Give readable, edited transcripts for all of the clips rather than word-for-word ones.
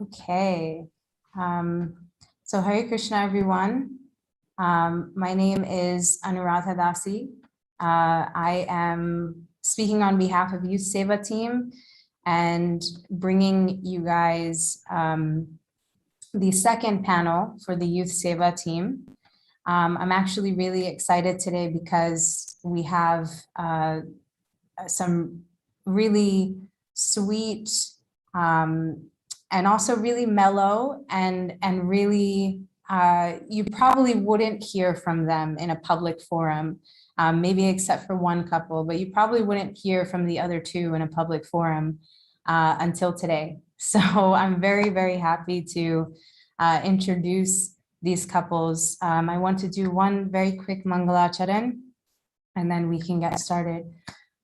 Okay, so Hare Krishna, everyone. My name is Anuradha Dasi. I am speaking on behalf of Youth Seva Team and bringing you guys the second panel for the Youth Seva Team. I'm actually really excited today because we have some really sweet and also really mellow and really you probably wouldn't hear from them in a public forum, maybe except for one couple, but you probably wouldn't hear from the other two in a public forum until today. So I'm very, very happy to introduce these couples. I want to do one very quick Mangalacharan, and then we can get started.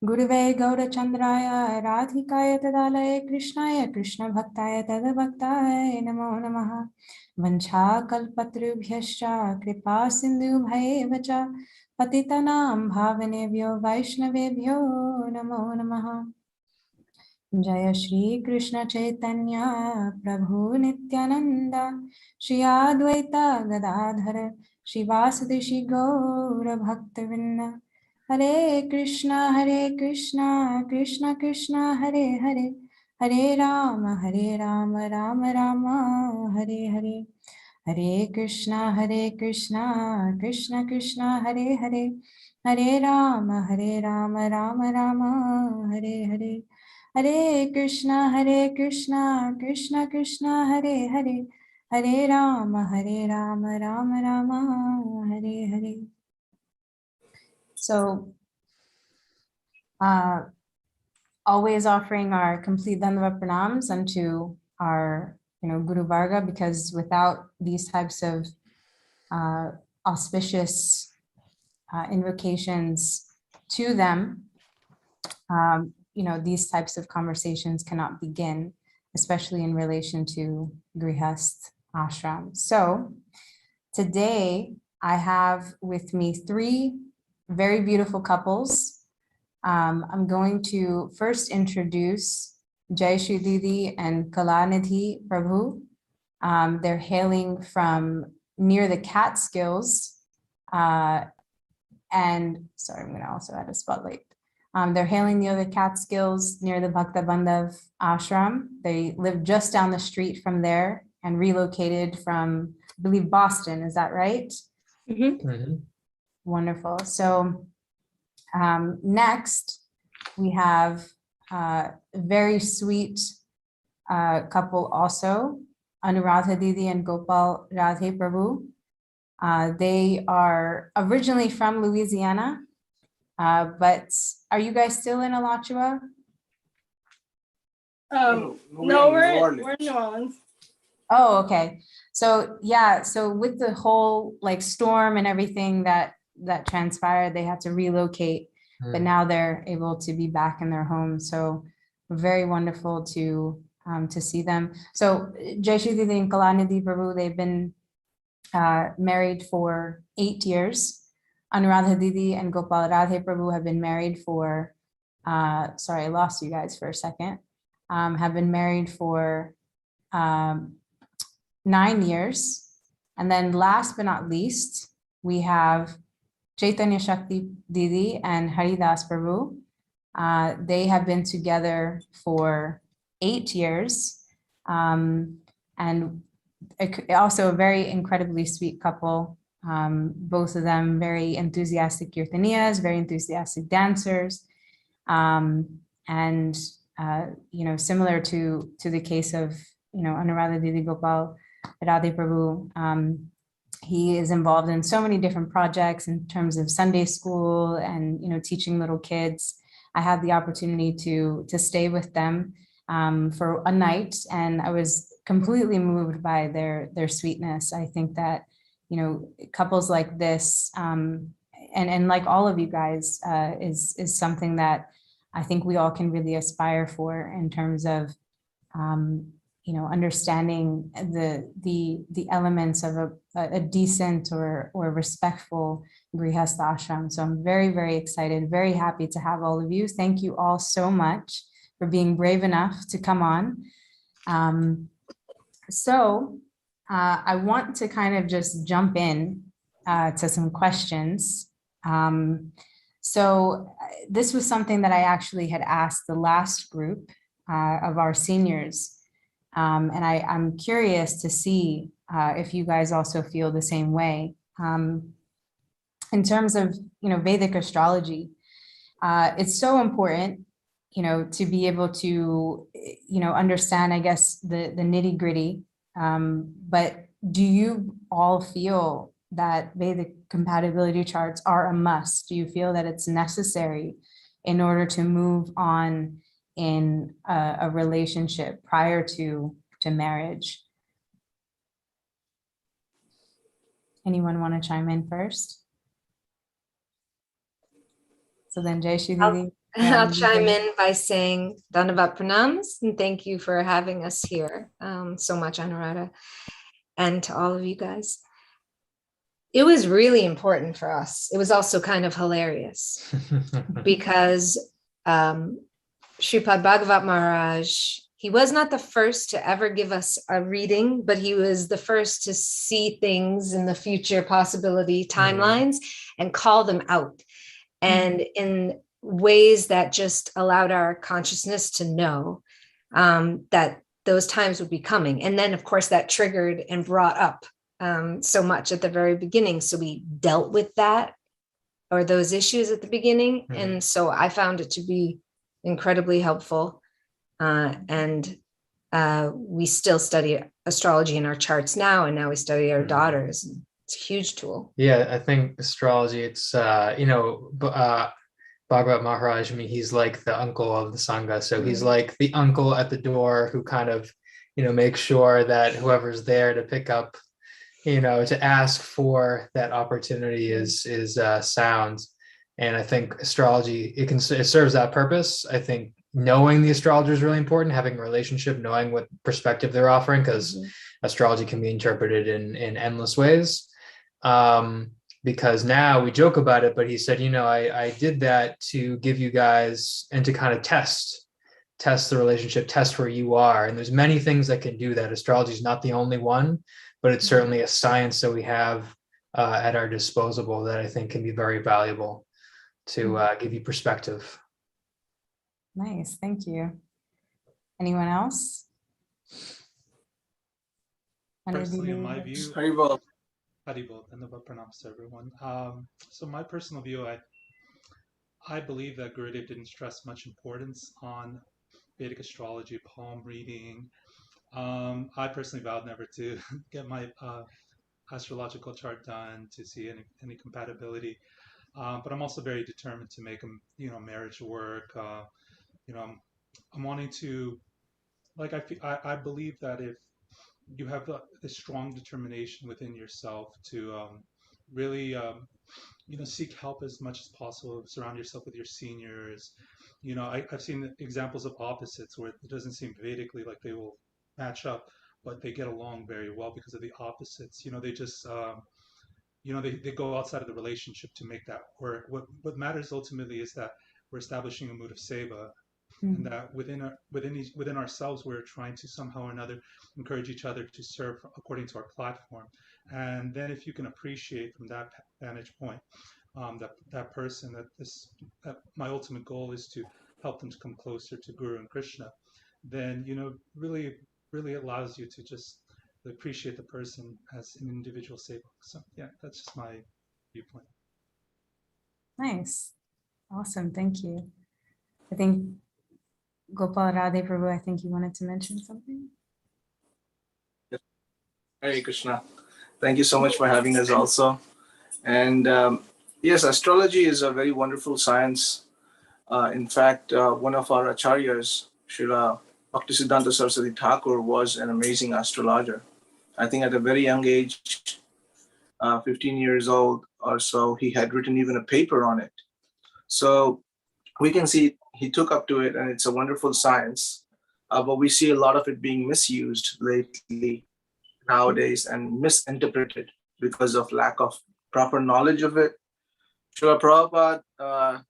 Guruve Gauda Chandraya Radhikaya Tadalaya Krishnaya Krishna Bhaktaya Tadabhaktaya Namo Namaha Vancha Kalpatrubhyascha Kripa Sindhu Bhayevacha Patitanam Bhavanebhyo Vaishnavebhyo Namo Namaha Jaishree Krishna Chaitanya Prabhu Nityananda Shri Advaita Gadadhara Shri Vasudhi Shri Gaura Bhaktavinda Hare Krishna, Krishna Krishna, Hare Hare, Hare Rama, Rama Rama, Hare Hare, Hare Krishna, Krishna Krishna, Hare Hare, Hare Rama, Rama Rama, Hare Hare, Hare Krishna, Krishna Krishna, Hare Hare, Hare Rama, Rama Rama, Hare Hare. So always offering our complete Dandava Pranams unto our Guru Varga, because without these types of auspicious invocations to them, these types of conversations cannot begin, especially in relation to Grihast ashram. So today I have with me three very beautiful couples. I'm going to first introduce Jaishree Didi and Kalanidhi Prabhu. They're hailing from near the Catskills. And sorry, I'm going to also add a spotlight. They're hailing near the Catskills near the Bhakta Bandhav ashram. They live just down the street from there and relocated from, I believe, Boston. Is that right? Mm-hmm. Mm-hmm. Wonderful. So next we have a very sweet couple also, Anuradha Didi and Gopal Radhe Prabhu. They are originally from Louisiana, but are you guys still in Alachua? No, we're in New Orleans. Oh, okay. So yeah, so with the whole storm and everything that transpired, they had to relocate, but now they're able to be back in their home. So very wonderful to see them. So Jaishree Didi and Kalanidhi Prabhu, they've been married for 8 years. Anuradha Didi and Gopal Radhe Prabhu have been married for, sorry, I lost you guys for a second, have been married for 9 years. And then last but not least, we have Chaitanya Shakti Didi and Haridas Prabhu. They have been together for 8 years. And also a very incredibly sweet couple. Both of them very enthusiastic kirtaniyas, very enthusiastic dancers. And similar to the case of, Anuradha Didi Gopal Radhe Prabhu, he is involved in so many different projects in terms of Sunday school and, teaching little kids. I had the opportunity to stay with them for a night, and I was completely moved by their sweetness. I think that, couples like this, and like all of you guys, is something that I think we all can really aspire for in terms of, understanding the elements of a decent or respectful Grihastha ashram. So I'm very, very excited, very happy to have all of you. Thank you all so much for being brave enough to come on. I want to kind of just jump in to some questions. So this was something that I actually had asked the last group of our seniors. And I'm curious to see if you guys also feel the same way. In terms of, Vedic astrology, it's so important, to be able to, understand, I guess, the nitty gritty. But do you all feel that Vedic compatibility charts are a must? Do you feel that it's necessary in order to move on in a relationship prior to marriage? Anyone want to chime in first? So then Jaishree Didi. I'll chime in by saying Dandavat Pranams, and thank you for having us here so much, Anuradha, and to all of you guys. It was really important for us. It was also kind of hilarious because Shripad Bhagavat Maharaj, he was not the first to ever give us a reading, but he was the first to see things in the future possibility timelines and call them out. And in ways that just allowed our consciousness to know that those times would be coming. And then, of course, that triggered and brought up so much at the very beginning. So we dealt with that or those issues at the beginning. And so I found it to be incredibly helpful. And we still study astrology in our charts now, and now we study our daughters. It's a huge tool. Yeah, I think astrology, it's, Bhagavat Maharaj, I mean, he's like the uncle of the Sangha. So he's like the uncle at the door who kind of, makes sure that whoever's there to pick up, to ask for that opportunity is sound. And I think astrology, it serves that purpose. I think knowing the astrologer is really important, having a relationship, knowing what perspective they're offering, because astrology can be interpreted in endless ways. Because now we joke about it, but he said, I did that to give you guys and to kind of test the relationship, test where you are. And there's many things that can do that. Astrology is not the only one, but it's certainly a science that we have at our disposal that I think can be very valuable to give you perspective. Nice, thank you. Anyone else? Personally, in my view, Haribol, and pranams to everyone. So my personal view, I believe that Gurudev didn't stress much importance on Vedic astrology, palm reading. I personally vowed never to get my astrological chart done to see any compatibility. But I'm also very determined to make marriage work. I'm wanting to, I believe that if you have the strong determination within yourself to really, seek help as much as possible, surround yourself with your seniors. I've seen examples of opposites where it doesn't seem Vedically like they will match up, but they get along very well because of the opposites. They just, they go outside of the relationship to make that work. What matters ultimately is that we're establishing a mood of seva. And that within ourselves, we're trying to somehow or another encourage each other to serve according to our platform. And then if you can appreciate from that vantage point, that person, that my ultimate goal is to help them to come closer to Guru and Krishna, then, really, really allows you to just appreciate the person as an individual seva. So yeah, that's just my viewpoint. Nice. Awesome. Thank you. I think Gopal, Radha, Prabhu, I think you wanted to mention something. Yes. Hare Krishna. Thank you so much for having us also. And yes, astrology is a very wonderful science. In fact, one of our acharyas, Srila Bhaktisiddhanta Saraswati Thakur, was an amazing astrologer. I think at a very young age, 15 years old or so, he had written even a paper on it. So we can see he took up to it, and it's a wonderful science. but we see a lot of it being misused lately nowadays and misinterpreted because of lack of proper knowledge of it. Srila Prabhupada,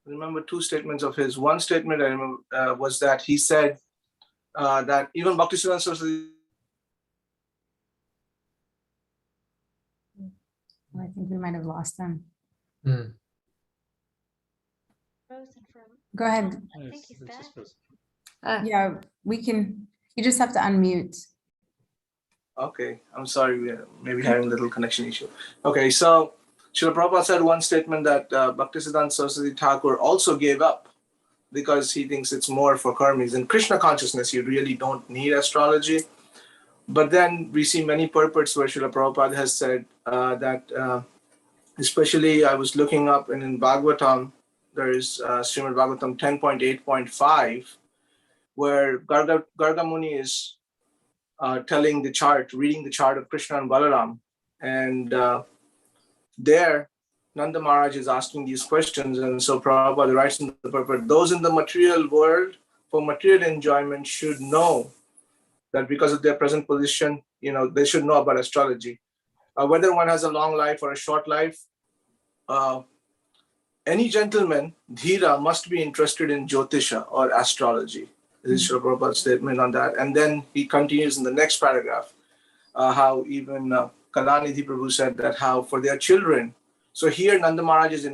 remember two statements of his. One statement I remember was that he said that even Bhaktisiddhanta Saraswati. I think we might have lost them. Mm. Go ahead. Yeah, we can. You just have to unmute. Okay, I'm sorry, we're maybe having a little connection issue. Okay, so Srila Prabhupada said one statement that Bhaktisiddhanta Saraswati Thakur also gave up because he thinks it's more for karmis. In Krishna consciousness, you really don't need astrology. But then we see many purports where Srila Prabhupada has said that, especially I was looking up and in Bhagavatam, there is Srimad Bhagavatam 10.8.5, where Garga Muni is telling the chart, reading the chart of Krishna and Balaram. And there, Nanda Maharaj is asking these questions. And so Prabhupada writes in the purport, those in the material world for material enjoyment should know that because of their present position, they should know about astrology. Whether one has a long life or a short life, any gentleman, Dhira, must be interested in Jyotisha or astrology. This is Srila Prabhupada's statement on that. And then he continues in the next paragraph, how even Kalanidhi Prabhu said that how for their children. So here Nanda Maharaj is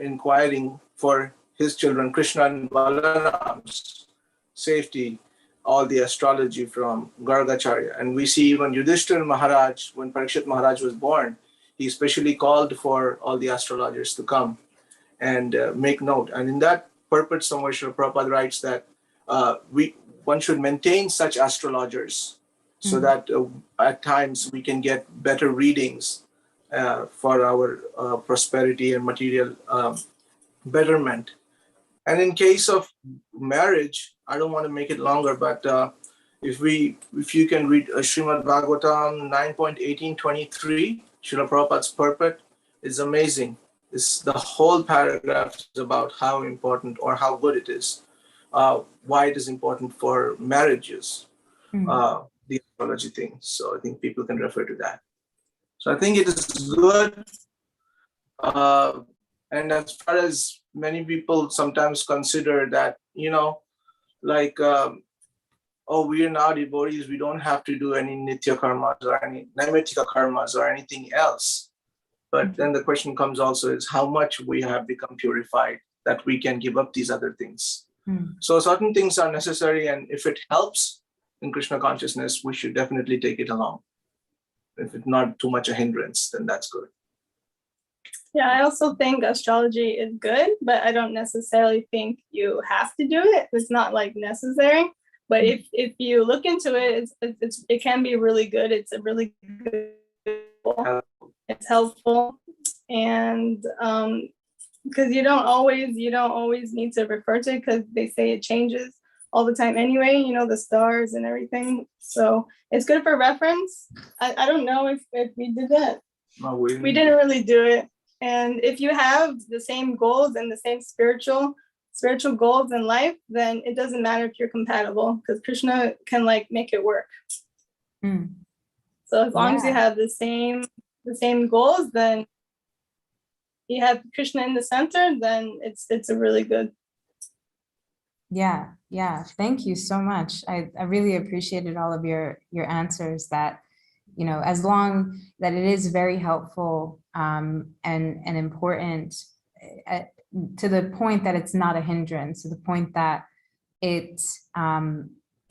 inquiring for his children, Krishna and Balaram's safety, all the astrology from Gargacharya. And we see even Yudhishthira Maharaj, when Parikshit Maharaj was born, he specially called for all the astrologers to come and make note. And in that purport, somewhere Srila Prabhupada writes that one should maintain such astrologers so that at times we can get better readings for our prosperity and material betterment. And in case of marriage, I don't want to make it longer, but if you can read Srimad Bhagavatam 9.1823, Srila Prabhupada's purport is amazing. The whole paragraph is about how important or how good it is, why it is important for marriages, the astrology thing. So I think people can refer to that. So I think it is good. And as far as many people sometimes consider that, like, we are now devotees, we don't have to do any nitya karmas or any naimittika karmas or anything else. But then the question comes also is how much we have become purified that we can give up these other things. So certain things are necessary, and if it helps in Krishna consciousness, we should definitely take it along. If it's not too much a hindrance, then that's good. Yeah, I also think astrology is good, but I don't necessarily think you have to do it. It's not like necessary. But if you look into it, it can be really good. It's a really good tool. It's helpful, and because you don't always need to refer to it because they say it changes all the time anyway. The stars and everything. So it's good for reference. I don't know if we did that. No, we didn't really do it. And if you have the same goals and the same spiritual goals in life, then it doesn't matter if you're compatible because Krishna can make it work. So as long as you have the same goals, then you have Krishna in the center, then it's a really good. Yeah. Thank you so much. I really appreciated all of your answers that, as long that it is very helpful and important to the point that it's not a hindrance, to the point that it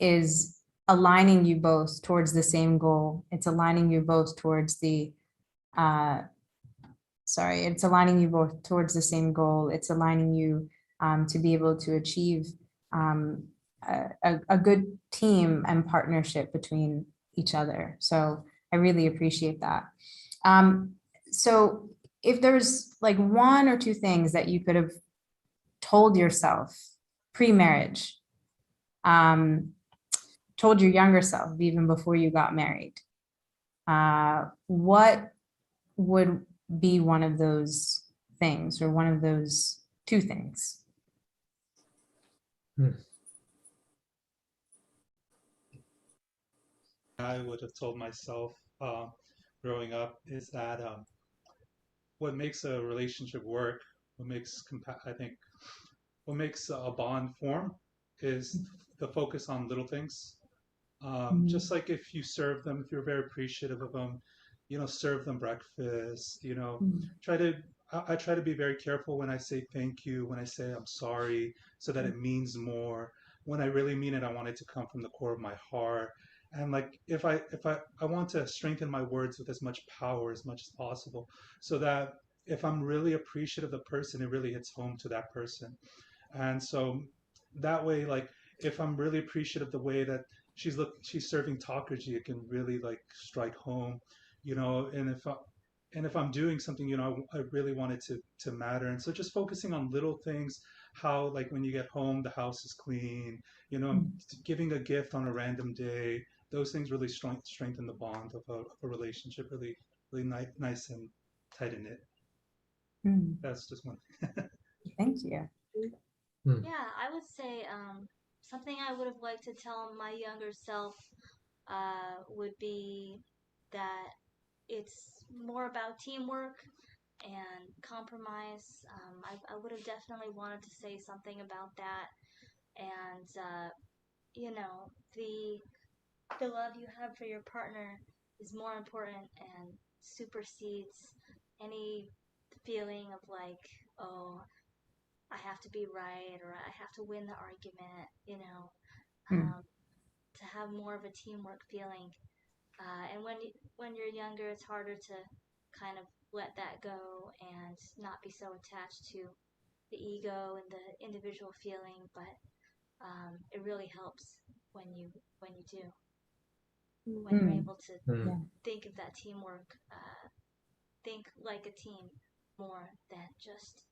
is aligning you both towards the same goal. It's aligning you both towards it's aligning you both towards the same goal. It's aligning you to be able to achieve a good team and partnership between each other. So I really appreciate that. So if there's one or two things that you could have told yourself pre-marriage, told your younger self even before you got married, what would be one of those things or one of those two things? I would have told myself growing up is that what makes a relationship work, what makes a bond form is the focus on little things. Just like if you serve them, if you're very appreciative of them, serve them breakfast, I try to be very careful when I say thank you, when I say I'm sorry, so that it means more. When I really mean it, I want it to come from the core of my heart. And like, if I want to strengthen my words with as much power as much as possible, so that if I'm really appreciative of the person, it really hits home to that person. And so that way, like, if I'm really appreciative of the way that she's serving takarji, it can really like strike home, and if I'm doing something, I really want it to matter. And so just focusing on little things, how like when you get home, the house is clean, giving a gift on a random day, those things really strengthen the bond of a relationship, really, really nice and tight and knit. That's just one thing. Thank you. Yeah, I would say something I would have liked to tell my younger self would be that it's more about teamwork and compromise. I would have definitely wanted to say something about that. And, the love you have for your partner is more important and supersedes any feeling of like, oh, I have to be right or I have to win the argument, to have more of a teamwork feeling. And when you're younger, it's harder to kind of let that go and not be so attached to the ego and the individual feeling. But it really helps when you do. When you're able to think of that teamwork, think like a team more than just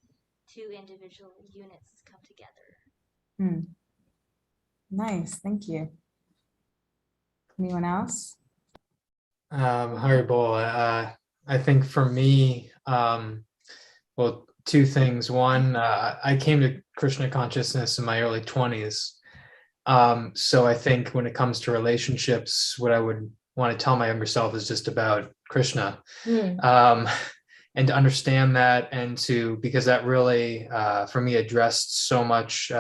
two individual units come together. Nice, thank you. Anyone else? Haribol, I think for me, well, two things. One, I came to Krishna consciousness in my early 20s. So I think when it comes to relationships, what I would want to tell my younger self is just about Krishna. And to understand that, and because that really, for me, addressed so much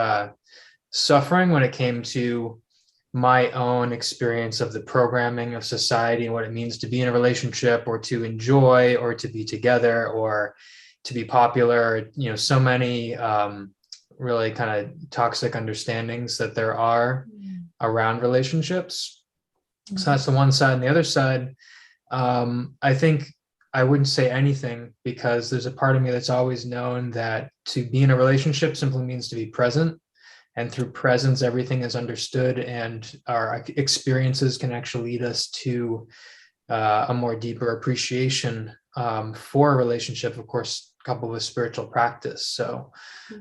suffering when it came to my own experience of the programming of society and what it means to be in a relationship or to enjoy or to be together or to be popular, so many really kind of toxic understandings that there are around relationships. So that's the one side. And the other side, I think I wouldn't say anything because there's a part of me that's always known that to be in a relationship simply means to be present. And through presence, everything is understood and our experiences can actually lead us to a more deeper appreciation for a relationship, of course, coupled with spiritual practice. So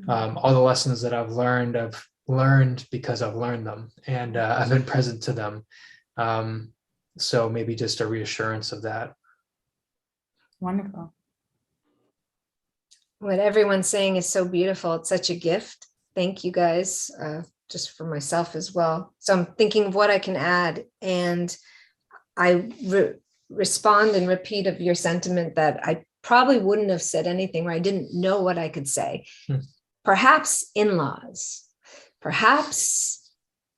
all the lessons that I've learned because I've learned them and I've been present to them. So maybe just a reassurance of that. Wonderful. What everyone's saying is so beautiful. It's such a gift. Thank you guys, just for myself as well. So I'm thinking of what I can add, and I respond and repeat of your sentiment that I probably wouldn't have said anything where I didn't know what I could say. Perhaps in-laws. Perhaps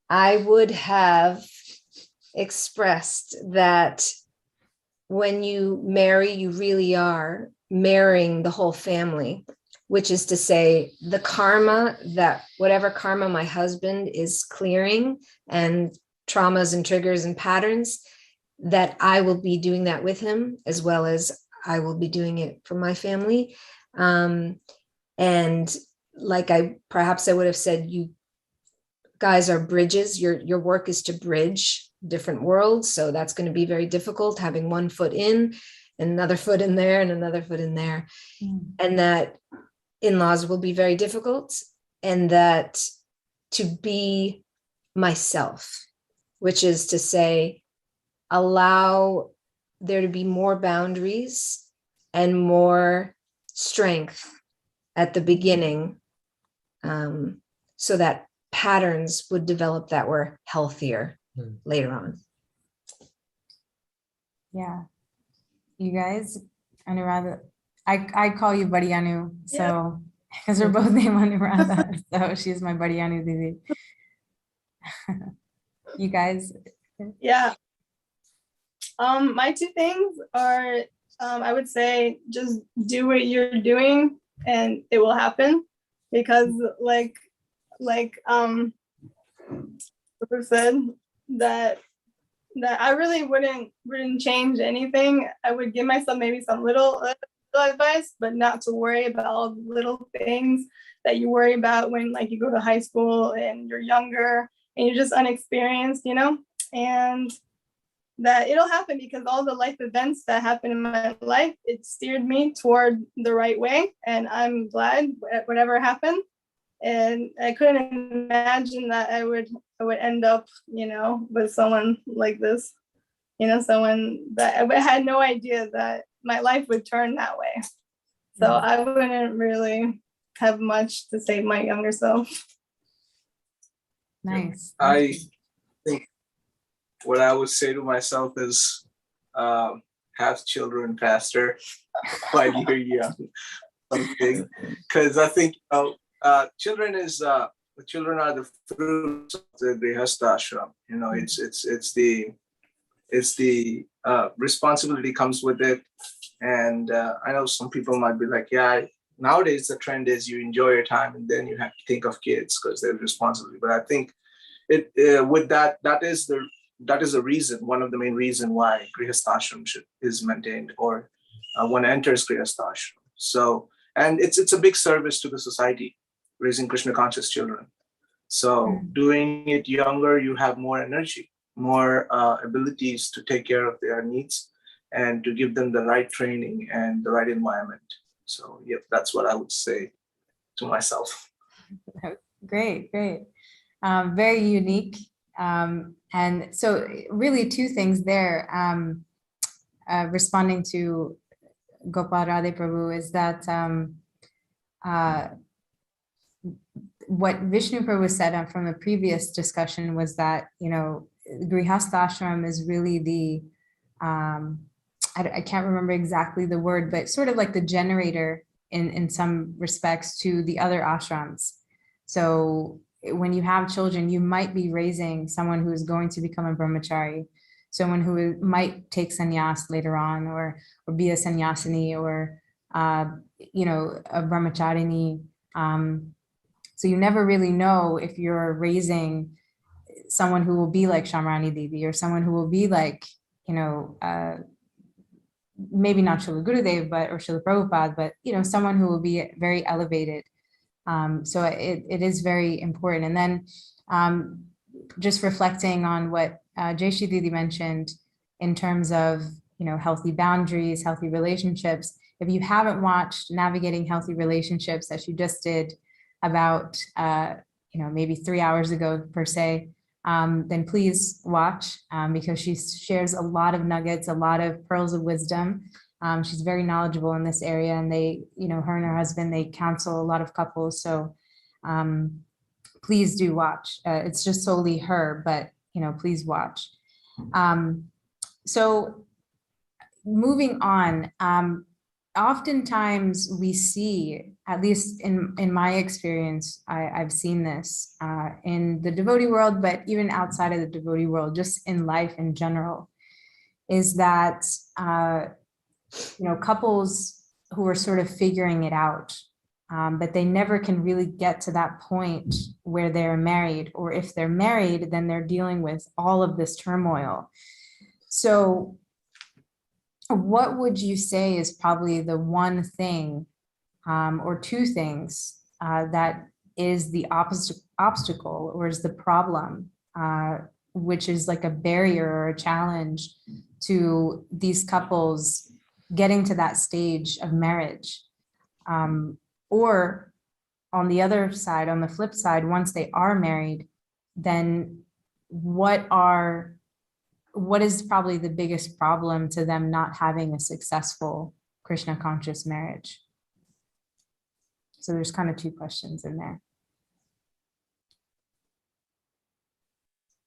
I would have expressed that when you marry, you really are marrying the whole family, which is to say the karma, that whatever karma my husband is clearing and traumas and triggers and patterns, that I will be doing that with him, as well as I will be doing it for my family. And like perhaps I would have said, you guys are bridges. Your work is to bridge different worlds. So that's going to be very difficult, having one foot in and another foot in there and another foot in there. And that in-laws will be very difficult, and that to be myself, which is to say, allow there to be more boundaries and more strength at the beginning, so that patterns would develop that were healthier later on. Yeah. You guys, Anuradha, I call you Buddy Anu, so because we're both named Anuradha, so she's my Buddy Anu Didi. You guys? Yeah. My two things are, I would say, just do what you're doing and it will happen, because Prabhu said that I really wouldn't change anything. I would give myself maybe some little advice, but not to worry about all the little things that you worry about when like you go to high school and you're younger and you're just unexperienced, you know, and that it'll happen because all the life events that happened in my life, it steered me toward the right way. And I'm glad whatever happened. And I couldn't imagine that I would end up, you know, with someone like this, you know, someone that I had no idea that my life would turn that way. So I wouldn't really have much to say to my younger self. Nice. I think what I would say to myself is have children faster while you're young. Something, because I think children are the fruits of the Grhastha ashram. You know, it's the responsibility comes with it. And I know some people might be like, yeah, nowadays the trend is you enjoy your time and then you have to think of kids because they're responsibility. But I think with that is the reason, one of the main reason why Grhastha ashram is maintained, or one enters Grhastha ashram. So, and it's a big service to the society, raising Krishna-conscious children. So doing it younger, you have more energy, more abilities to take care of their needs and to give them the right training and the right environment. So, yep, that's what I would say to myself. Great. Very unique. And so really two things there, responding to Gopal Radhe Prabhu, is that what Vishnu Prabhu said from the previous discussion was that, you know, Grihastha ashram is really the, I can't remember exactly the word, but sort of like the generator in some respects to the other ashrams. So when you have children, you might be raising someone who is going to become a brahmachari, someone who might take sannyas later on, or be a sannyasini, or you know, a brahmacharini. So you never really know if you're raising someone who will be like Shamrani Didi, or someone who will be like, you know, maybe not Srila Gurudev, but, or Srila Prabhupada, but, you know, someone who will be very elevated. So it is very important. And then just reflecting on what Jaishree Didi mentioned in terms of, you know, healthy boundaries, healthy relationships. If you haven't watched Navigating Healthy Relationships that she just did about, you know, maybe 3 hours ago per se, then please watch, because she shares a lot of nuggets, a lot of pearls of wisdom. She's very knowledgeable in this area, and they, you know, her and her husband, they counsel a lot of couples. So please do watch. It's just solely her, but, you know, please watch. So moving on, oftentimes we see, at least in my experience, I've seen this in the devotee world, but even outside of the devotee world, just in life in general, is that, you know, couples who are sort of figuring it out, but they never can really get to that point where they're married, or if they're married, then they're dealing with all of this turmoil. So what would you say is probably the one thing, or two things, that is the obstacle, or is the problem, which is like a barrier or a challenge to these couples getting to that stage of marriage? Or on the other side, on the flip side, once they are married, then what is probably the biggest problem to them not having a successful Krishna conscious marriage? So there's kind of two questions in there.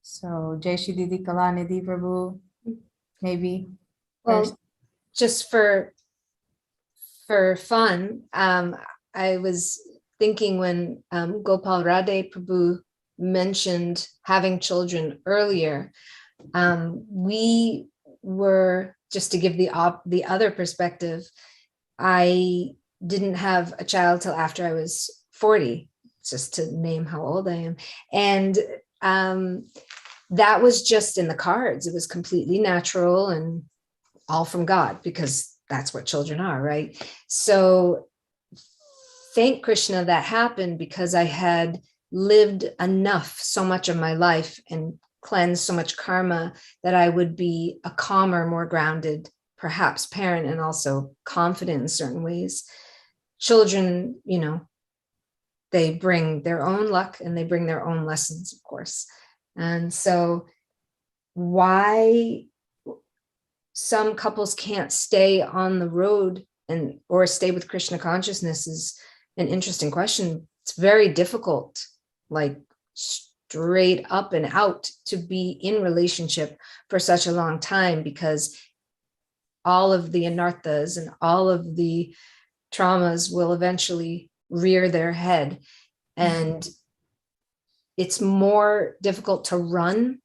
So Jaishree Didi, Kalanidhi, Prabhu, maybe. Well, just for fun, I was thinking when Gopal Radha Prabhu mentioned having children earlier, we were, just to give the other perspective, I didn't have a child till after I was 40, just to name how old I am. And that was just in the cards. It was completely natural and all from God, because that's what children are, right? So thank Krishna that happened, because I had lived enough, so much of my life, and cleansed so much karma that I would be a calmer, more grounded, perhaps parent, and also confident in certain ways. Children, you know, they bring their own luck and they bring their own lessons, of course. And so why some couples can't stay on the road or stay with Krishna consciousness is an interesting question. It's very difficult, like straight up and out, to be in relationship for such a long time, because all of the anarthas and all of the traumas will eventually rear their head. And it's more difficult to run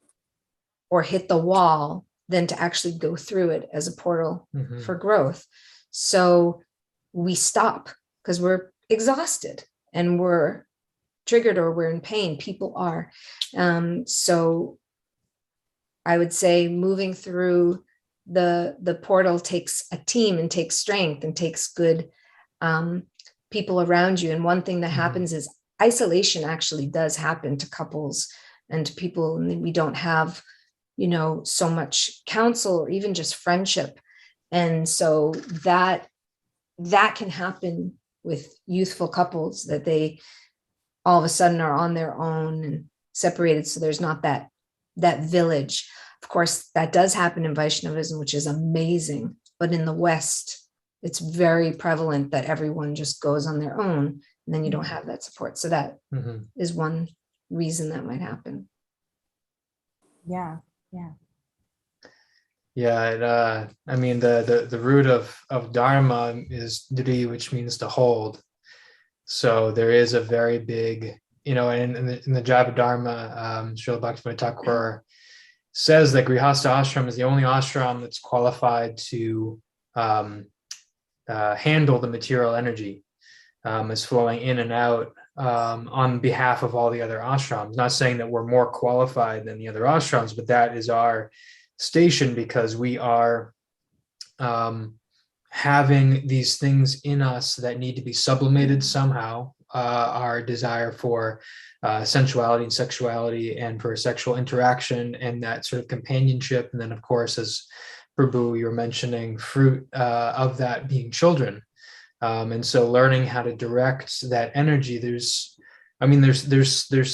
or hit the wall than to actually go through it as a portal for growth. So we stop because we're exhausted and we're triggered or we're in pain. People are. So I would say moving through the portal takes a team and takes strength and takes good people around you. And one thing that happens is isolation actually does happen to couples and to people, and we don't have, you know, so much counsel or even just friendship. And so that can happen with youthful couples, that they all of a sudden are on their own and separated. So there's not that village. Of course, that does happen in Vaishnavism, which is amazing. But in the West, it's very prevalent that everyone just goes on their own, and then you don't have that support. So that is one reason that might happen. Yeah. Yeah, I mean, the root of Dharma is Didi, which means to hold. So there is a very big, you know, in the Java Dharma, Srila Bhaktivinoda Thakur says that Grhastha ashram is the only ashram that's qualified to handle the material energy as flowing in and out on behalf of all the other ashrams. Not saying that we're more qualified than the other ashrams, but that is our station, because we are having these things in us that need to be sublimated somehow. Our desire for sensuality and sexuality and for sexual interaction and that sort of companionship. And then, of course, as Prabhu, you were mentioning, fruit of that being children. And so learning how to direct that energy, there's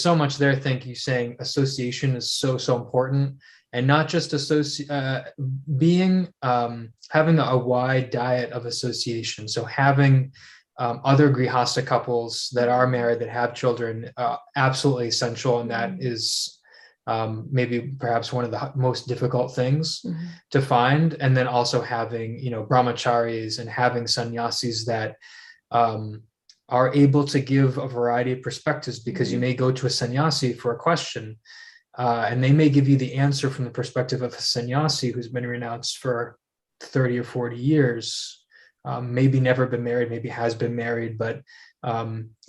so much there. Thank you, saying association is so important, and not just having a wide diet of association. So having other Grihastha couples that are married, that have children, absolutely essential. And that is maybe perhaps one of the most difficult things to find. And then also having, you know, brahmacharis and having sannyasis that are able to give a variety of perspectives, because you may go to a sannyasi for a question and they may give you the answer from the perspective of a sannyasi who's been renounced for 30 or 40 years, maybe never been married, maybe has been married, but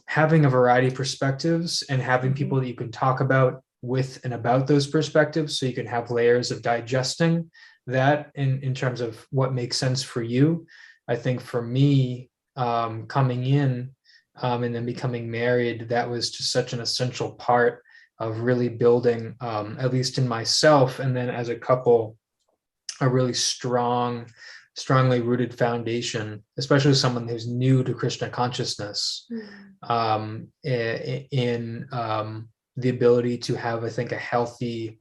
having a variety of perspectives and having people that you can talk about with and about those perspectives, so you can have layers of digesting that in terms of what makes sense for you. I think for me, coming in and then becoming married, that was just such an essential part of really building, at least in myself, and then as a couple, a really strongly rooted foundation, especially someone who's new to Krishna consciousness, in the ability to have, I think, a healthy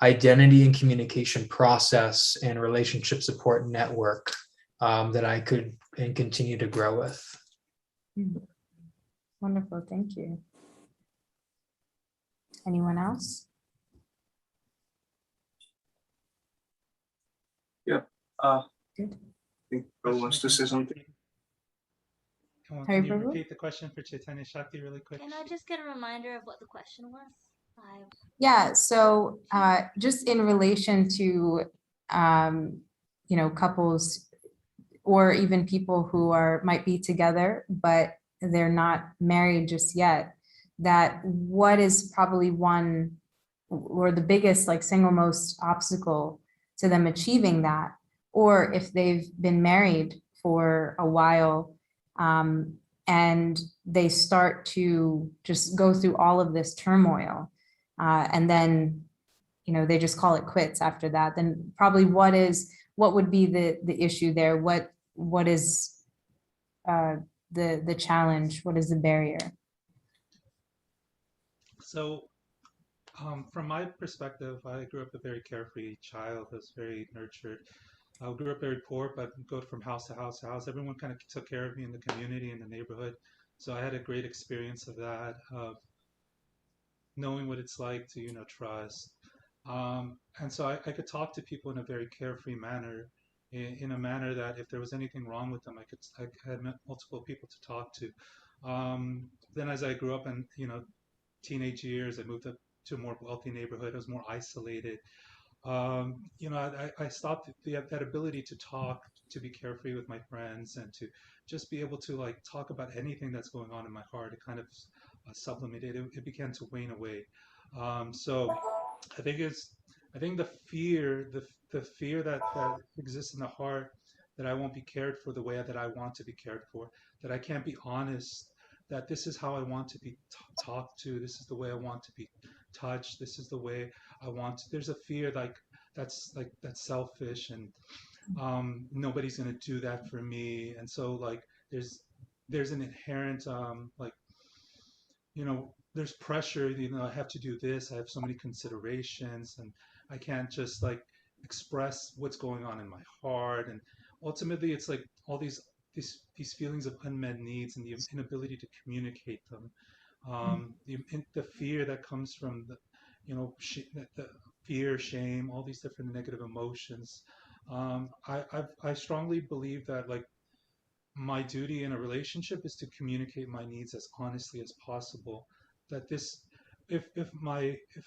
identity and communication process and relationship support network that I could and continue to grow with. Wonderful, thank you. Anyone else? Yeah, Good. I think Prabhu wants to say something. Can you repeat the question for Chaitanya Shakti really quick? Can I just get a reminder of what the question was? Yeah, so just in relation to, couples or even people who might be together, but they're not married just yet, that what is probably one or the biggest, like single most obstacle to them achieving that, or if they've been married for a while, and they start to just go through all of this turmoil, and then, they just call it quits after that, then probably what would be the issue there? What is the challenge? What is the barrier? So from my perspective, I grew up a very carefree child. I was very nurtured. I grew up very poor, but go from house to house to house. Everyone kind of took care of me in the community, in the neighborhood. So I had a great experience of that, of knowing what it's like to, trust. And so I could talk to people in a very carefree manner, in a manner that if there was anything wrong with them, I had multiple people to talk to. Then as I grew up in, teenage years, I moved up to a more wealthy neighborhood. I was more isolated. I stopped that ability to talk, to be carefree with my friends, and to just be able to like talk about anything that's going on in my heart. It kind of sublimated. It began to wane away. So I think the fear, the fear that exists in the heart, that I won't be cared for the way that I want to be cared for, that I can't be honest, that this is how I want to be talked to, this is the way I want to be touched, this is the way I want to. There's a fear that's selfish, and nobody's going to do that for me. And so like there's an inherent there's pressure, I have to do this, I have so many considerations, and I can't just like express what's going on in my heart. And ultimately it's like all these feelings of unmet needs and the inability to communicate them, the fear that comes from the the fear, shame, all these different negative emotions. I strongly believe that like my duty in a relationship is to communicate my needs as honestly as possible. That if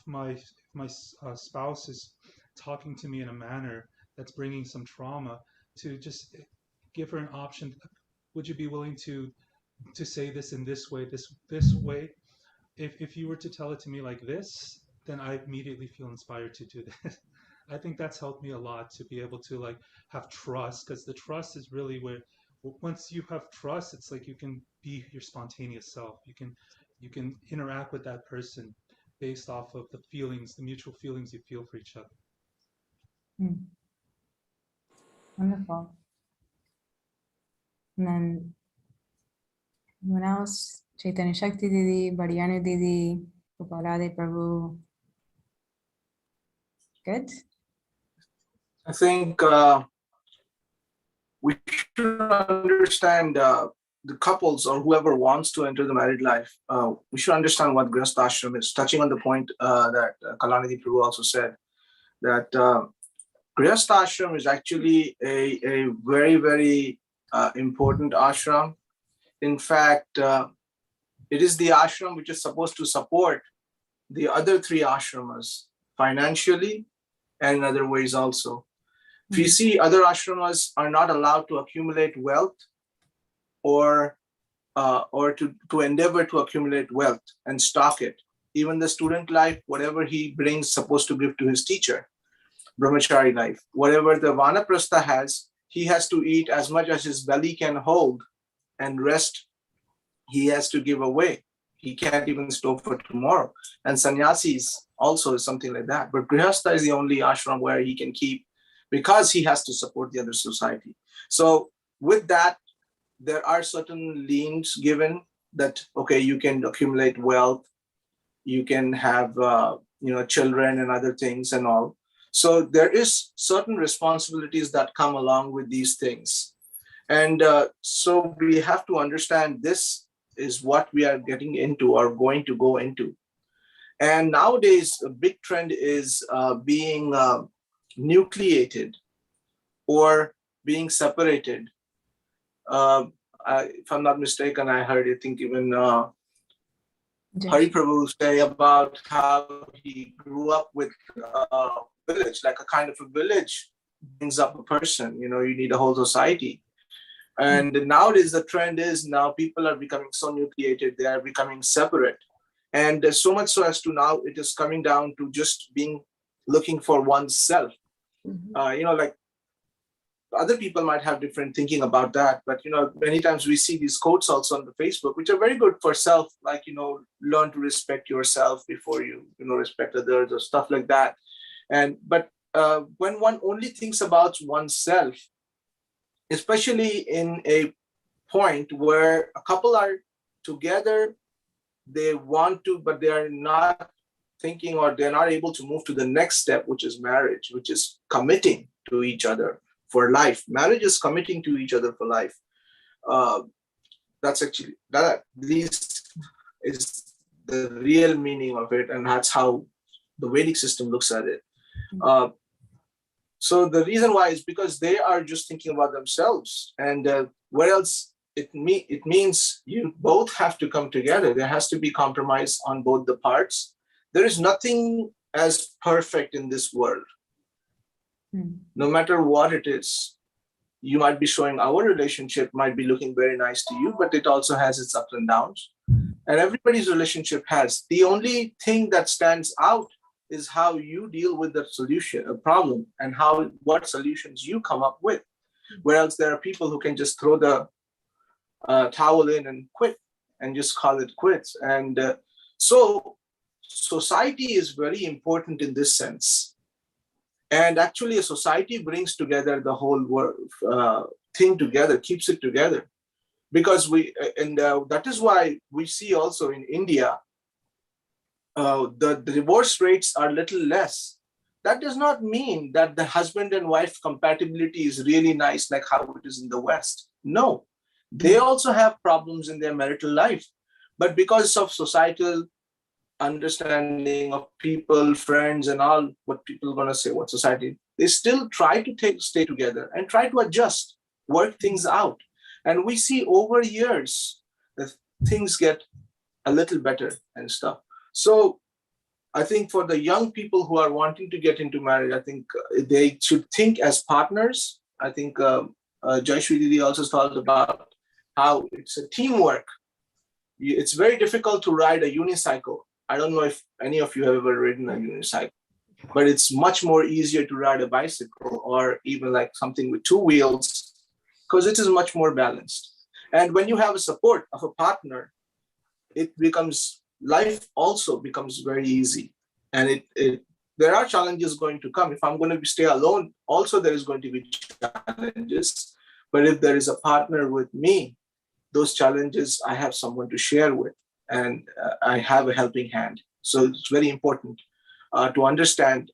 my spouse is talking to me in a manner that's bringing some trauma, to just give her an option. Would you be willing to say this in this way, this way? If you were to tell it to me like this, then I immediately feel inspired to do this. I think that's helped me a lot, to be able to like have trust, because the trust is really where, once you have trust, it's like you can be your spontaneous self. You can interact with that person based off of the feelings, the mutual feelings you feel for each other. Wonderful. And then anyone else? Chaitanya Shakti Didi, Badiyanu Didi, Gopal Prabhu. Good. I think we should understand the couples or whoever wants to enter the married life. We should understand what Grhastha Ashram is. Touching on the point that Kalanidhi Prabhu also said, that Grhastha Ashram is actually a very, very important ashram. In fact, it is the ashram which is supposed to support the other three ashramas financially and in other ways also. If you see, other ashramas are not allowed to accumulate wealth or to endeavor to accumulate wealth and stock it. Even the student life, whatever he brings, supposed to give to his teacher. Brahmachari life, whatever the Vanaprastha has, he has to eat as much as his belly can hold, and rest he has to give away. He can't even store for tomorrow. And sannyasis also is something like that. But Grihastha is the only ashram where he can keep, because he has to support the other society. So with that, there are certain liens given that, okay, you can accumulate wealth, you can have children and other things and all. So there is certain responsibilities that come along with these things. And so we have to understand this is what we are getting into or going to go into. And nowadays, a big trend is being nucleated. or being separated. If I'm not mistaken, I heard, I think even Hari Prabhu say about how he grew up with a village, like a kind of a village brings up a person, you need a whole society. And nowadays the trend is now people are becoming so nucleated, they are becoming separate. And so much so as to now it is coming down to just looking for oneself. Like other people might have different thinking about that, but many times we see these quotes also on the Facebook, which are very good for self, like learn to respect yourself before you respect others or stuff like that. But when one only thinks about oneself, especially in a point where a couple are together, they want to, but they are not thinking, or they're not able to move to the next step, which is marriage, which is committing to each other for life. Marriage is committing to each other for life. That at least is the real meaning of it, and that's how the Vedic system looks at it. So the reason why is because they are just thinking about themselves, and what else it means you both have to come together. There has to be compromise on both the parts. There is nothing as perfect in this world. No matter what it is, you might be showing our relationship might be looking very nice to you, but it also has its ups and downs. And everybody's relationship has. The only thing that stands out is how you deal with the solution, a problem, and what solutions you come up with. Whereas there are people who can just throw the towel in and quit and just call it quits. And so society is very important in this sense. And actually a society brings together the whole thing together, keeps it together. Because that is why we see also in India, the divorce rates are little less. That does not mean that the husband and wife compatibility is really nice like how it is in the West. No, they also have problems in their marital life. But because of societal understanding of people, friends, and all what people are going to say, what society, they still try to stay together and try to adjust, work things out. And we see over years that things get a little better and stuff. So I think for the young people who are wanting to get into marriage, I think they should think as partners. I think Jaishree Didi also talked about how it's a teamwork. It's very difficult to ride a unicycle. I don't know if any of you have ever ridden a unicycle, but it's much more easier to ride a bicycle or even like something with two wheels, because it is much more balanced. And when you have a support of a partner, life also becomes very easy. And there are challenges going to come. If I'm going to stay alone, also there is going to be challenges. But if there is a partner with me, those challenges, I have someone to share with, and I have a helping hand. So it's very important to understand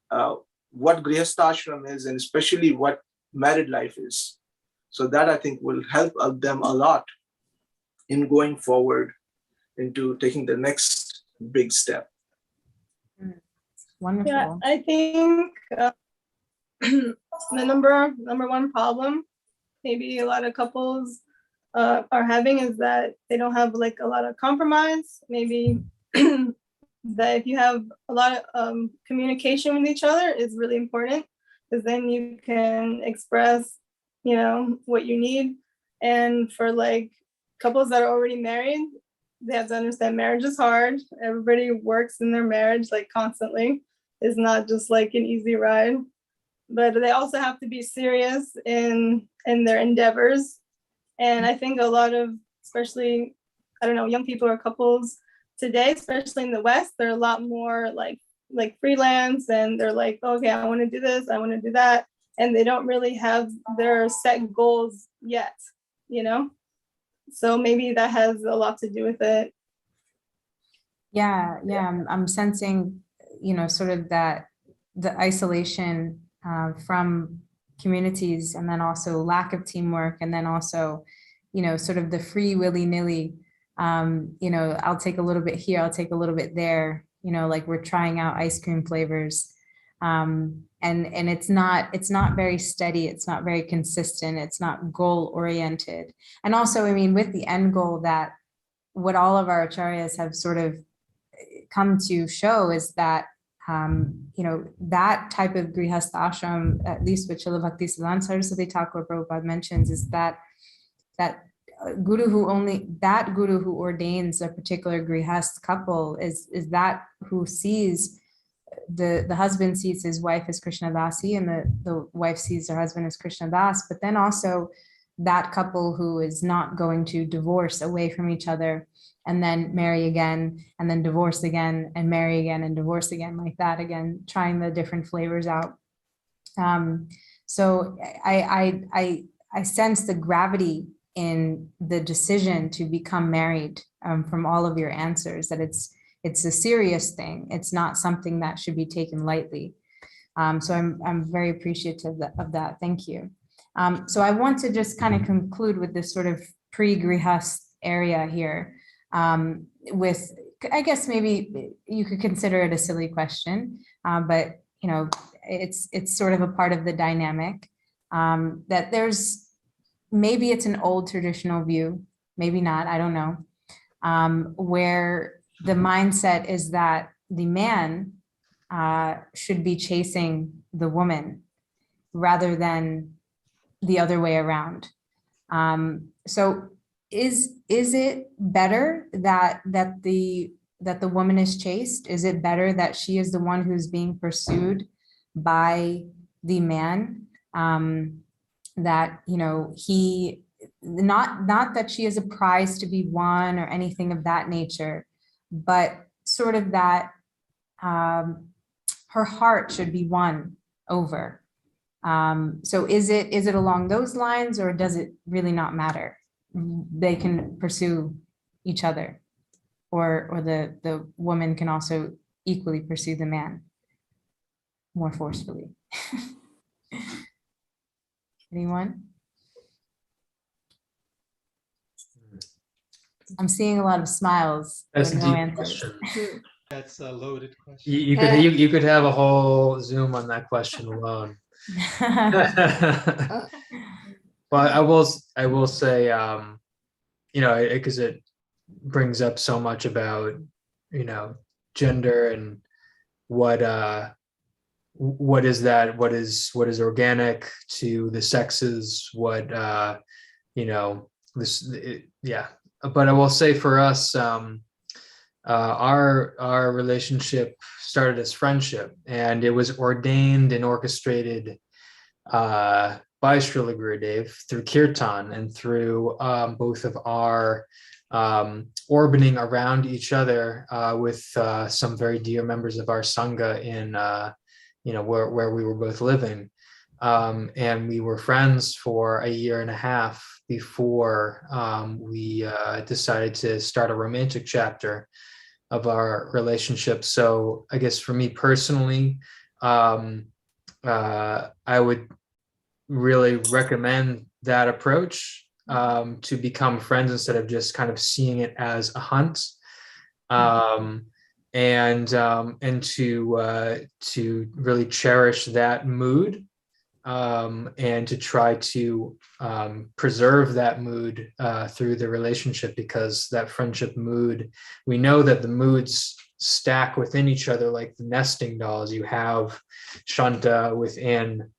what Grihastha ashram is, and especially what married life is. So that I think will help them a lot in going forward into taking the next big step. Wonderful. Yeah, I think the number one problem maybe a lot of couples are having is that they don't have like a lot of compromise. Maybe that if you have a lot of communication with each other is really important, because then you can express, what you need. And for like couples that are already married, they have to understand marriage is hard. Everybody works in their marriage like constantly. It's not just like an easy ride, but they also have to be serious in their endeavors. And I think a lot of, especially, young people or couples today, especially in the West, they're a lot more like freelance, and they're like, okay, I want to do this, I want to do that. And they don't really have their set goals yet, So maybe that has a lot to do with it. Yeah. I'm sensing, sort of that the isolation from communities, and then also lack of teamwork, and then also, sort of the free willy-nilly, I'll take a little bit here, I'll take a little bit there, like we're trying out ice cream flavors. And it's not very steady. It's not very consistent. It's not goal oriented. And also, I mean, with the end goal, that what all of our acharyas have sort of come to show is that, that type of grihastha ashram, at least what Srila Bhaktisiddhanta Saraswati Thakur Prabhupada mentions, is that guru who ordains a particular grihast couple is that who sees the husband sees his wife as Krishna Dasi, and the wife sees her husband as Krishna Das, but then also that couple who is not going to divorce away from each other and then marry again and then divorce again and marry again and divorce again, like that, again, trying the different flavors out. So I sense the gravity in the decision to become married from all of your answers, that it's a serious thing. It's not something that should be taken lightly. So I'm very appreciative of that. Thank you. So I want to just kind of conclude with this sort of pre-grihast area here with, I guess maybe you could consider it a silly question, but it's sort of a part of the dynamic, that there's, maybe it's an old traditional view, maybe not, I don't know, where the mindset is that the man should be chasing the woman rather than the other way around. So is it better that the woman is chased? Is it better that she is the one who's being pursued by the man? That he, not that she is a prize to be won or anything of that nature, but sort of that her heart should be won over. So is it along those lines, or does it really not matter? They can pursue each other, or the woman can also equally pursue the man more forcefully. Anyone? I'm seeing a lot of smiles. That's a no deep answers. question. That's a loaded question. You could have a whole Zoom on that question alone. But I will say, because it brings up so much about, gender and what is that, what is organic to the sexes, what, but I will say for us, our relationship started as friendship, and it was ordained and orchestrated by Srila Gurudev through kirtan and through both of our orbiting around each other with some very dear members of our Sangha in where we were both living, and we were friends for a year and a half before we decided to start a romantic chapter of our relationship. So I guess for me personally, I would really recommend that approach, to become friends instead of just kind of seeing it as a hunt, and to really cherish that mood, and to try to preserve that mood through the relationship, because that friendship mood, we know that the moods stack within each other like the nesting dolls. You have Shanta within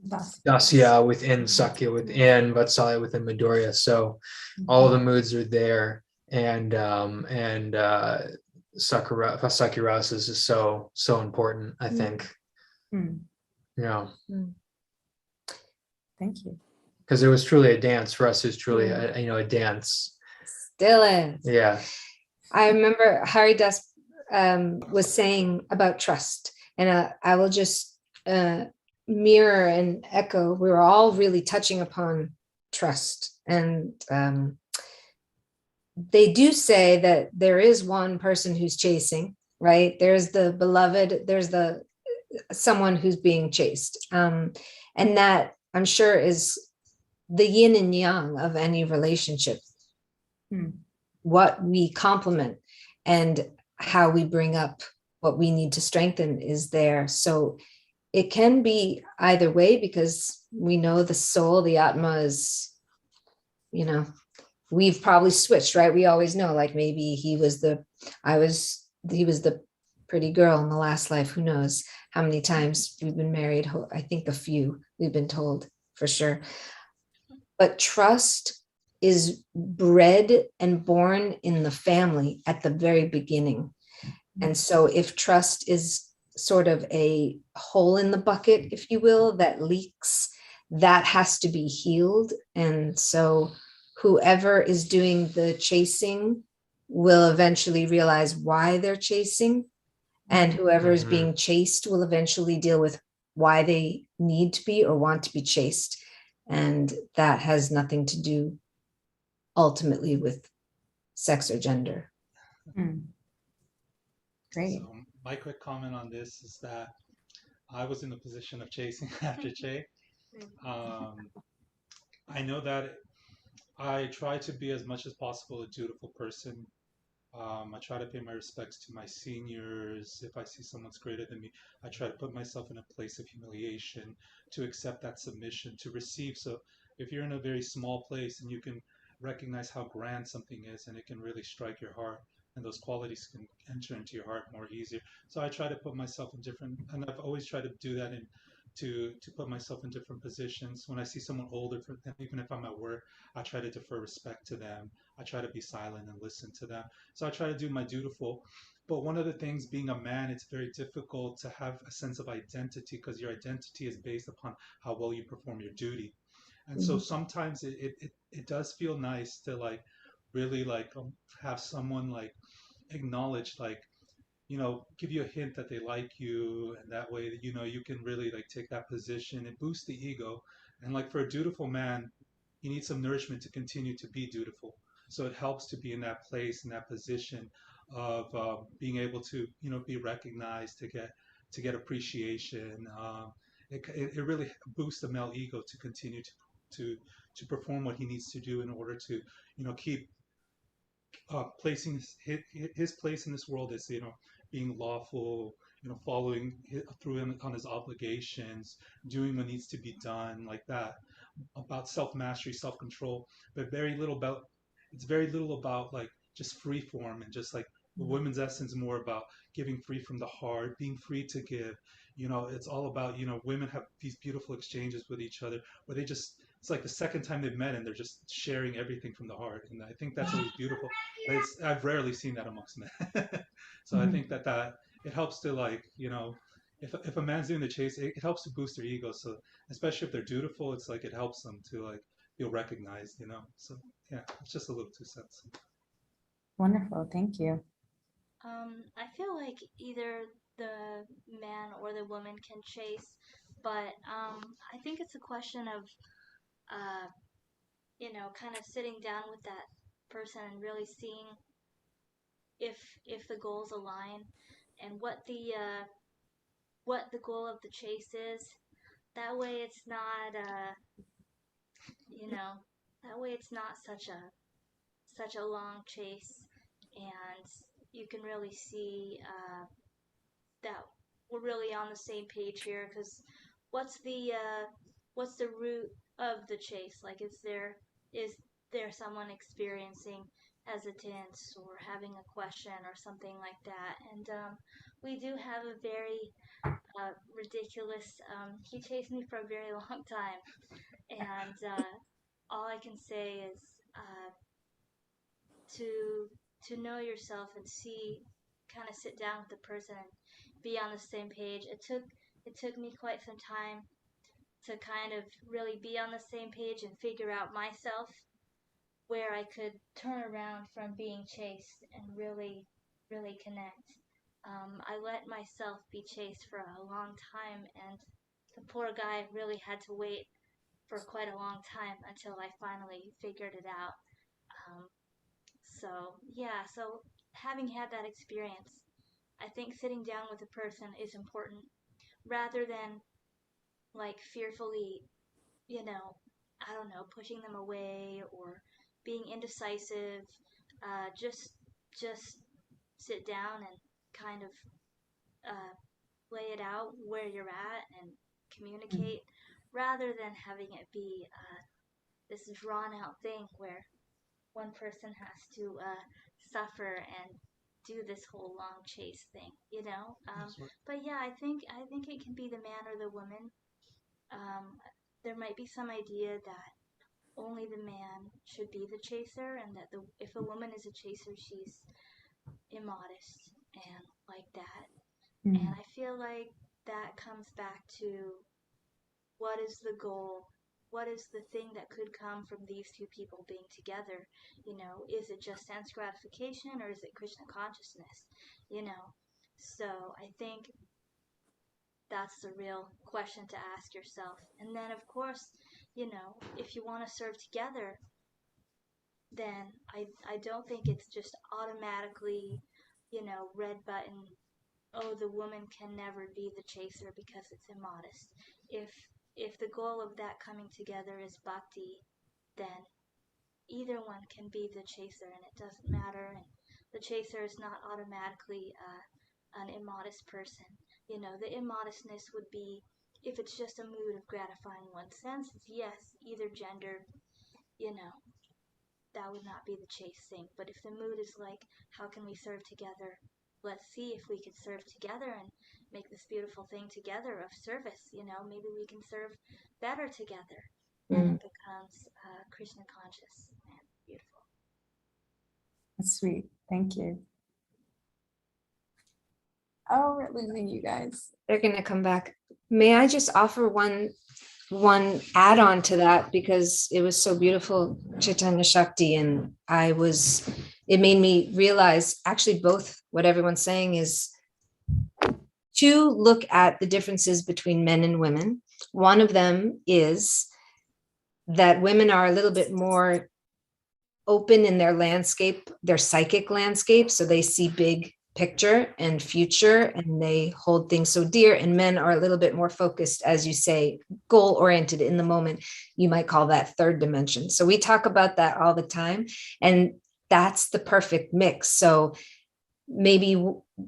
Dasya, within Sakya, within Vatsalya, within Madhurya. So all the moods are there, and Sakya is so important, I think. Yeah. Thank you. Because it was truly a dance for us. It was truly a dance. Still is. Yeah. I remember Haridas was saying about trust, and I will just mirror and echo. We were all really touching upon trust, and they do say that there is one person who's chasing, right? There's the beloved, there's the someone who's being chased, and that, I'm sure, is the yin and yang of any relationship. What we complement and how we bring up what we need to strengthen is there. So it can be either way, because we know the soul, the Atma is, you know, we've probably switched, right? We always know, like maybe he was the pretty girl in the last life. Who knows how many times we've been married? I think a few, we've been told for sure. But trust is bred and born in the family at the very beginning. And so if trust is sort of a hole in the bucket, if you will, that leaks, that has to be healed. And so whoever is doing the chasing will eventually realize why they're chasing. And whoever is being chased will eventually deal with why they need to be or want to be chased. And that has nothing to do ultimately with sex or gender. Great. So my quick comment on this is that I was in the position of chasing after Che. I know that I try to be as much as possible a dutiful person. I try to pay my respects to my seniors. If I see someone's greater than me, I try to put myself in a place of humiliation, to accept that submission, to receive. So if you're in a very small place and you can recognize how grand something is, and it can really strike your heart, and those qualities can enter into your heart more easier. So I try to put myself in different, and I've always tried to do that, to put myself in different positions. When I see someone older, even if I'm at work, I try to defer respect to them. I try to be silent and listen to them. So I try to do my dutiful. But one of the things, being a man, it's very difficult to have a sense of identity, because your identity is based upon how well you perform your duty. And so sometimes it does feel nice to like really like have someone like acknowledge, like, you know, give you a hint that they like you, and that way that, you know, you can really like take that position. It boosts the ego. And like for a dutiful man, you need some nourishment to continue to be dutiful. So it helps to be in that place, in that position of being able to, you know, be recognized, to get appreciation. It really boosts the male ego to continue to perform what he needs to do in order to, you know, keep placing his place in this world as, you know, being lawful, you know, following through on his obligations, doing what needs to be done, like that, about self-mastery, self-control, but it's very little about like just free form, and just like the women's essence more about giving free from the heart, being free to give. You know, it's all about, you know, women have these beautiful exchanges with each other where they just, it's like the second time they've met and they're just sharing everything from the heart. And I think that's always beautiful. But I've rarely seen that amongst men. So I think that it helps to, like, you know, if a man's doing the chase, it helps to boost their ego. So especially if they're dutiful, it's like it helps them to like feel recognized, you know. So yeah, it's just a little 2 cents. Wonderful. Thank you. I feel like either the man or the woman can chase, but I think it's a question of, you know, kind of sitting down with that person and really seeing if the goals align, and what the goal of the chase is. That way, it's not, you know, that way it's not such a long chase, and you can really see that we're really on the same page here. Because what's the root of the chase? Like, is there someone experiencing hesitance or having a question or something like that? And we do have a very ridiculous. He chased me for a very long time, and all I can say is to know yourself and kind of sit down with the person and be on the same page. It took me quite some time to kind of really be on the same page and figure out myself, where I could turn around from being chased and really, really connect. I let myself be chased for a long time, and the poor guy really had to wait for quite a long time until I finally figured it out. So yeah, so having had that experience, I think sitting down with a person is important, rather than like fearfully, you know, I don't know, pushing them away or being indecisive. Just sit down and kind of lay it out where you're at and communicate, rather than having it be this drawn out thing where one person has to suffer and do this whole long chase thing, you know. But yeah, I think it can be the man or the woman. There might be some idea that only the man should be the chaser, and that if a woman is a chaser, she's immodest and like that. And I feel like that comes back to, what is the goal? What is the thing that could come from these two people being together? You know, is it just sense gratification, or is it Krishna consciousness? You know, so I think that's the real question to ask yourself. And then, of course, you know, if you want to serve together, then I don't think it's just automatically, you know, red button, oh, the woman can never be the chaser because it's immodest. If the goal of that coming together is bhakti, then either one can be the chaser, and it doesn't matter. And the chaser is not automatically an immodest person. You know, the immodestness would be if it's just a mood of gratifying one's senses. Yes, either gender, you know, that would not be the chase thing. But if the mood is like, how can we serve together? Let's see if we could serve together and make this beautiful thing together of service. You know, maybe we can serve better together. And it becomes Krishna conscious and beautiful. That's sweet. Thank you. Oh, we're losing you guys. They're going to come back. May I just offer one add-on to that, because it was so beautiful, Chaitanya Shakti, and it made me realize actually both what everyone's saying is to look at the differences between men and women. One of them is that women are a little bit more open in their landscape, their psychic landscape, so they see big picture and future, and they hold things so dear, and men are a little bit more focused, as you say, goal oriented in the moment. You might call that third dimension. So we talk about that all the time, and that's the perfect mix. So maybe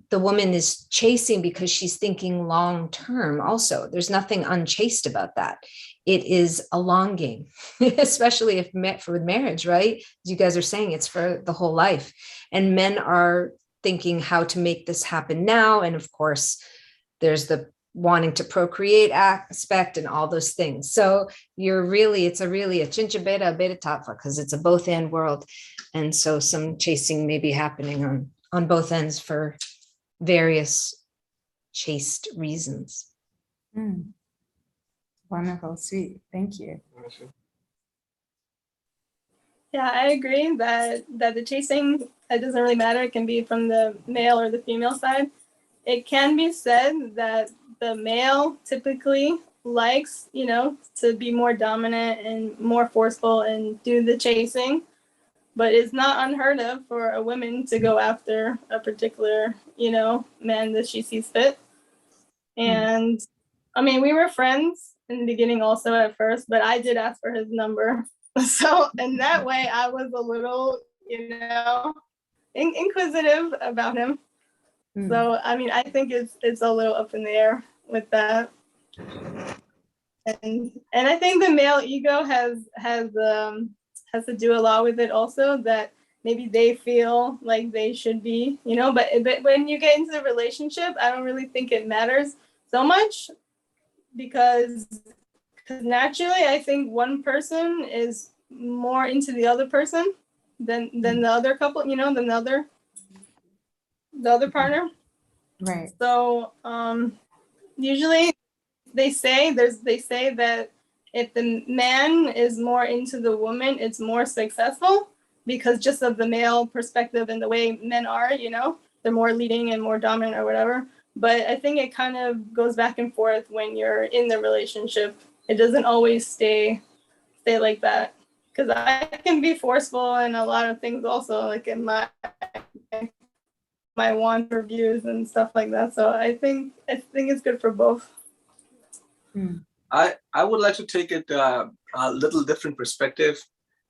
the woman is chasing because she's thinking long term also. There's nothing unchaste about that. It is a long game, especially if met for marriage, right? As you guys are saying, it's for the whole life. And men are thinking how to make this happen now. And of course, there's the wanting to procreate aspect and all those things. So it's a chincha beta, beta tattva, because it's a both and world. And so some chasing may be happening on both ends for various chaste reasons. Wonderful, sweet. Thank you. Yeah, I agree that the chasing, it doesn't really matter. It can be from the male or the female side. It can be said that the male typically likes, you know, to be more dominant and more forceful and do the chasing, but it's not unheard of for a woman to go after a particular, you know, man that she sees fit. And I mean, we were friends in the beginning also at first, but I did ask for his number. So in that way, I was a little, you know, inquisitive about him. So, I mean, I think it's a little up in the air with that. And I think the male ego has to do a lot with it also, that maybe they feel like they should be, you know, but when you get into the relationship, I don't really think it matters so much, because naturally I think one person is more into the other person than the other couple, you know, than the other partner. Right. So usually they say that if the man is more into the woman, it's more successful, because just of the male perspective and the way men are, you know, they're more leading and more dominant or whatever. But I think it kind of goes back and forth when you're in the relationship. It doesn't always stay like that, because I can be forceful in a lot of things also, like in my want for views and stuff like that. So I think it's good for both. I would like to take it a little different perspective.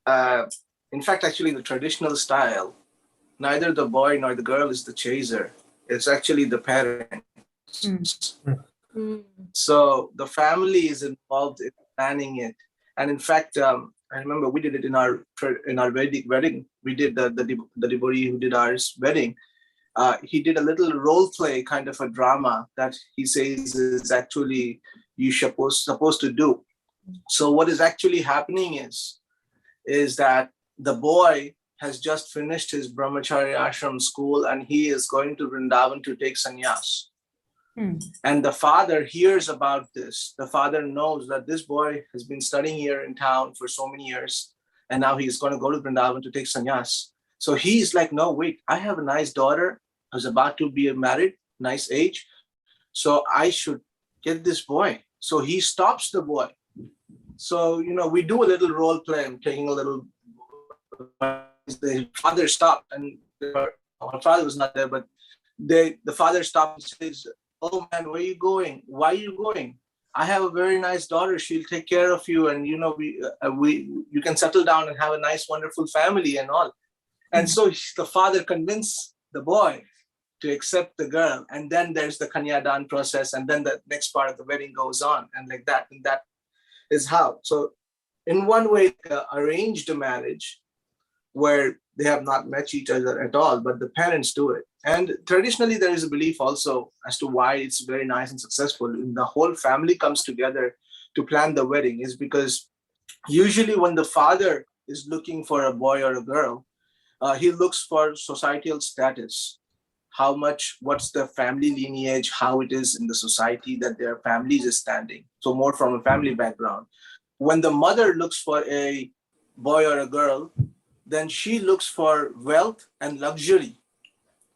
In fact, actually, the traditional style, neither the boy nor the girl is the chaser. It's actually the parent So the family is involved in planning it. And in fact, I remember we did it in our Vedic wedding. We did the devotee who did our wedding. He did a little role play kind of a drama that he says is actually you supposed to do. So what is actually happening is that the boy has just finished his brahmacharya ashram school and he is going to Vrindavan to take sannyas. And the father hears about this. The father knows that this boy has been studying here in town for so many years, and now he's going to go to Vrindavan to take sannyas. So he's like, no, wait, I have a nice daughter who's about to be married, nice age. So I should get this boy. So he stops the boy. So, we do a little role play. I'm taking a little, the father stopped, and our father was not there, but the father stopped and says, oh man, where are you going? Why are you going? I have a very nice daughter. She'll take care of you. And, you can settle down and have a nice, wonderful family and all. And so the father convinced the boy to accept the girl. And then there's the Kanyadan process. And then the next part of the wedding goes on and like that. And that is how. So in one way, arranged a marriage where they have not met each other at all, but the parents do it. And traditionally, there is a belief also as to why it's very nice and successful. The whole family comes together to plan the wedding is because usually when the father is looking for a boy or a girl, he looks for societal status. What's the family lineage, how it is in the society that their families is standing. So more from a family background. When the mother looks for a boy or a girl, then she looks for wealth and luxury.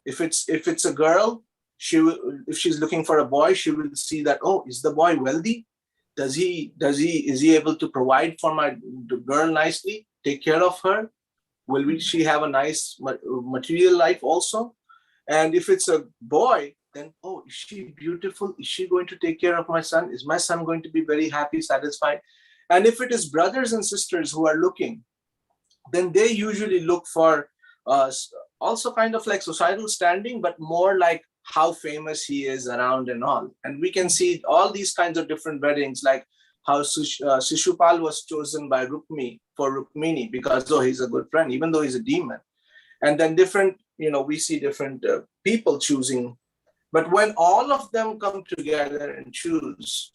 If it's a girl, if she's looking for a boy, she will see that, oh, is the boy wealthy? Is he able to provide for my girl nicely, take care of her? Will she have a nice material life also? And if it's a boy, then, oh, is she beautiful? Is she going to take care of my son? Is my son going to be very happy, satisfied? And if it is brothers and sisters who are looking, then they usually look for also kind of like societal standing, but more like how famous he is around and all. And we can see all these kinds of different weddings, like how Shishupal was chosen by Rukmini for Rukmini because, oh, he's a good friend, even though he's a demon. And then different, we see different people choosing. But when all of them come together and choose,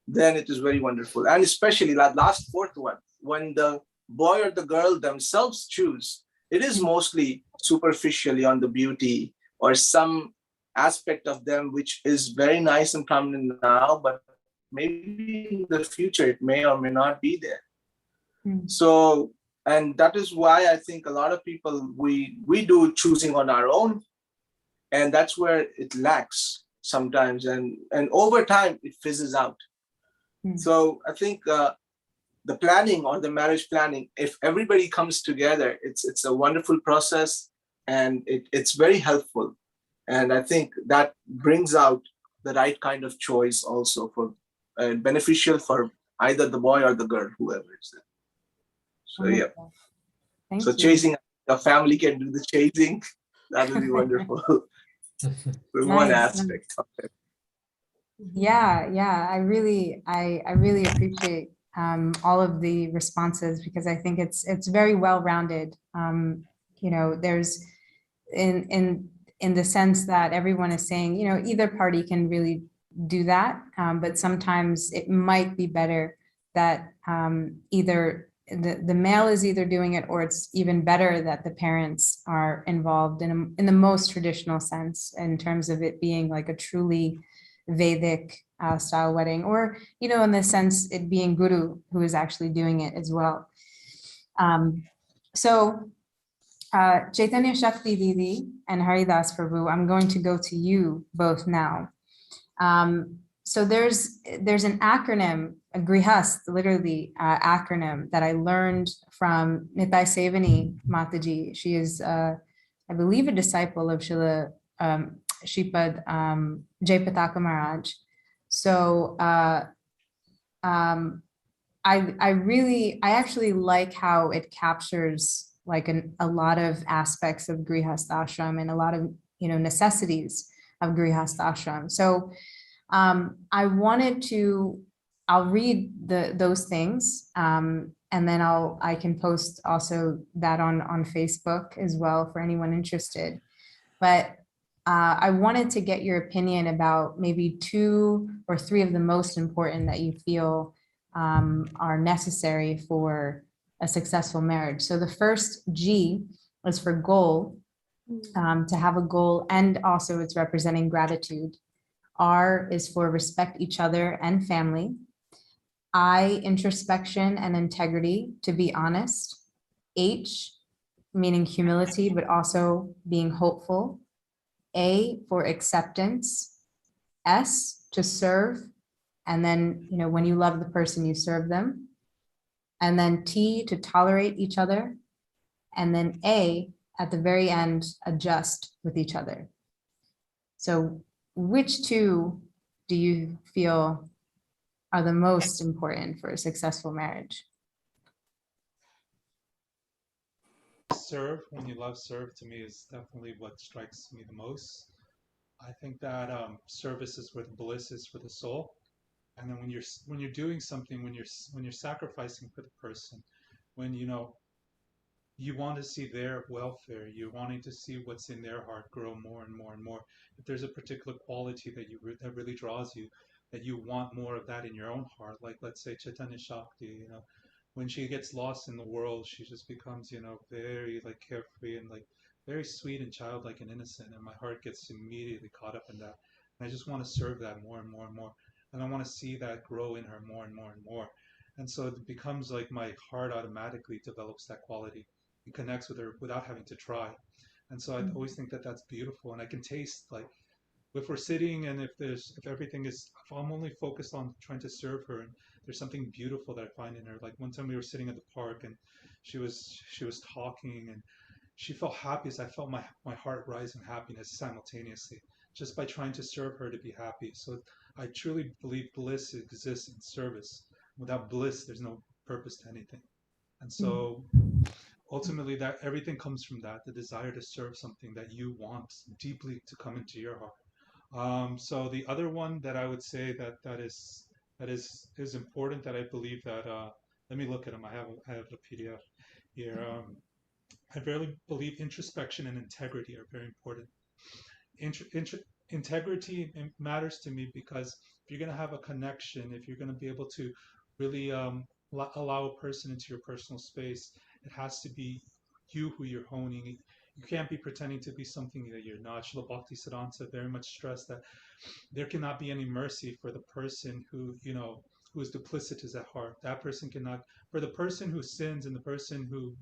then it is very wonderful. And especially that last fourth one, when the boy or the girl themselves choose, it is mostly superficially on the beauty or some aspect of them, which is very nice and prominent now, but maybe in the future, it may or may not be there. So, and that is why I think a lot of people, we do choosing on our own, and that's where it lacks sometimes. And over time, it fizzes out. So I think the planning or the marriage planning, if everybody comes together, it's a wonderful process and it's very helpful. And I think that brings out the right kind of choice also for beneficial for either the boy or the girl, whoever is there. So yeah. Thank so you. Chasing, the family can do the chasing. That would be wonderful. One aspect of it. Yeah, I really appreciate all of the responses because I think it's very well rounded. There's in the sense that everyone is saying, either party can really do that, but sometimes it might be better that either the male is either doing it, or it's even better that the parents are involved in the most traditional sense, in terms of it being like a truly Vedic style wedding, or in the sense it being guru who is actually doing it as well. So Chaitanya, Shakti, Didi, and Haridas Prabhu, I'm going to go to you both now. So there's an acronym, a Grhastha, literally acronym that I learned from Nitai Sevani Mataji. She is, I believe, a disciple of Srila Shripad Jayapataka Maharaj. So I actually like how it captures like a lot of aspects of Grihastha ashram and a lot of necessities of Grihastha ashram. So I wanted to, I'll read those things, and then I can post also that on Facebook as well for anyone interested. But I wanted to get your opinion about maybe 2 or 3 of the most important that you feel are necessary for a successful marriage. So the first G is for goal, to have a goal, and also it's representing gratitude. R is for respect each other and family. I, introspection and integrity, to be honest. H, meaning humility, but also being hopeful. A, for acceptance. S, to serve. And then, when you love the person, you serve them. And then T, to tolerate each other. And then A, at the very end, adjust with each other. So which 2 do you feel are the most important for a successful marriage? Serve, when you love, serve, to me is definitely what strikes me the most. I think that service is where the bliss is for the soul. And then when you're doing something, when you're sacrificing for the person, when you want to see their welfare, you're wanting to see what's in their heart grow more and more and more. If there's a particular quality that really draws you, that you want more of that in your own heart, like let's say Chaitanya Shakti, when she gets lost in the world, she just becomes, very like carefree and like very sweet and childlike and innocent. And my heart gets immediately caught up in that. And I just want to serve that more and more and more. And I want to see that grow in her more and more and more. And so it becomes like my heart automatically develops that quality. It connects with her without having to try. And so I always think that that's beautiful. And I can taste like if we're sitting and if I'm only focused on trying to serve her, and there's something beautiful that I find in her. Like one time we were sitting at the park and she was talking and she felt happy as I felt my heart rise in happiness simultaneously, just by trying to serve her to be happy. So I truly believe bliss exists in service. Without bliss, there's no purpose to anything. And so ultimately that everything comes from that, the desire to serve something that you want deeply to come into your heart. So the other one that I would say that is important, that I believe that let me look at them. I have the PDF here. I really believe introspection and integrity are very important. Integrity matters to me because if you're going to have a connection, if you're going to be able to really allow a person into your personal space, it has to be you who you're honing. You can't be pretending to be something that you're not. Srila Bhaktisiddhanta very much stressed that there cannot be any mercy for the person who is duplicitous at heart. That person cannot. For the person who sins and the person who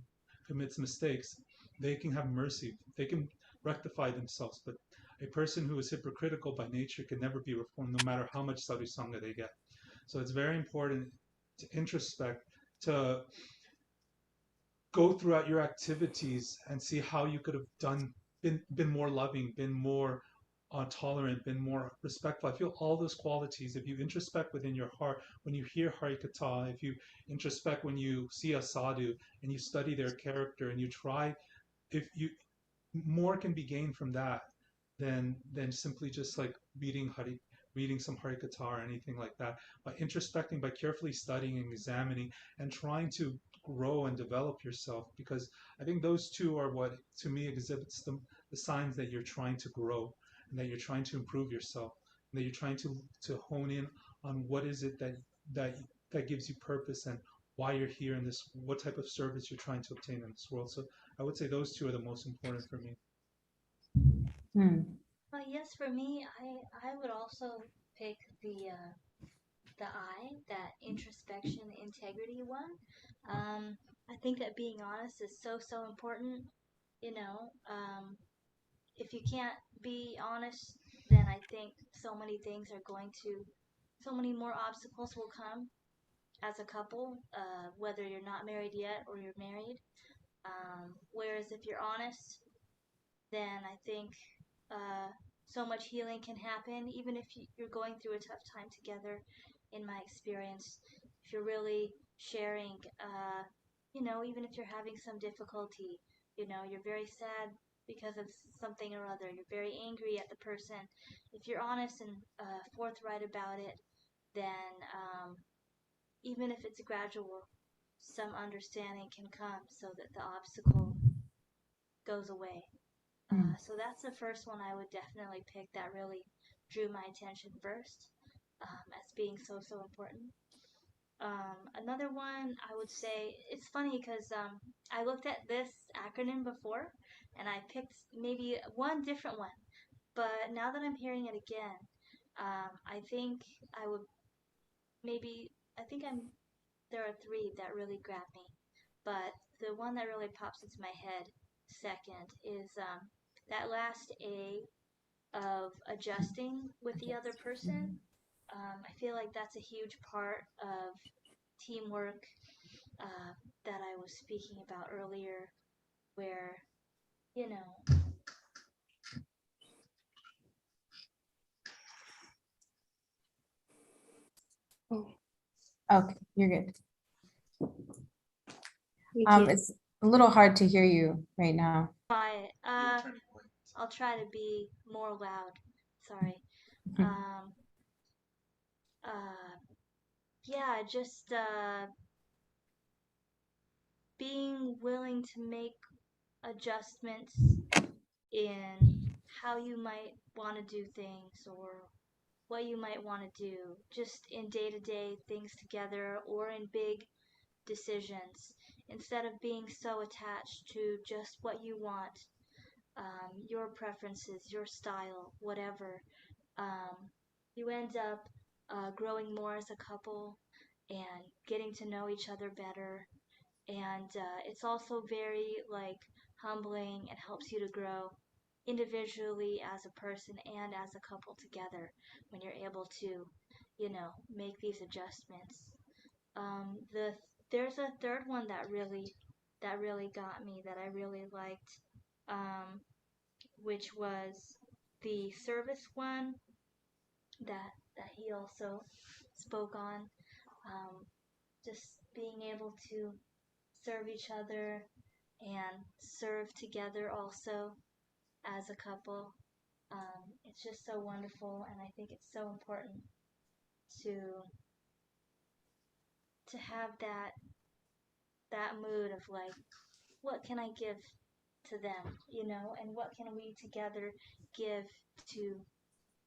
commits mistakes, they can have mercy. They can rectify themselves. But a person who is hypocritical by nature can never be reformed, no matter how much sadhusanga they get. So it's very important to introspect, to go throughout your activities and see how you could have been more loving, been more tolerant, been more respectful. I feel all those qualities, if you introspect within your heart, when you hear Harikatha, if you introspect when you see a sadhu and you study their character and you try, if you more can be gained from that than simply just like reading some Harikatha or anything like that. By introspecting, by carefully studying and examining and trying to grow and develop yourself, because I think those 2 are what to me exhibits the signs that you're trying to grow and that you're trying to improve yourself, and that you're trying to hone in on what is it that gives you purpose and why you're here in this, what type of service you're trying to obtain in this world. So I would say those 2 are the most important for me. Yes, for me, I would also pick the I, that introspection integrity one. I think that being honest is so important. If you can't be honest, then I think so many more obstacles will come as a couple, whether you're not married yet or you're married. Whereas if you're honest, then I think so much healing can happen, even if you're going through a tough time together. In my experience, if you're really sharing, even if you're having some difficulty, you're very sad, because of something or other. You're very angry at the person. If you're honest and forthright about it, then even if it's gradual, some understanding can come so that the obstacle goes away. So that's the first one I would definitely pick that really drew my attention first as being so important. Another one I would say, it's funny because I looked at this acronym before and I picked maybe one different one, but now that I'm hearing it again, I think I would there are three that really grab me, but the one that really pops into my head second is that last A of adjusting with the other person. I feel like that's a huge part of teamwork that I was speaking about earlier, where, you know, Okay, you're good. It's a little hard to hear you right now. quiet. I'll try to be more loud. Sorry. Yeah, just being willing to make adjustments in how you might want to do things or what you might want to do, just in day-to-day things together or in big decisions, instead of being so attached to just what you want, your preferences, your style, whatever. You end up growing more as a couple and getting to know each other better. And it's also very humbling and helps you to grow individually as a person and as a couple together when you're able to, make these adjustments. There's a third one that really got me, that I really liked, which was the service one that he also spoke on. Just being able to serve each other and serve together also as a couple. It's just so wonderful, and I think it's so important to have that mood of what can I give to them, and what can we together give to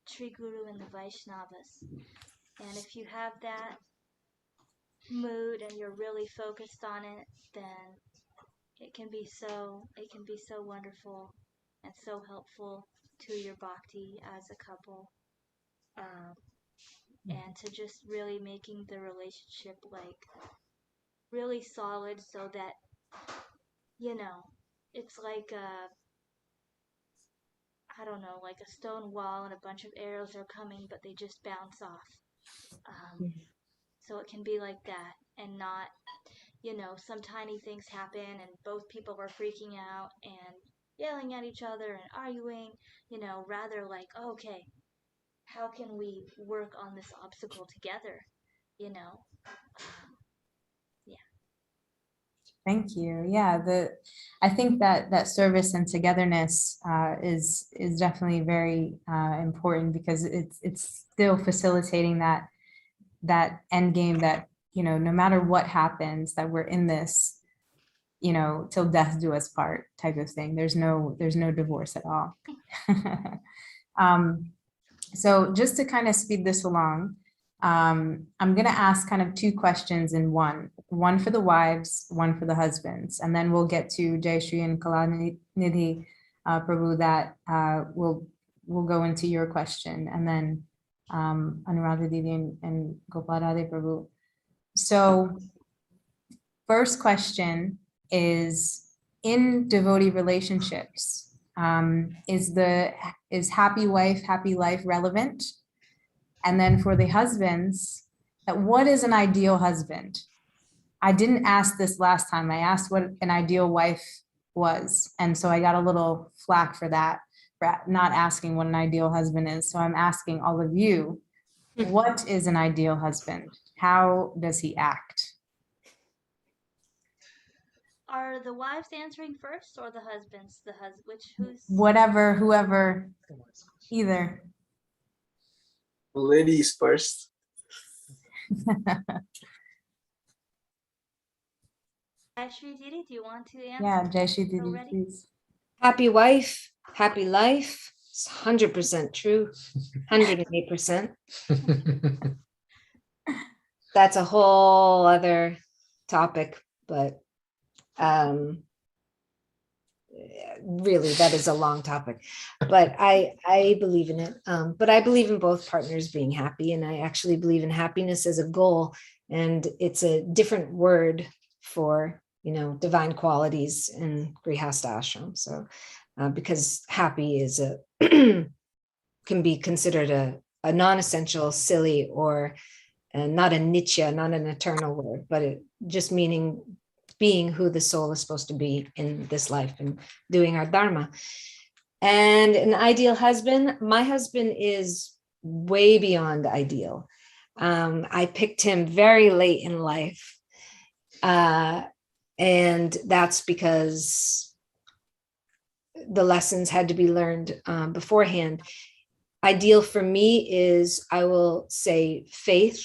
Sri Guru and the Vaishnavas. And if you have that mood and you're really focused on it, then it can be so wonderful and so helpful to your bhakti as a couple, and to just really making the relationship really solid, so that it's like I don't know, like a stone wall and a bunch of arrows are coming, but they just bounce off. So it can be like that, and not, some tiny things happen and both people are freaking out and yelling at each other and arguing, rather okay, how can we work on this obstacle together, Thank you. Yeah, I think that service and togetherness is definitely very important, because it's still facilitating that end game, that no matter what happens, that we're in this till death do us part type of thing. There's no divorce at all. So just to kind of speed this along, I'm going to ask kind of two questions in one for the wives, one for the husbands, and then we'll get to Jaishree and Kalanidhi, Prabhu, that will go into your question, and then Anuradha, Didi, and Gopal, Prabhu. So first question is, in devotee relationships, is happy wife, happy life relevant? And then for the husbands, what is an ideal husband? I didn't ask this last time. I asked what an ideal wife was. And so I got a little flack for that, for not asking what an ideal husband is. So I'm asking all of you, what is an ideal husband? How does he act? Are the wives answering first or the husbands? Who's? Whatever, whoever, either. Ladies first. Jaishree, Didi, do you want to answer? Yeah, Jaishree, Didi, Already? please. Happy wife, happy life. It's 100% true. 108%. That's a whole other topic, but really that is a long topic. But I believe in it. But I believe in both partners being happy, and I actually believe in happiness as a goal. And it's a different word for, divine qualities in Grihastha ashram. So because happy is can be considered a non-essential, silly, or not a nitya, not an eternal word, but it just meaning being who the soul is supposed to be in this life and doing our dharma. And an ideal husband, my husband is way beyond ideal. I picked him very late in life. And that's because the lessons had to be learned beforehand. Ideal for me is, I will say, faith,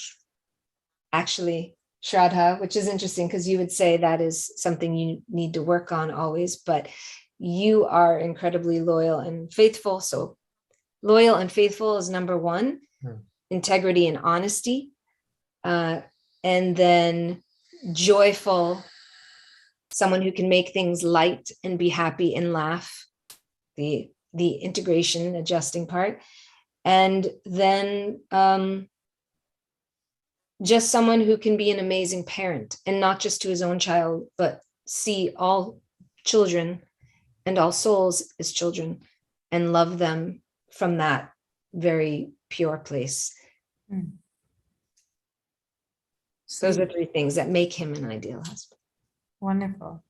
actually, Shraddha, which is interesting because you would say that is something you need to work on always, but you are incredibly loyal and faithful. So loyal and faithful is number one. Integrity and honesty. And then joyful, someone who can make things light and be happy and laugh, the integration, adjusting part. And then just someone who can be an amazing parent, and not just to his own child, but see all children and all souls as children and love them from that very pure place. Those are three things that make him an ideal husband. Wonderful.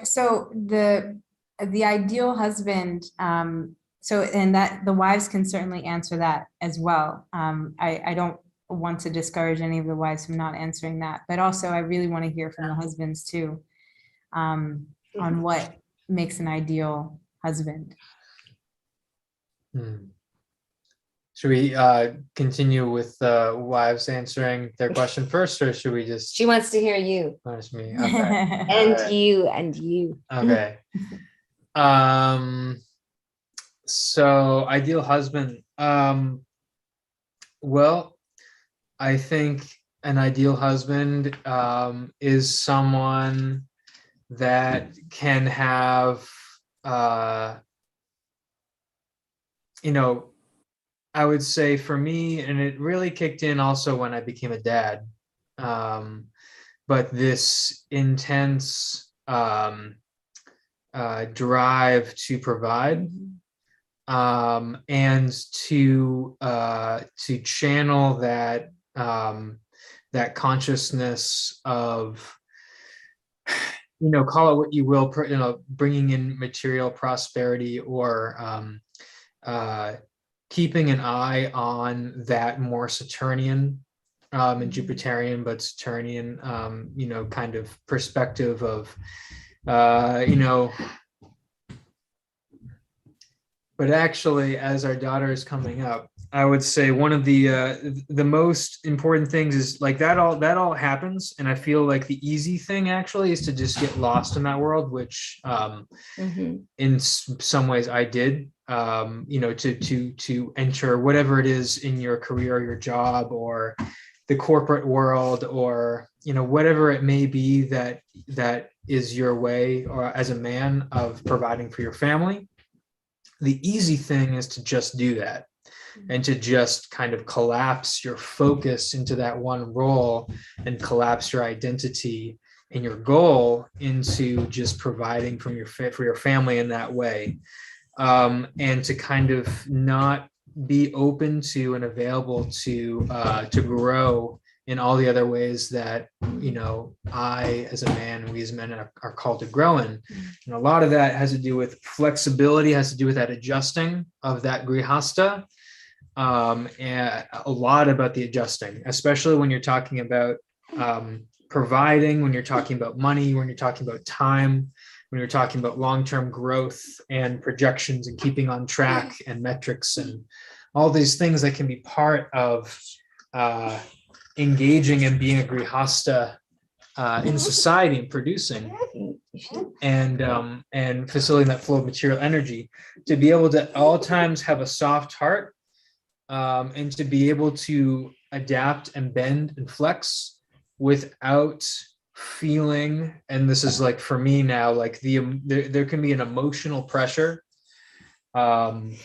So the ideal husband, and that the wives can certainly answer that as well. I don't want to discourage any of the wives from not answering that, but also I really want to hear from the husbands too, on what makes an ideal husband. Should we continue with wives answering their question first, or should we just? She wants to hear you. That's me. Okay. And you. Okay. So ideal husband. Well, I think an ideal husband is someone that can have, I would say for me, and it really kicked in also when I became a dad, but this intense drive to provide, and to channel that that consciousness of, call it what you will, bringing in material prosperity, or keeping an eye on that more Saturnian and Jupiterian, but Saturnian, kind of perspective of, but actually, as our daughter is coming up, I would say one of the most important things is like that all happens, and I feel like the easy thing actually is to just get lost in that world, which in some ways I did. To enter whatever it is in your career, your job, or the corporate world, or whatever it may be that is your way, or as a man, of providing for your family. The easy thing is to just do that, and to just kind of collapse your focus into that one role, and collapse your identity and your goal into just providing for your family in that way. And to kind of not be open to and available to grow in all the other ways that, I, as a man, we as men are called to grow in. And a lot of that has to do with flexibility, has to do with that adjusting of that grihastha, and a lot about the adjusting, especially when you're talking about providing, when you're talking about money, when you're talking about time, when you're talking about long-term growth and projections and keeping on track and metrics and all these things that can be part of engaging and being a grihasta in society and producing and facilitating that flow of material energy, to be able to at all times have a soft heart, and to be able to adapt and bend and flex without feeling, and this is like for me now, like there can be an emotional pressure, in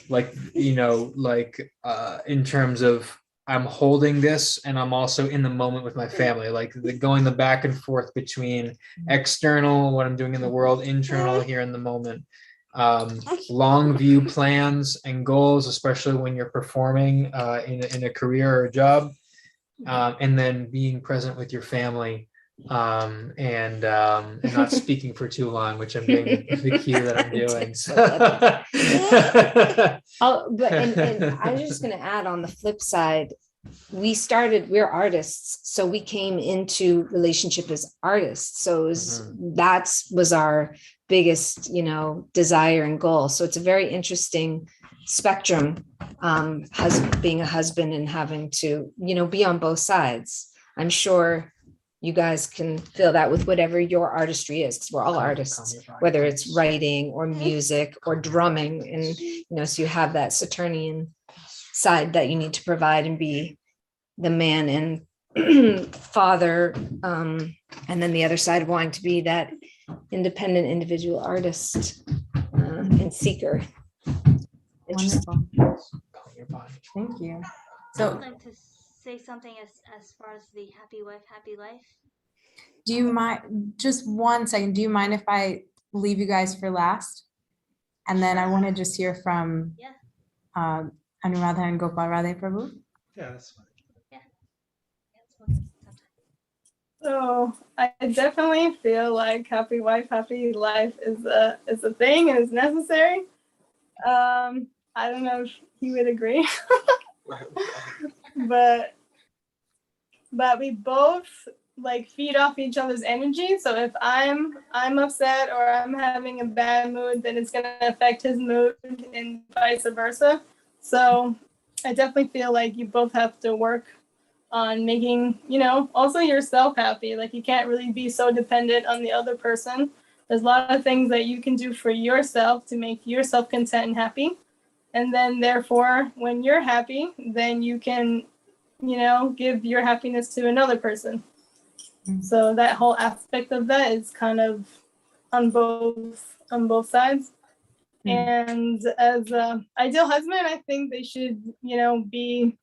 terms of I'm holding this and I'm also in the moment with my family, like going the back and forth between external, what I'm doing in the world, internal here in the moment, long view plans and goals, especially when you're performing in a career or a job, and then being present with your family, and not speaking for too long, which I'm doing the cue that I'm doing. And I was just going to add, on the flip side, we're artists, so we came into relationship as artists. So that was our biggest, desire and goal. So it's a very interesting spectrum, being a husband and having to, be on both sides. I'm sure you guys can feel that with whatever your artistry is, because we're all artists, whether it's writing or music or drumming. And, so you have that Saturnian side that you need to provide and be the man and father. And then the other side wanting to be that independent individual artist and seeker. Wonderful. Thank you. So I'd like to say something as far as the happy wife, happy life. do you mind, just 1 second, do you mind if I leave you guys for last? And then I want to just hear from Anuradha and Gopal. Radha, Prabhu? Yeah, that's fine. So I definitely feel like happy wife, happy life is a thing and is necessary. I don't know if he would agree, but we both feed off each other's energy. So if I'm upset or I'm having a bad mood, then it's gonna affect his mood and vice versa. So I definitely feel like you both have to work on making, also yourself happy. Like, you can't really be so dependent on the other person. There's a lot of things that you can do for yourself to make yourself content and happy. And then therefore, when you're happy, then you can, give your happiness to another person. So that whole aspect of that is kind of on both sides. And as an ideal husband, I think they should, be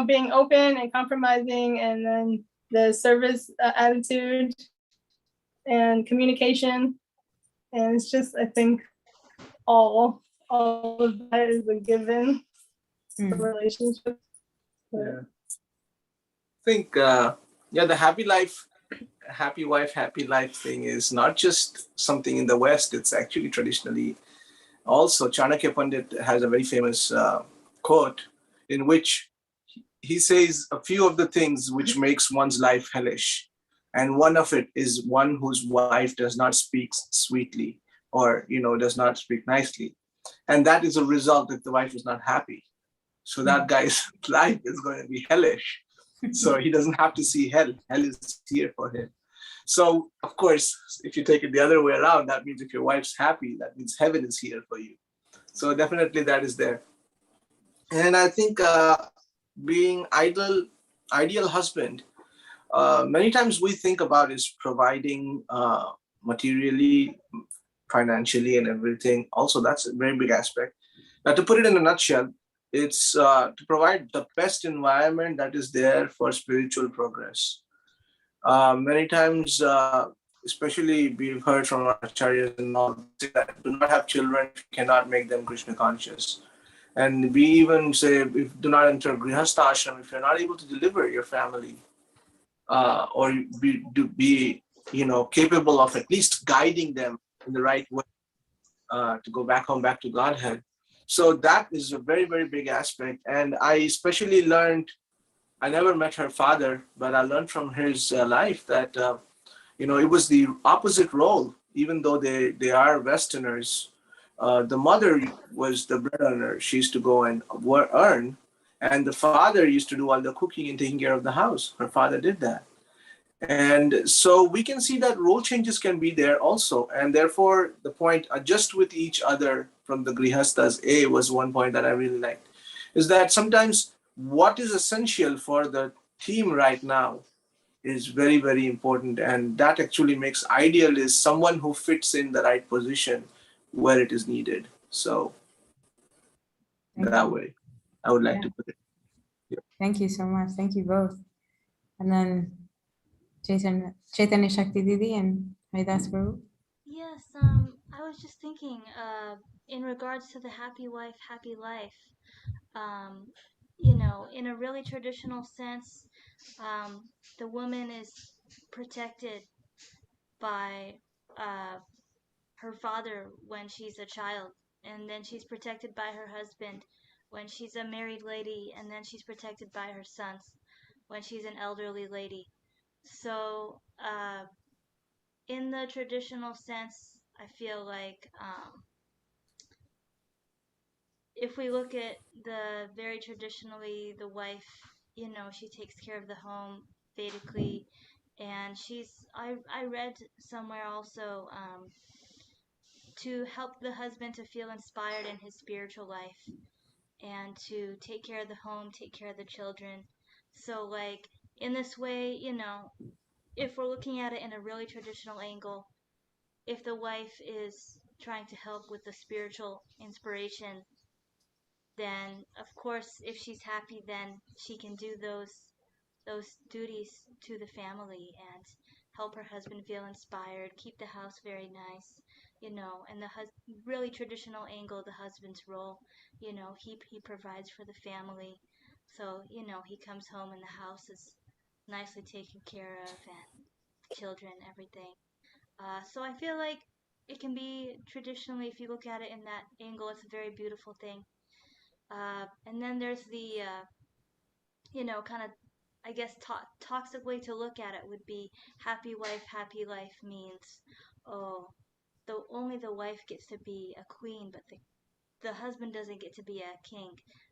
being open and compromising, and then the service attitude and communication. And it's just, I think all of that is a given for relationships. Yeah. I think, the happy life, happy wife, happy life thing is not just something in the West. It's actually traditionally also. Chanakya Pandit has a very famous quote in which he says a few of the things which makes one's life hellish. And one of it is one whose wife does not speak sweetly or, does not speak nicely. And that is a result if the wife is not happy. So that guy's life is going to be hellish. So he doesn't have to see hell. Hell is here for him. So, of course, if you take it the other way around, that means if your wife's happy, that means heaven is here for you. So definitely that is there. And I think being ideal husband, many times we think about is providing materially, financially, and everything. Also, that's a very big aspect. Now, to put it in a nutshell, it's to provide the best environment that is there for spiritual progress. Many times, especially we've heard from our acharyas and all, that do not have children, cannot make them Krishna-conscious. And we even say, if do not enter Grhastha ashram, if you're not able to deliver your family, or be capable of at least guiding them in the right way to go back home, back to Godhead. So that is a very, very big aspect. And I especially learned I never met her father, but I learned from his life that it was the opposite role. Even though they are Westerners, the mother was the bread earner. She used to go and earn, and the father used to do all the cooking and taking care of the house. Her father did that. And so we can see that role changes can be there also. And therefore, the point, adjust with each other from the Grihasthas, A was one point that I really liked, is that sometimes what is essential for the team right now is very, very important. And that actually makes ideal is someone who fits in the right position where it is needed. So that way, I would like to put it. Yeah. Thank you so much. Thank you both. And then Chaitanya, Shakti Didi, and Haridas Prabhu. Yes, I was just thinking, in regards to the happy wife, happy life, in a really traditional sense, the woman is protected by her father when she's a child, and then she's protected by her husband when she's a married lady, and then she's protected by her sons when she's an elderly lady. So, in the traditional sense, I feel like if we look at the very traditionally, the wife, she takes care of the home Vedically, and I read somewhere also to help the husband to feel inspired in his spiritual life and to take care of the home, take care of the children. So, like, in this way, if we're looking at it in a really traditional angle, if the wife is trying to help with the spiritual inspiration, then of course, if she's happy, then she can do those duties to the family and help her husband feel inspired, keep the house very nice, and the really traditional angle, the husband's role, he provides for the family. So, he comes home and the house is nicely taken care of and children, everything. So I feel like it can be traditionally, if you look at it in that angle, it's a very beautiful thing. And then there's the, kind of, I guess, toxic way to look at it would be happy wife, happy life means, oh, only the wife gets to be a queen, but the husband doesn't get to be a king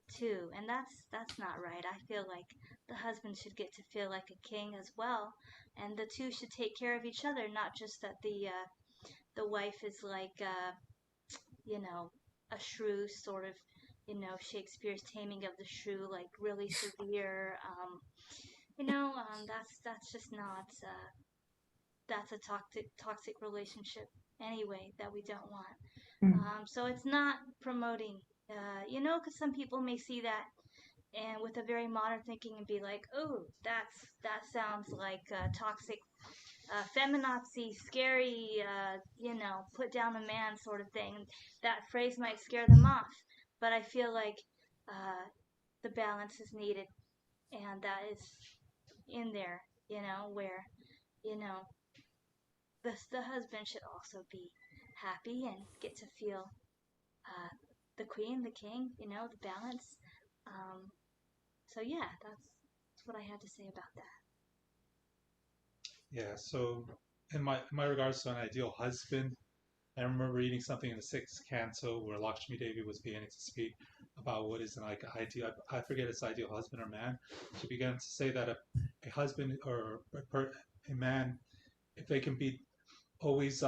too, and that's not right. I feel like the husband should get to feel like a king as well, and the two should take care of each other, not just that the wife is like you know a shrew, sort of, Shakespeare's Taming of the Shrew, like really severe. That's just not that's a toxic relationship anyway that we don't want. So it's not promoting, because some people may see that and with a very modern thinking and be like, oh, that sounds like toxic, feminazi, scary, put down a man sort of thing. That phrase might scare them off, but I feel like the balance is needed, and that is in there, where you know the husband should also be happy and get to feel the queen, the king, the balance. Um, so yeah, that's what I had to say about that. Yeah, so in my regards to an ideal husband, I remember reading something in the sixth canto where Lakshmi Devi was beginning to speak about what is an ideal, I forget it's ideal husband or man. She began to say that a husband or a man, if they can be always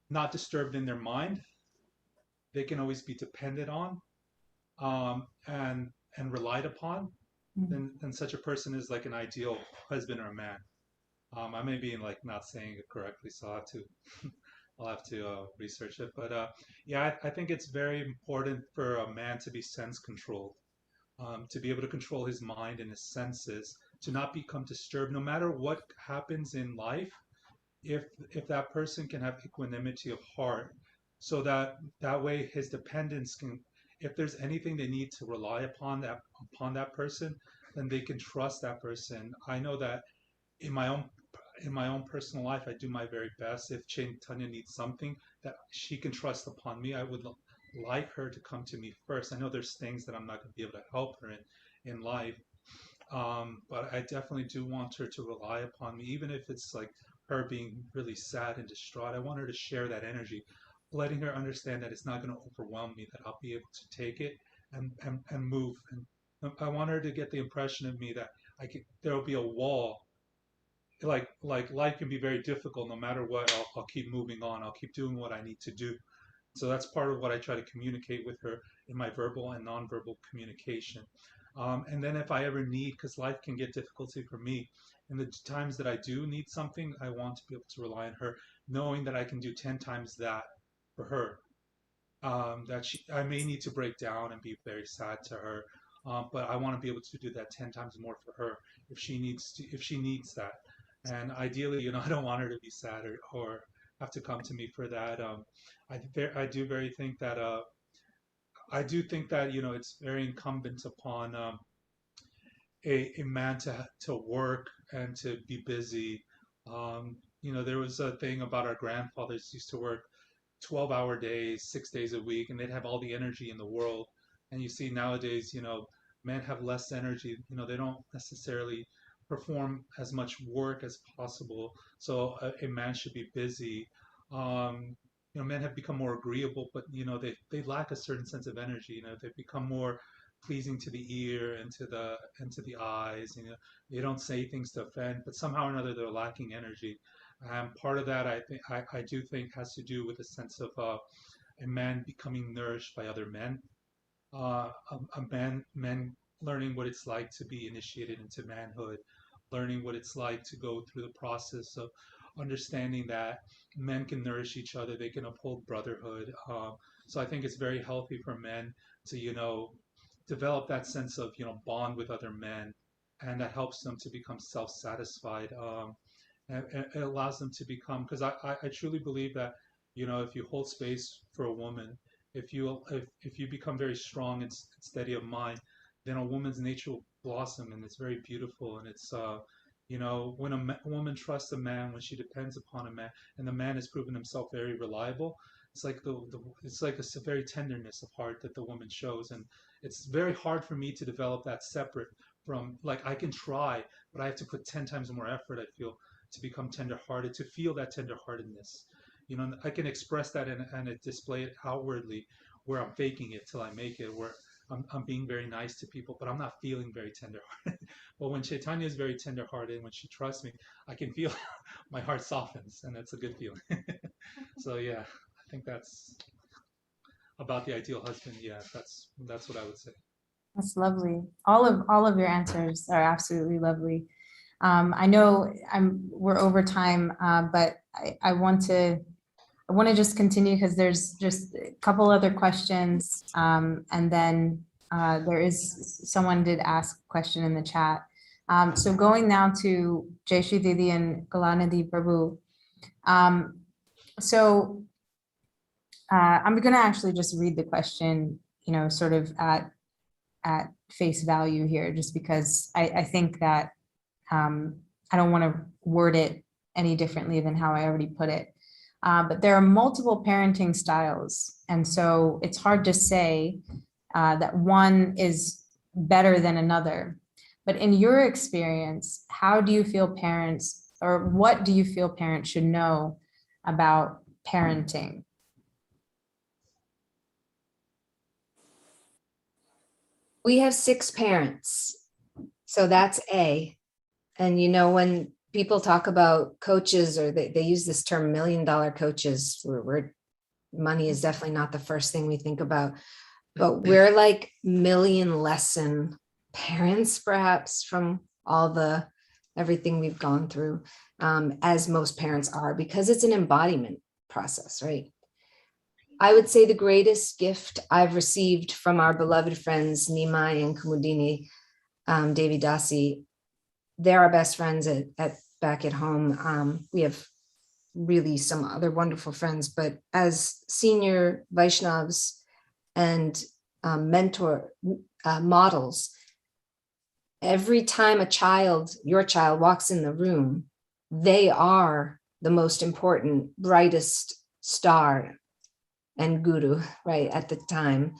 not disturbed in their mind, they can always be depended on, and relied upon, then such a person is like an ideal husband or a man. I may be like not saying it correctly, so I'll have to research it. But yeah, I think it's very important for a man to be sense controlled, to be able to control his mind and his senses, to not become disturbed, no matter what happens in life. If that person can have equanimity of heart, so that way his dependents can, if there's anything they need to rely upon that person, then they can trust that person. I know that in my own personal life, I do my very best. If Chaitanya needs something that she can trust upon me, I would like her to come to me first. I know there's things that I'm not going to be able to help her in life. But I definitely do want her to rely upon me, even if it's like her being really sad and distraught. I want her to share that energy, letting her understand that it's not going to overwhelm me, that I'll be able to take it and move. And I want her to get the impression of me that there'll be a wall. Like life can be very difficult. No matter what, I'll keep moving on. I'll keep doing what I need to do. So that's part of what I try to communicate with her in my verbal and nonverbal communication. And then if I ever need, because life can get difficulty for me, in the times that I do need something, I want to be able to rely on her, knowing that I can do 10 times that for her. I may need to break down and be very sad to her, but I want to be able to do that 10 times more for her if she needs that. And ideally, I don't want her to be sad or have to come to me for that. I do think that it's very incumbent upon a man to work and to be busy. There was a thing about our grandfathers used to work 12-hour days, 6 days a week, and they'd have all the energy in the world. And you see nowadays, men have less energy. They don't necessarily perform as much work as possible. So a man should be busy. Men have become more agreeable, but they lack a certain sense of energy. They've become more pleasing to the ear and to the eyes. They don't say things to offend, but somehow or another they're lacking energy. Part of that, I do think, has to do with a sense of a man becoming nourished by other men. Men learning what it's like to be initiated into manhood, learning what it's like to go through the process of understanding that men can nourish each other, they can uphold brotherhood. So I think it's very healthy for men to, develop that sense of, bond with other men, and that helps them to become self-satisfied. And it allows them to become, because I truly believe that, if you hold space for a woman, if you become very strong and steady of mind, then a woman's nature will blossom, and it's very beautiful. And it's when a woman trusts a man, when she depends upon a man, and the man has proven himself very reliable, it's like it's like a very tenderness of heart that the woman shows. And it's very hard for me to develop that separate from, like, I can try, but I have to put 10 times more effort, I feel, to become tenderhearted, to feel that tenderheartedness. I can express that and display it outwardly, where I'm faking it till I make it, where I'm being very nice to people, but I'm not feeling very tenderhearted. But when Chaitanya is very tenderhearted, when she trusts me, I can feel my heart softens, and that's a good feeling. So yeah, I think that's about the ideal husband. Yeah, that's what I would say. That's lovely. All of your answers are absolutely lovely. I know we're over time, but I want to just continue because there's just a couple other questions, and then someone did ask a question in the chat. So going now to Jaishree Didi and Kalanidhi Prabhu. So I'm going to actually just read the question, sort of at face value here, just because I think that I don't want to word it any differently than how I already put it. But there are multiple parenting styles. And so it's hard to say that one is better than another. But in your experience, how do you feel parents, or what do you feel parents should know about parenting? We have 6 parents. So that's A. And when people talk about coaches, or they use this term $1 million coaches, where money is definitely not the first thing we think about, but we're like million lesson parents, perhaps, from everything we've gone through, as most parents are, because it's an embodiment process, right? I would say the greatest gift I've received from our beloved friends, Nimai and Kumudini Devi Dasi. They're our best friends back at home. We have really some other wonderful friends, but as senior Vaishnavas and mentor models, every time your child walks in the room, they are the most important, brightest star and guru, right, at the time.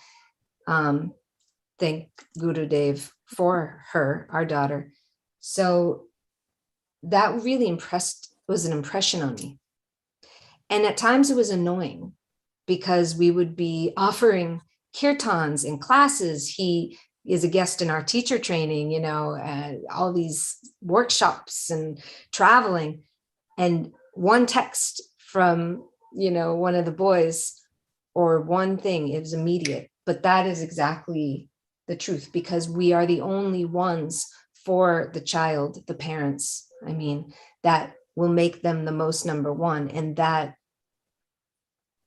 thank Gurudev for her, our daughter. So that really was an impression on me. And at times it was annoying because we would be offering kirtans in classes. He is a guest in our teacher training, all these workshops and traveling. And one text from, one of the boys or one thing, it was immediate. But that is exactly the truth, because we are the only ones for the child, the parents, that will make them the most number one. And that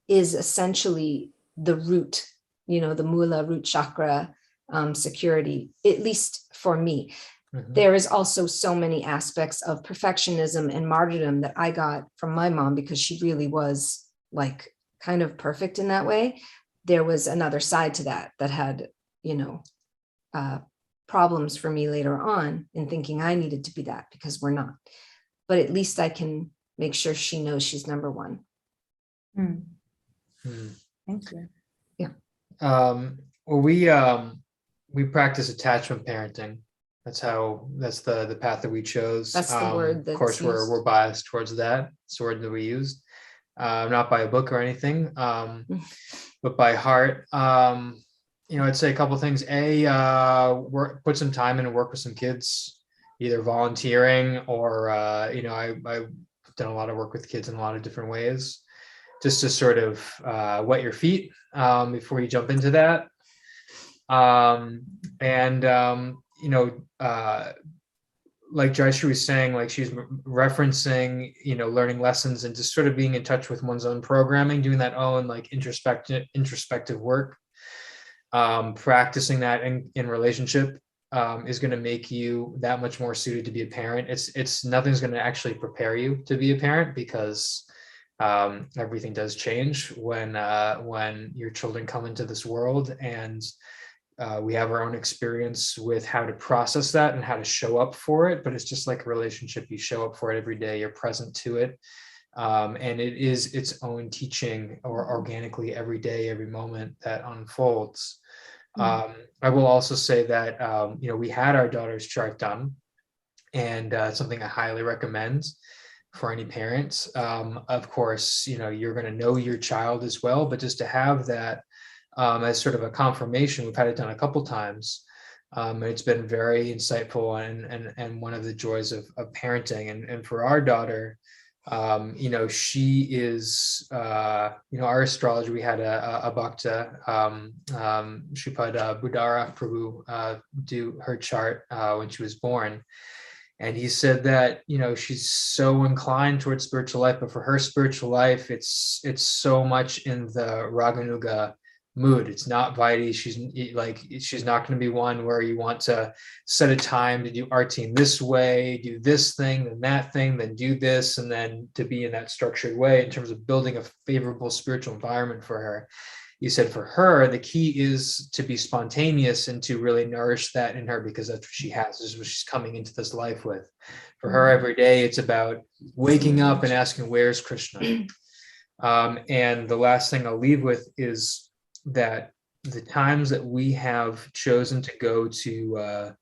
is essentially the root, the mula root chakra security, at least for me. Mm-hmm. There is also so many aspects of perfectionism and martyrdom that I got from my mom, because she really was like kind of perfect in that way. There was another side to that had, problems for me later on in thinking I needed to be that, because we're not. But at least I can make sure she knows she's number one. Mm. Thank you. Yeah. Well, we practice attachment parenting. That's the path that we chose. That's the word. Of course, we're biased towards that. It's the word that we used, not by a book or anything, but by heart. I'd say a couple of things. Put some time in and work with some kids, either volunteering or I've done a lot of work with kids in a lot of different ways, just to sort of wet your feet before you jump into that. Like Jaishree was saying, like she's referencing, learning lessons and just sort of being in touch with one's own programming, doing that own like introspective work. Practicing that in relationship is going to make you that much more suited to be a parent. It's nothing's going to actually prepare you to be a parent, because everything does change when your children come into this world, and we have our own experience with how to process that and how to show up for it. But it's just like a relationship. You show up for it every day. You're present to it. And it is its own teaching, or organically every day, every moment that unfolds. I will also say that, we had our daughter's chart done, and something I highly recommend for any parents. Of course, you're going to know your child as well, but just to have that as sort of a confirmation. We've had it done a couple times. And it's been very insightful and one of the joys of parenting. And for our daughter, she is, our astrologer, we had a bhakta, Shripad Budara Prabhu, do her chart when she was born. And he said that, she's so inclined towards spiritual life, but for her spiritual life, it's so much in the Raganuga mood. It's not Vaidhi. She's not going to be one where you want to set a time to do arti in this way, do this thing, then that thing, then do this, and then to be in that structured way in terms of building a favorable spiritual environment for her. You said for her, the key is to be spontaneous and to really nourish that in her, because that's what she has. This is what she's coming into this life with. For her, every day, it's about waking up and asking, where's Krishna? And the last thing I'll leave with is that the times that we have chosen to go to,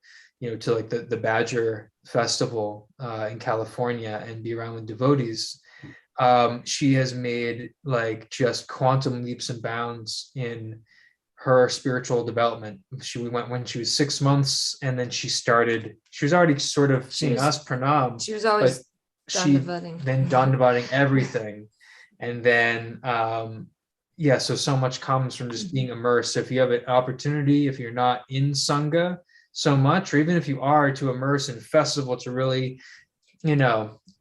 to like the Badger Festival in California and be around with devotees, she has made like just quantum leaps and bounds in her spiritual development. We went when she was 6 months, and then she was already sort of seeing us pranam. She was always dandavating everything. And then, so much comes from just being immersed. So if you have an opportunity, if you're not in Sangha so much, or even if you are, to immerse in festival, to really,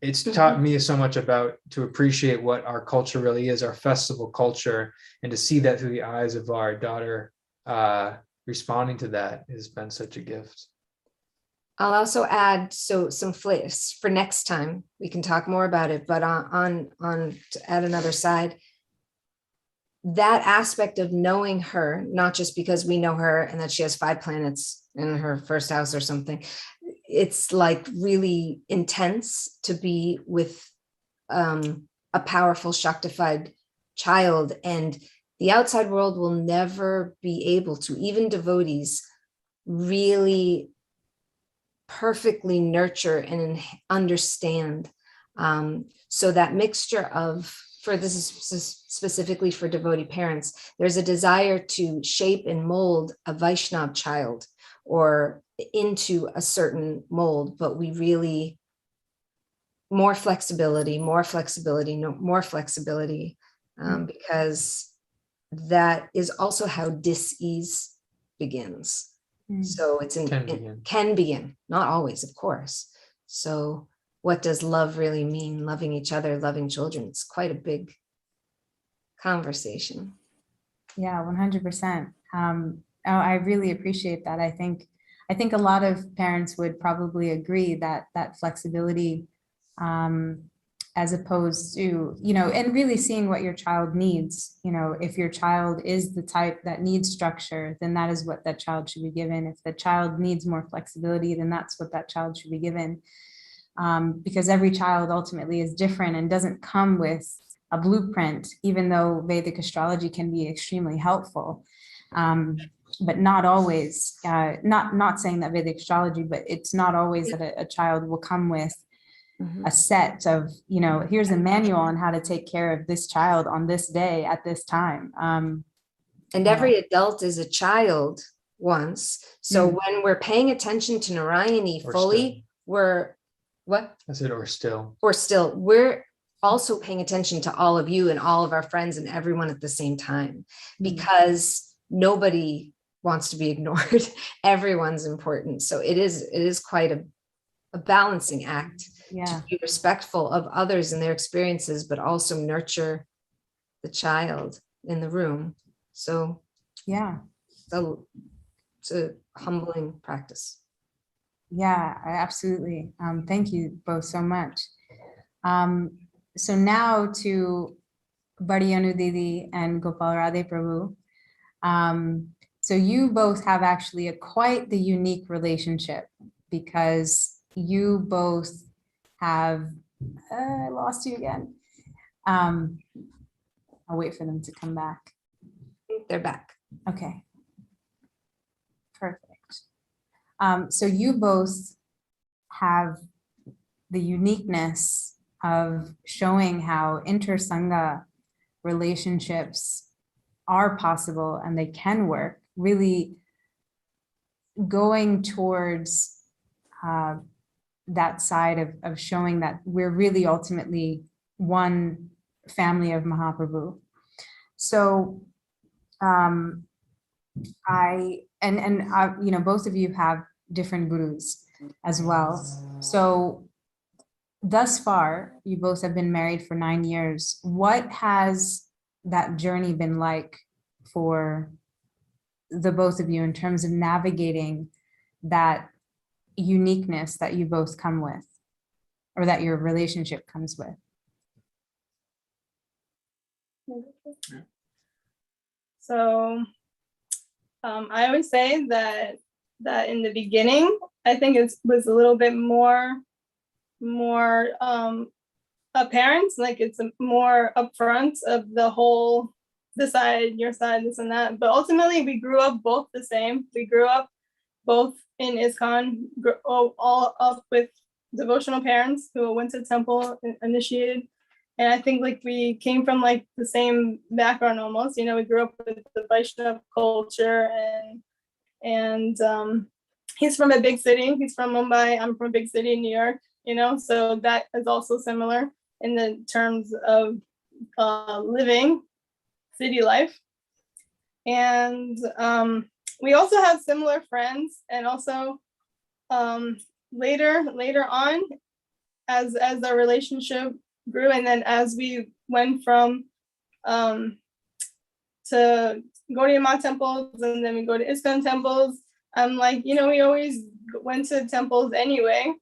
it's taught me so much to appreciate what our culture really is, our festival culture, and to see that through the eyes of our daughter responding to that has been such a gift. I'll also add some flavors for next time. We can talk more about it, but on to add another side, that aspect of knowing her, not just because we know her and that she has 5 planets in her first house or something. It's like really intense to be with a powerful Shaktified child, and the outside world will never be able to, even devotees really perfectly nurture and understand. So that mixture of, this is specifically for devotee parents, there's a desire to shape and mold a Vaishnav child or into a certain mold, but we really, more flexibility, because that is also how dis-ease begins. So it's can begin, not always, of course. So what does love really mean? Loving each other, loving children. It's quite a big conversation. Yeah, 100%. I really appreciate that. I think a lot of parents would probably agree that flexibility, as opposed to, and really seeing what your child needs. If your child is the type that needs structure, then that is what that child should be given. If the child needs more flexibility, then that's what that child should be given. Because every child ultimately is different and doesn't come with a blueprint, even though Vedic astrology can be extremely helpful. But not always, not saying that Vedic astrology, but it's not always that a child will come with a set of, here's a manual on how to take care of this child on this day at this time. And every adult is a child once. So when we're paying attention to Narayani fully, we're, what? I said, or still, we're also paying attention to all of you and all of our friends and everyone at the same time, because nobody wants to be ignored. Everyone's important. So it is quite a balancing act to be respectful of others and their experiences, but also nurture the child in the room. So it's a humbling practice. Yeah, absolutely. Thank you both so much. So now to Badi Anu Didi and Gopal Radhe Prabhu. So you both have actually quite the unique relationship, because you both have, I lost you again. I'll wait for them to come back. They're back. Okay. Perfect. So you both have the uniqueness of showing how inter-Sangha relationships are possible and they can work, really going towards that side of showing that we're really ultimately one family of Mahaprabhu. So both of you have different gurus as well. So thus far, you both have been married for 9 years. What has that journey been like for the both of you in terms of navigating that uniqueness that you both come with, or that your relationship comes with? So I always say that in the beginning, I think it was a little bit more apparent, like it's more upfront of the whole, this side, your side, this and that. But ultimately, we grew up both the same. We grew up both in ISKCON, all up with devotional parents who went to temple, initiated. And I think like we came from like the same background almost. We grew up with the Vaishnav culture, and he's from a big city. He's from Mumbai. I'm from a big city in New York. So that is also similar in the terms of living city life. And we also have similar friends, and also later on, as our relationship grew, and then as we went from to Gaudiya temples, and then we go to ISKCON temples, I'm like, we always went to temples anyway.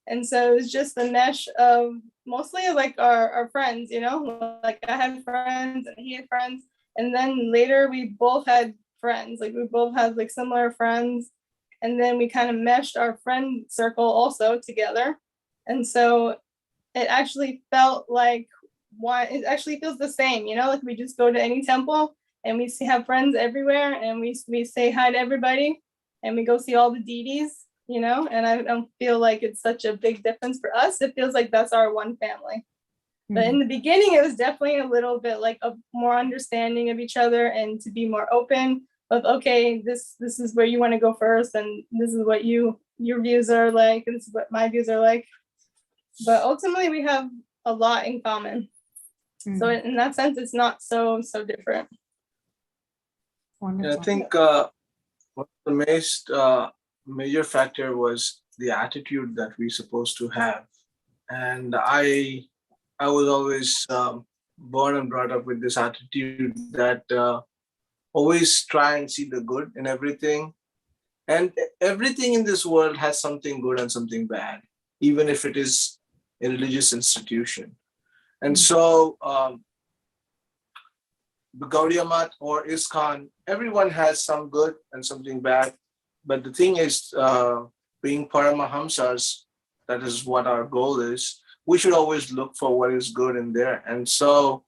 And so it was just the mesh of mostly like our friends, like I had friends and he had friends. And then later we both had friends, like we both had like similar friends. And then we kind of meshed our friend circle also together. And so it actually felt like it actually feels the same, like we just go to any temple and we have friends everywhere, and we say hi to everybody. and we go see all the Didis, you know, and I don't feel like it's such a big difference for us. It feels like that's our one family. But in the beginning, it was definitely a little bit like a more understanding of each other and to be more open of, okay, this is where you want to go first, and this is what your views are like, and this is what my views are like. But ultimately, we have a lot in common. So in that sense, it's not so different. Wonderful. I think one of the major factor was the attitude that we're supposed to have. And I was always born and brought up with this attitude that always try and see the good in everything. And everything in this world has something good and something bad, even if it is a religious institution. And so the Gaudiya Math or ISKCON, everyone has some good and something bad. But the thing is, being Paramahamsas, that is what our goal is. We should always look for what is good in there. And so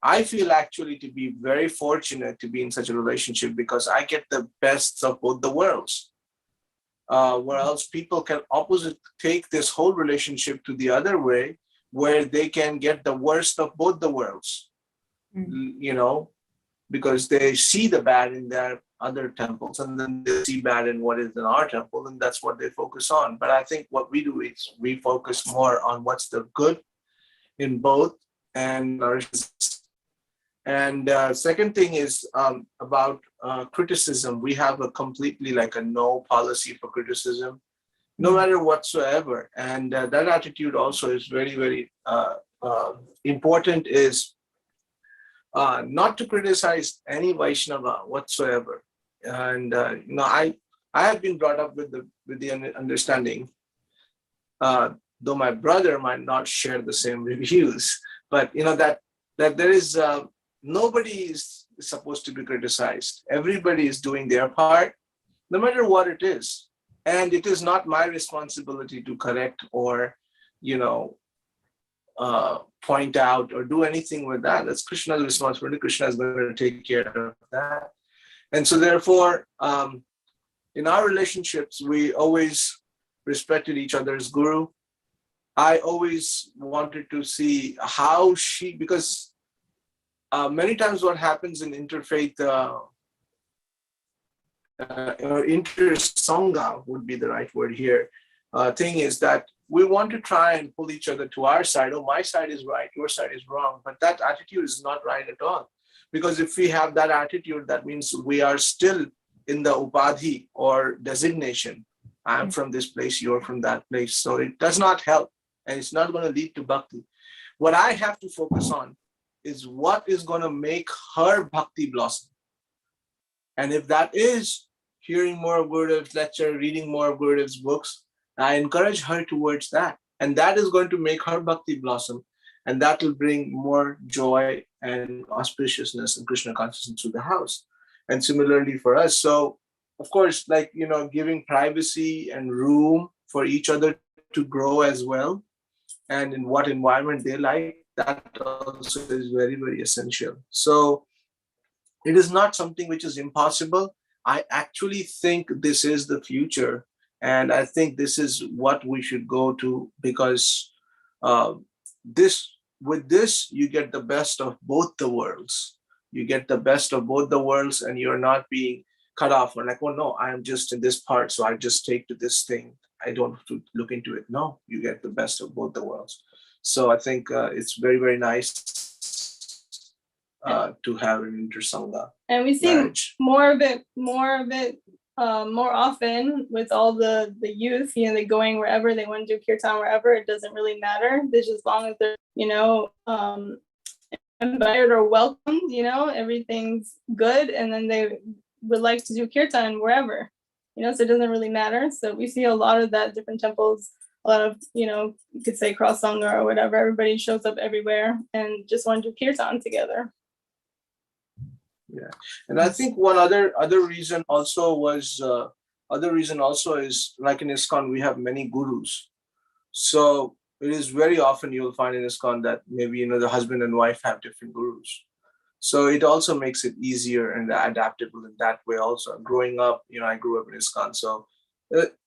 I feel actually to be very fortunate to be in such a relationship, because I get the best of both the worlds. Where else people can take this whole relationship to the other way, where they can get the worst of both the worlds, you know, because they see the bad in their other temples, and then they see bad in what is in our temple, and that's what they focus on. But I think what we do is we focus more on what's the good in both. And second thing is about criticism. We have a completely like a no policy for criticism, no matter whatsoever. And that attitude also is very, very important, is not to criticize any Vaishnava whatsoever. And you know, I have been brought up with the understanding, though my brother might not share the same reviews, but you know that there is nobody is supposed to be criticized. Everybody is doing their part, no matter what it is. And it is not my responsibility to correct or, you know, point out or do anything with that. That's Krishna's responsibility. Krishna is going to take care of that. And so therefore, in our relationships, we always respected each other's guru. I always wanted to see how because many times what happens in interfaith or inter-Sangha would be the right word here, thing is that we want to try and pull each other to our side. Oh, my side is right, your side is wrong. But that attitude is not right at all. Because if we have that attitude, that means we are still in the upadhi or designation. I'm from this place, you're from that place. So it does not help, and it's not going to lead to bhakti. What I have to focus on is what is going to make her bhakti blossom. And if that is hearing more of Gurudev's lecture, reading more of Gurudev's books, I encourage her towards that. And that is going to make her bhakti blossom. And that will bring more joy and auspiciousness and Krishna consciousness to the house. And similarly for us. So, of course, like, you know, giving privacy and room for each other to grow as well. And in what environment they like, that also is very, very essential. So it is not something which is impossible. I actually think this is the future. And I think this is what we should go to, because with this, you get the best of both the worlds. You get the best of both the worlds, and you're not being cut off or like, oh no, I'm just in this part, so I just take to this thing. I don't have to look into it. No, you get the best of both the worlds. So I think it's very, very nice to have an inter-Sangha. And we see marriage. more of it more often with all the youth, you know, they're going wherever they want to do kirtan, wherever. It doesn't really matter. There's just, as long as they're, you know, invited or welcomed, you know, everything's good. And then they would like to do kirtan wherever, you know, so it doesn't really matter. So we see a lot of that, different temples, a lot of, you know, you could say cross sangha or whatever. Everybody shows up everywhere and just want to do kirtan together. Yeah, and I think one other reason also was is like in ISKCON we have many gurus, so it is very often you'll find in ISKCON that maybe, you know, the husband and wife have different gurus. So it also makes it easier and adaptable in that way also. Growing up, I grew up in ISKCON, so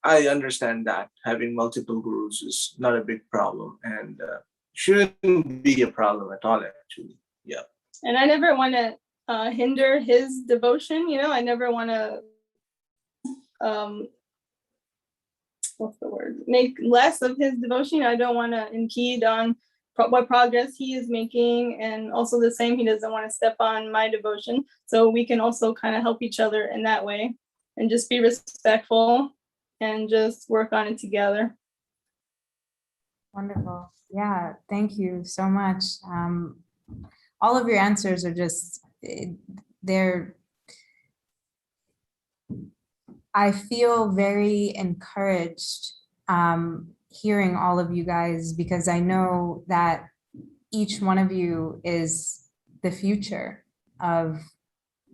I understand that having multiple gurus is not a big problem, and shouldn't be a problem at all, actually. Yeah. And I never want to hinder his devotion. I never want to, what's the word? Make less of his devotion. I don't want to impede on what progress he is making, and also the same, he doesn't want to step on my devotion. So we can also kind of help each other in that way, and just be respectful and just work on it together. Wonderful. Yeah, thank you so much. All of your answers are just, I feel very encouraged hearing all of you guys, because I know that each one of you is the future of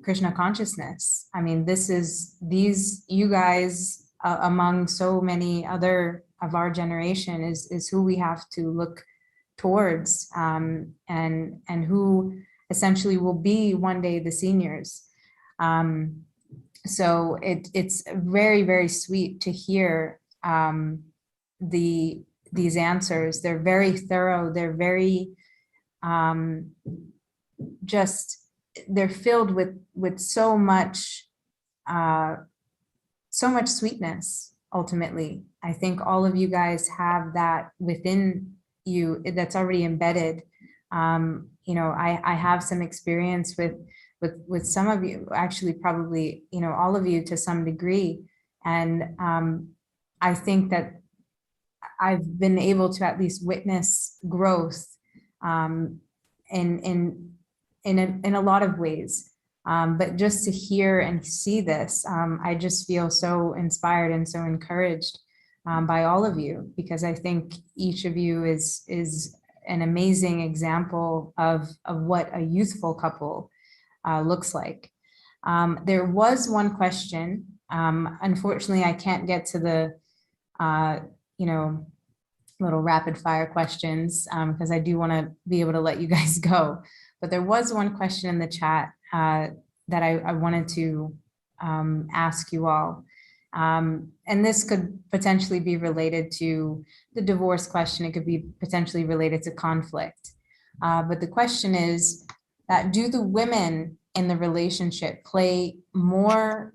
Krishna consciousness. I mean, you guys among so many other of our generation is who we have to look towards, and who essentially will be one day the seniors. So it's very, very sweet to hear these answers. They're very thorough. They're very they're filled with so much sweetness. Ultimately, I think all of you guys have that within you that's already embedded. I have some experience with some of you, actually probably all of you to some degree, and I think that I've been able to at least witness growth in a lot of ways. But just to hear and see this, I just feel so inspired and so encouraged by all of you, because I think each of you is an amazing example of what a youthful couple looks like. There was one question. Unfortunately, I can't get to the little rapid fire questions because I do want to be able to let you guys go. But there was one question in the chat that I wanted to ask you all. And this could potentially be related to the divorce question. It could be potentially related to conflict. But the question is that, do the women in the relationship play more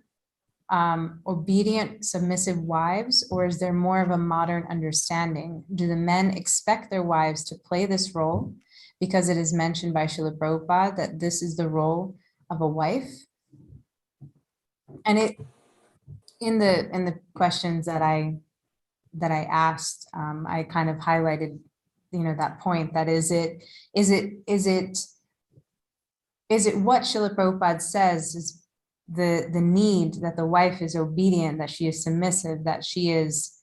obedient, submissive wives, or is there more of a modern understanding? Do the men expect their wives to play this role because it is mentioned by Srila Prabhupada that this is the role of a wife? And in the questions that I asked, I kind of highlighted, that point, that is it what Srila Prabhupada says is the need that the wife is obedient, that she is submissive, that she is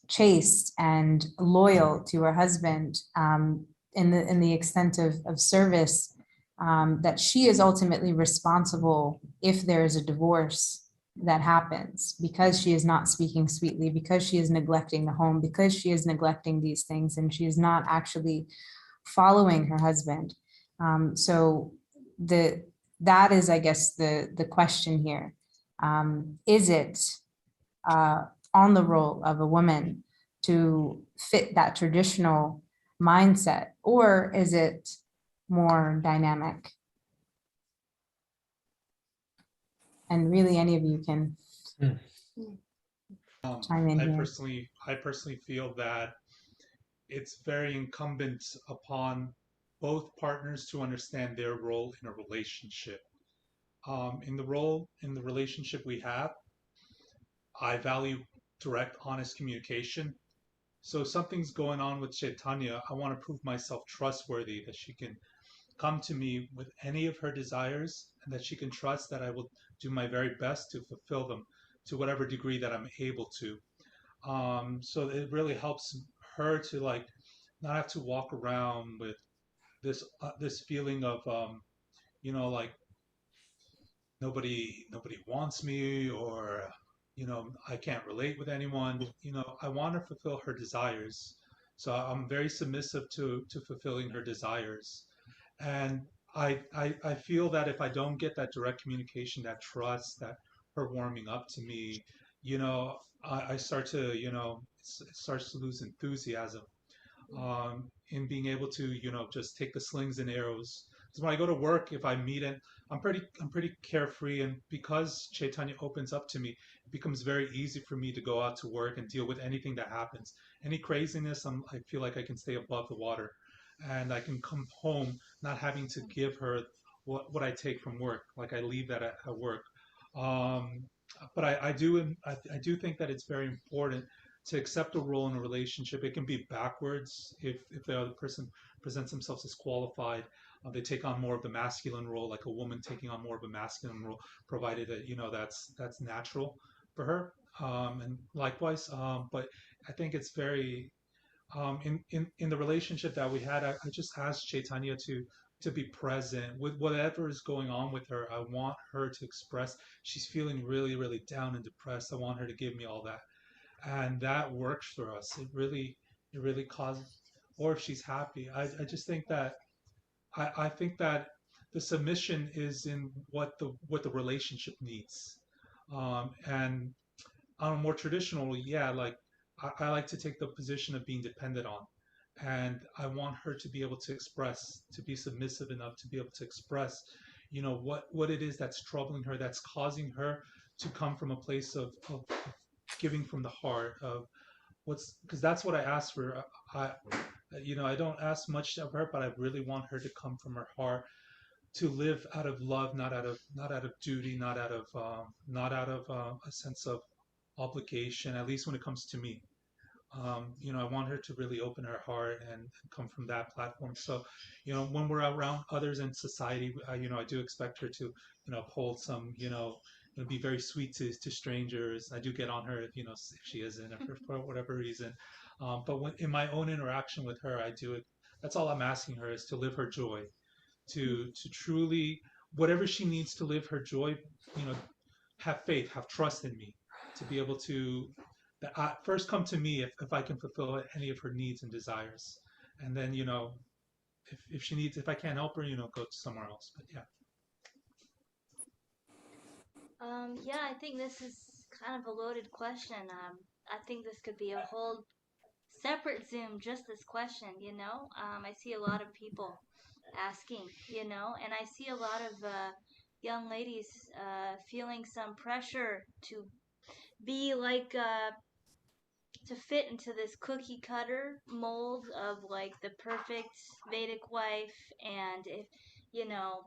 chaste and loyal to her husband in the extent of service, that she is ultimately responsible if there is a divorce that happens, because she is not speaking sweetly, because she is neglecting the home, because she is neglecting these things, and she is not actually following her husband. So that is, I guess, the question here. Is it on the role of a woman to fit that traditional mindset, or is it more dynamic? And really, any of you can chime in here. I personally feel that it's very incumbent upon both partners to understand their role in a relationship. In the relationship we have, I value direct, honest communication. So if something's going on with Chaitanya, I want to prove myself trustworthy, that she can come to me with any of her desires, and that she can trust that I will do my very best to fulfill them to whatever degree that I'm able to. So it really helps her to not have to walk around with this feeling of nobody wants me, or I can't relate with anyone. I want to fulfill her desires, so I'm very submissive to fulfilling her desires. And I feel that if I don't get that direct communication, that trust, that her warming up to me, I start to, it starts to lose enthusiasm in being able to, just take the slings and arrows. Because when I go to work, if I meet it, I'm pretty carefree, and because Chaitanya opens up to me, it becomes very easy for me to go out to work and deal with anything that happens. Any craziness, I feel like I can stay above the water, and I can come home not having to give her what I take from work. Like I leave that at work. Um, but I do think that it's very important to accept a role in a relationship. It can be backwards if the other person presents themselves as qualified. They take on more of the masculine role, like a woman taking on more of a masculine role, provided that that's natural for her. And likewise, but I think it's very in the relationship that we had. I just asked Chaitanya to be present with whatever is going on with her. I want her to express she's feeling really, really down and depressed. I want her to give me all that, and that works for us. It really causes, or if she's happy, I just think that I think that the submission is in what the relationship needs, and on a more traditional, yeah, like I like to take the position of being dependent on, and I want her to be able to express, to be submissive enough to be able to express, what it is that's troubling her, that's causing her to come from a place of giving from the heart of what's, because that's what I ask for. I don't ask much of her, but I really want her to come from her heart, to live out of love, not out of duty, not out of a sense of obligation, at least when it comes to me. I want her to really open her heart and come from that platform. So, when we're around others in society, I do expect her to, uphold some, be very sweet to strangers. I do get on her, if she isn't, for whatever reason. But in my own interaction with her, I do it. That's all I'm asking her, is to live her joy, to truly, whatever she needs to live her joy, you know, have faith, have trust in me, to be able to first come to me if I can fulfill any of her needs and desires, and then if she needs, if I can't help her, go to somewhere else. But yeah. Yeah, I think this is kind of a loaded question. I think this could be a whole separate Zoom, just this question, I see a lot of people asking, and I see a lot of young ladies feeling some pressure to be like, to fit into this cookie cutter mold of like the perfect Vedic wife. And you know,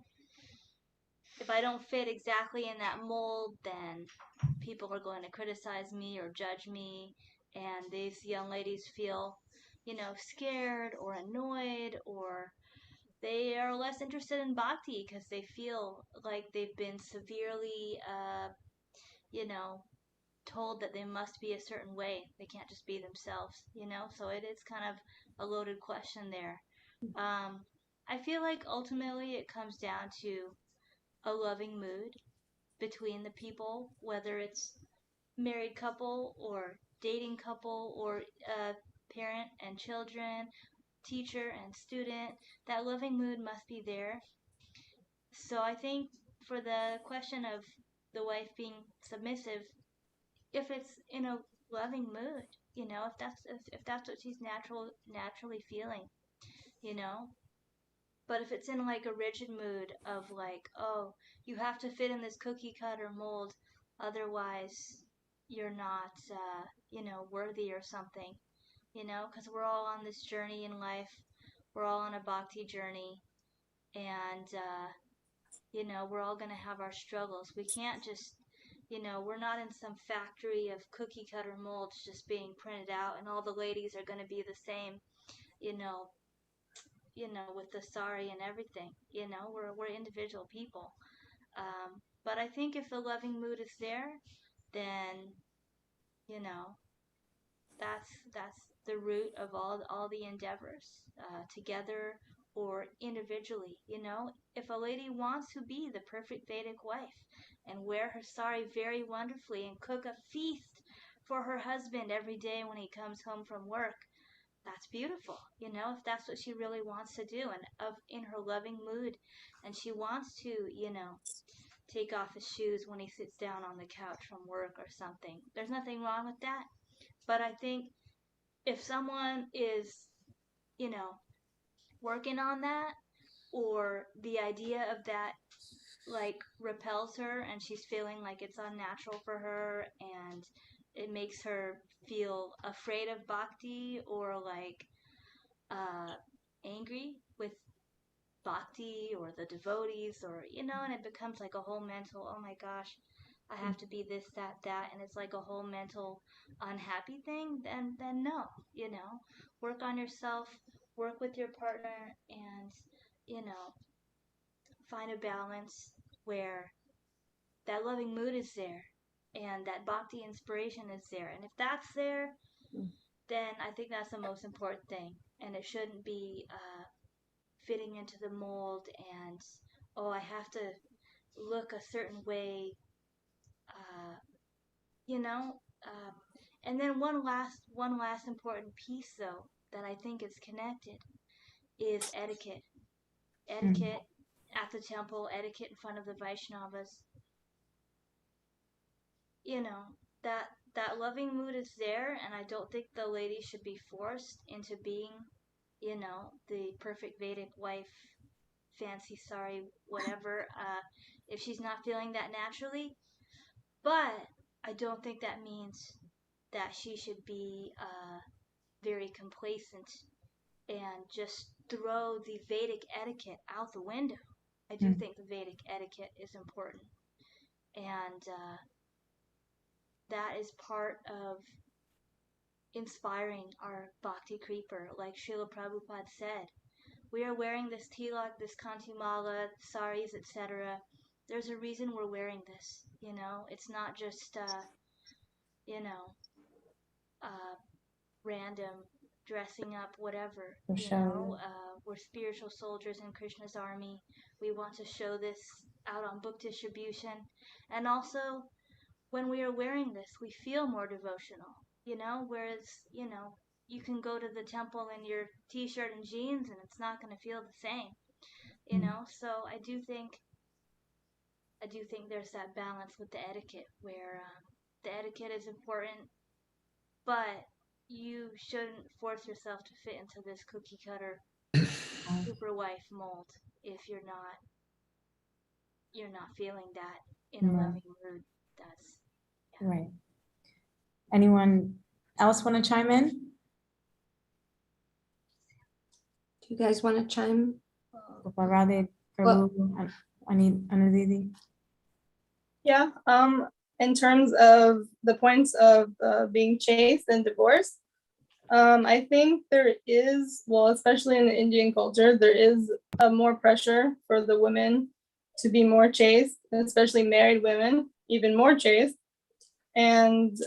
if I don't fit exactly in that mold, then people are going to criticize me or judge me. And these young ladies feel, scared or annoyed, or they are less interested in bhakti because they feel like they've been severely, you know, told that they must be a certain way. They can't just be themselves. So it is kind of a loaded question there. I feel like ultimately it comes down to a loving mood between the people, whether it's married couple or dating couple or parent and children, teacher and student. That loving mood must be there. So I think for the question of the wife being submissive, if it's in a loving mood, if that's what she's naturally feeling, you know. But if it's in like a rigid mood of like, oh, you have to fit in this cookie cutter mold, otherwise you're not, worthy or something, because we're all on this journey in life. We're all on a bhakti journey, and we're all gonna have our struggles. We can't just, we're not in some factory of cookie cutter molds just being printed out, and all the ladies are gonna be the same, you know, with the sari and everything. We're individual people. But I think if the loving mood is there, then you know that's the root of all the endeavors, together or individually. If a lady wants to be the perfect Vedic wife and wear her sari very wonderfully and cook a feast for her husband every day when he comes home from work, that's beautiful, you know, if that's what she really wants to do, and in her loving mood, and she wants to, you know, take off his shoes when he sits down on the couch from work or something. There's nothing wrong with that. But I think if someone is, you know, working on that, or the idea of that like repels her and she's feeling like it's unnatural for her and it makes her feel afraid of bhakti, or like angry with bhakti or the devotees, or, you know, and it becomes like a whole mental, oh my gosh, I have to be this, that, and it's like a whole mental unhappy thing, then no, you know, work on yourself, work with your partner, and, you know, find a balance where that loving mood is there and that bhakti inspiration is there. And if that's there, then I think that's the most important thing. And it shouldn't be fitting into the mold and, oh, I have to look a certain way, you know. And then one last important piece, though, that I think is connected is etiquette. Etiquette at the temple, etiquette in front of the Vaishnavas. You know, that loving mood is there, and I don't think the lady should be forced into being, you know, the perfect Vedic wife, fancy sari, whatever, if she's not feeling that naturally. But I don't think that means that she should be very complacent and just throw the Vedic etiquette out the window. I do think the Vedic etiquette is important. And that is part of inspiring our bhakti creeper. Like Srila Prabhupada said, we are wearing this tilak, this kantimala, saris, etc. There's a reason we're wearing this, you know. It's not just, you know, random dressing up, whatever, you know. We're spiritual soldiers in Krishna's army. We want to show this out on book distribution. And also, when we are wearing this, we feel more devotional, you know, whereas, you know, you can go to the temple in your t-shirt and jeans and it's not going to feel the same, you know. So I do think there's that balance with the etiquette, where the etiquette is important, but you shouldn't force yourself to fit into this cookie cutter super wife mold if you're not feeling that in a loving mood. That's right. Anyone else want to chime in? Do you guys want to chime? Radha, Prabhu, Anudidi. Yeah. In terms of the points of being chaste and divorce, I think there is, well, especially in the Indian culture, there is more pressure for the women to be more chaste, especially married women, even more chaste. And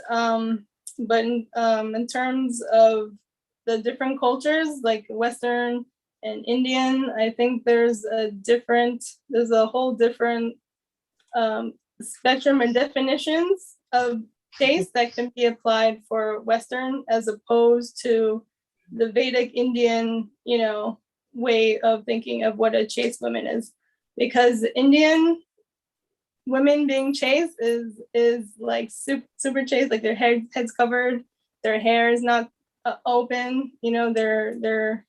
but in terms of the different cultures, like Western and Indian, I think there's a whole different spectrum and definitions of chaste that can be applied for Western as opposed to the Vedic Indian, you know, way of thinking of what a chaste woman is. Because Indian women being chaste is like super chaste, like their heads covered, their hair is not open, you know, their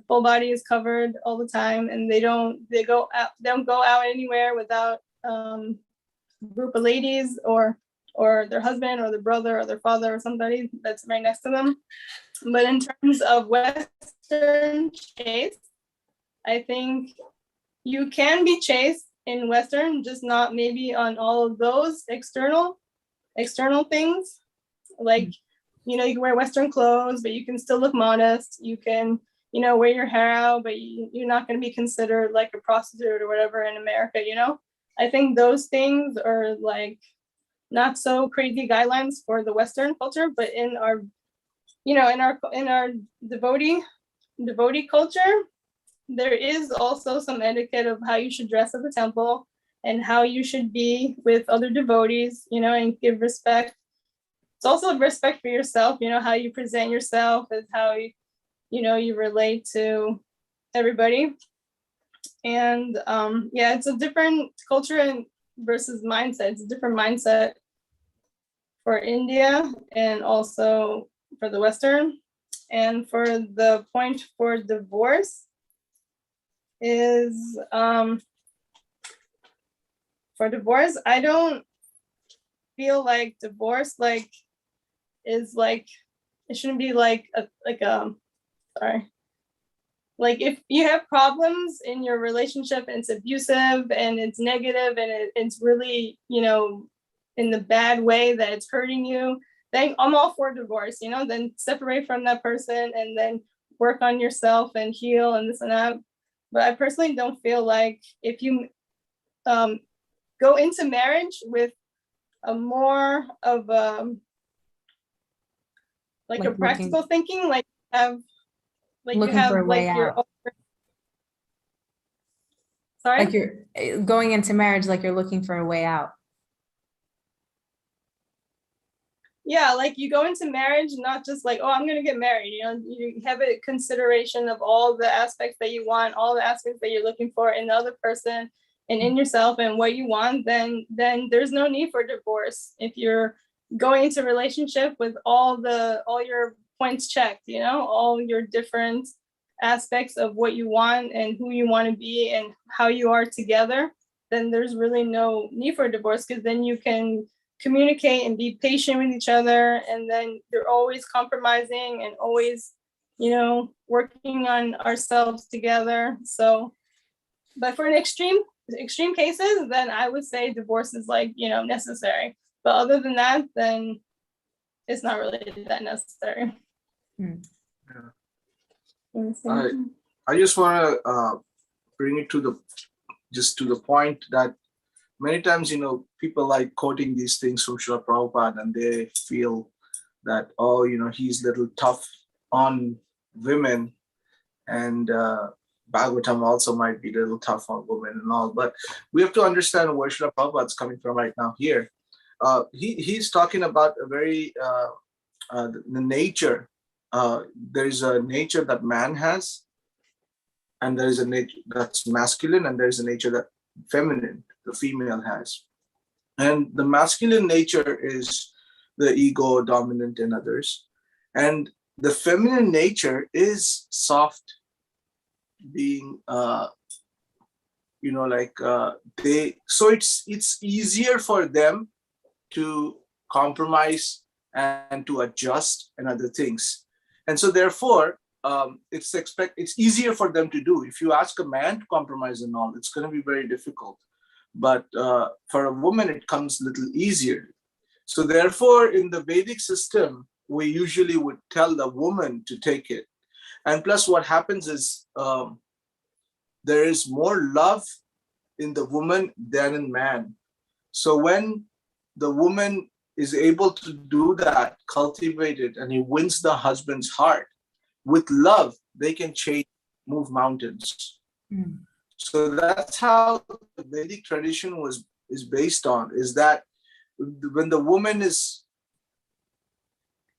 full body is covered all the time, and they don't go out anywhere without a group of ladies or their husband or their brother or their father or somebody that's right next to them. But in terms of Western chaste, I think you can be chaste in Western, just not maybe on all of those external things. Like, you know, you can wear Western clothes, but you can still look modest. You can, you know, wear your hair out, but you're not going to be considered like a prostitute or whatever in America, you know? I think those things are like not so crazy guidelines for the Western culture, but in our, you know, in our devotee culture, there is also some etiquette of how you should dress at the temple and how you should be with other devotees, you know, and give respect. It's also respect for yourself, you know, how you present yourself is how you relate to everybody. And yeah, it's a different culture versus mindset. It's a different mindset for India and also for the Western. And for the point for divorce is, for divorce, I don't feel like divorce is like, it shouldn't be like like if you have problems in your relationship and it's abusive and it's negative and it's really, in the bad way that it's hurting you, then I'm all for divorce, then separate from that person and then work on yourself and heal and this and that. But I personally don't feel like if you go into marriage with a more of like a practical thinking, like you have like your own, sorry? Like you're going into marriage like you're looking for a way out. Yeah, like you go into marriage not just like, oh, I'm gonna get married, you have a consideration of all the aspects that you want, all the aspects that you're looking for in the other person and in yourself and what you want, then there's no need for divorce if you're going into a relationship with all your points checked, all your different aspects of what you want and who you want to be and how you are together, then there's really no need for divorce, because then you can communicate and be patient with each other, and then you're always compromising and always, working on ourselves together. So, but for an extreme cases, then I would say divorce is like, necessary. But other than that, then it's not really that necessary. Yeah. I just want to bring it to the point that many times, people like quoting these things from Srila Prabhupada, and they feel that, oh, he's a little tough on women, and Bhagavatam also might be a little tough on women and all. But we have to understand where Srila Prabhupada is coming from right now here. He's talking about a very, the nature. There's a nature that man has, and there is a nature that's masculine, and there is a nature that feminine, the female has. And the masculine nature is the ego, dominant, and others. And the feminine nature is soft, being, so it's easier for them to compromise and to adjust and other things. And so therefore, it's easier for them to do. If you ask a man to compromise and all, it's going to be very difficult. But for a woman, it comes a little easier. So therefore, in the Vedic system, we usually would tell the woman to take it. And plus what happens is there is more love in the woman than in man. So when the woman is able to do that, cultivate it, and he wins the husband's heart, with love, they can move mountains. Mm. So that's how the Vedic tradition is based on, is that when the woman is,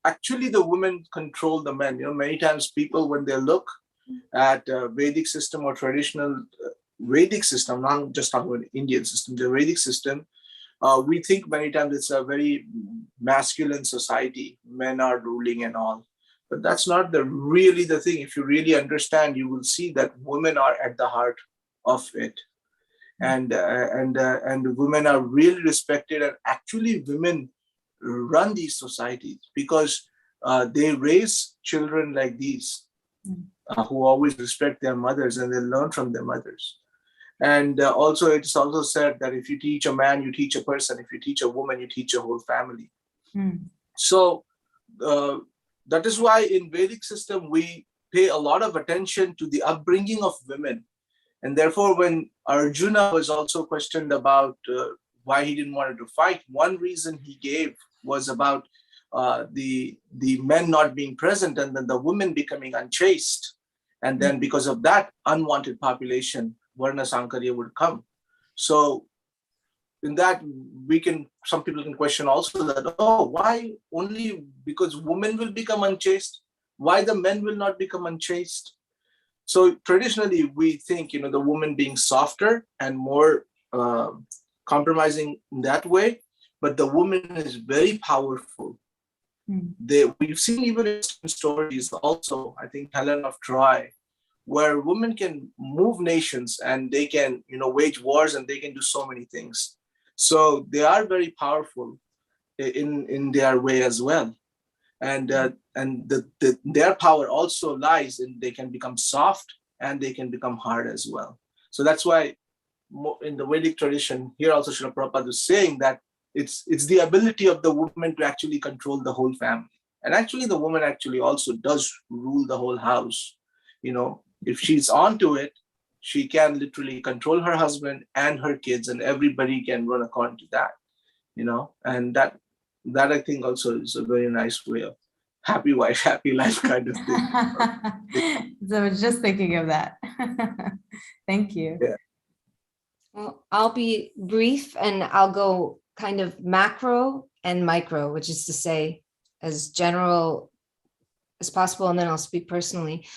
actually the women control the men. Many times people, when they look at Vedic system or traditional Vedic system, not just talking about Indian system, the Vedic system, we think many times it's a very masculine society. Men are ruling and all. But that's not really the thing. If you really understand, you will see that women are at the heart of it. And women are really respected. And actually women run these societies because they raise children like these who always respect their mothers, and they learn from their mothers. And also it's also said that if you teach a man, you teach a person. If you teach a woman, you teach a whole family. So that is why in Vedic system, we pay a lot of attention to the upbringing of women. And therefore, when Arjuna was also questioned about why he didn't want to fight, one reason he gave was about the men not being present, and then the women becoming unchaste. And then because of that, unwanted population, Varna Sankarya would come. So in that, some people can question also that, oh, why only because women will become unchaste? why the men will not become unchaste? So traditionally, we think, the woman being softer and more compromising in that way, but the woman is very powerful. We've seen even in stories also, I think Helen of Troy, where women can move nations and they can, wage wars and they can do so many things. So they are very powerful in their way as well. And their power also lies in they can become soft and they can become hard as well. So that's why in the Vedic tradition, here also Srila Prabhupada is saying that it's the ability of the woman to actually control the whole family. And actually the woman actually also does rule the whole house. If she's onto it, she can literally control her husband and her kids, and everybody can run according to that, and that I think also is a very nice way of happy wife, happy life kind of thing. So I was just thinking of that. Thank you. Yeah. Well, I'll be brief and I'll go kind of macro and micro, which is to say as general as possible, and then I'll speak personally.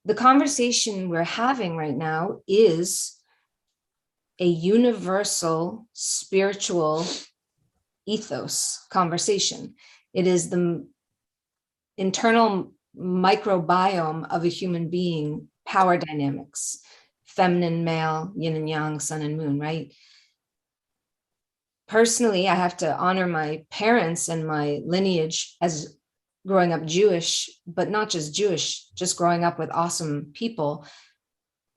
The conversation we're having right now is a universal spiritual ethos conversation. It is the internal microbiome of a human being, power dynamics, feminine, male, yin and yang, sun and moon, right? Personally, I have to honor my parents and my lineage as growing up Jewish, but not just Jewish, just growing up with awesome people.